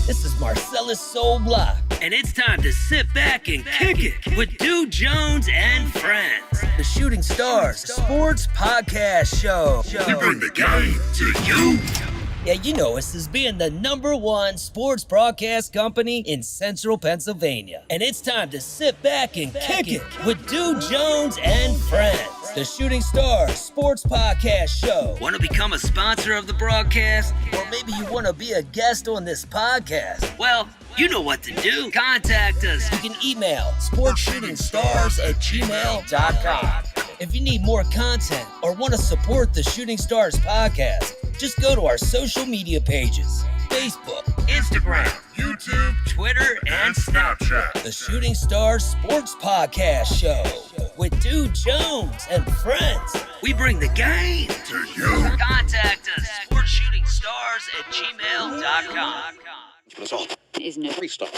This is Marcellus Soul Block, and it's time to sit back and kick it with Dude Jones and friends. The Shooting Stars Sports Podcast Show. We bring the game to you. Yeah, you know us as being the #1 sports broadcast company in Central Pennsylvania. And it's time to sit back and kick it with Dude Jones and friends. The Shooting Stars Sports Podcast Show. Want to become a sponsor of the broadcast? Or maybe you want to be a guest on this podcast? Well, you know what to do. Contact us. You can email sportshootingstars@gmail.com. If you need more content or want to support the Shooting Stars podcast, just go to our social media pages: Facebook, Instagram, YouTube, Twitter, and Snapchat. The Shooting Stars Sports Podcast Show with Dude Jones and friends. We bring the game to you. Contact us, sportshootingstars@gmail.com. Is no free stuff.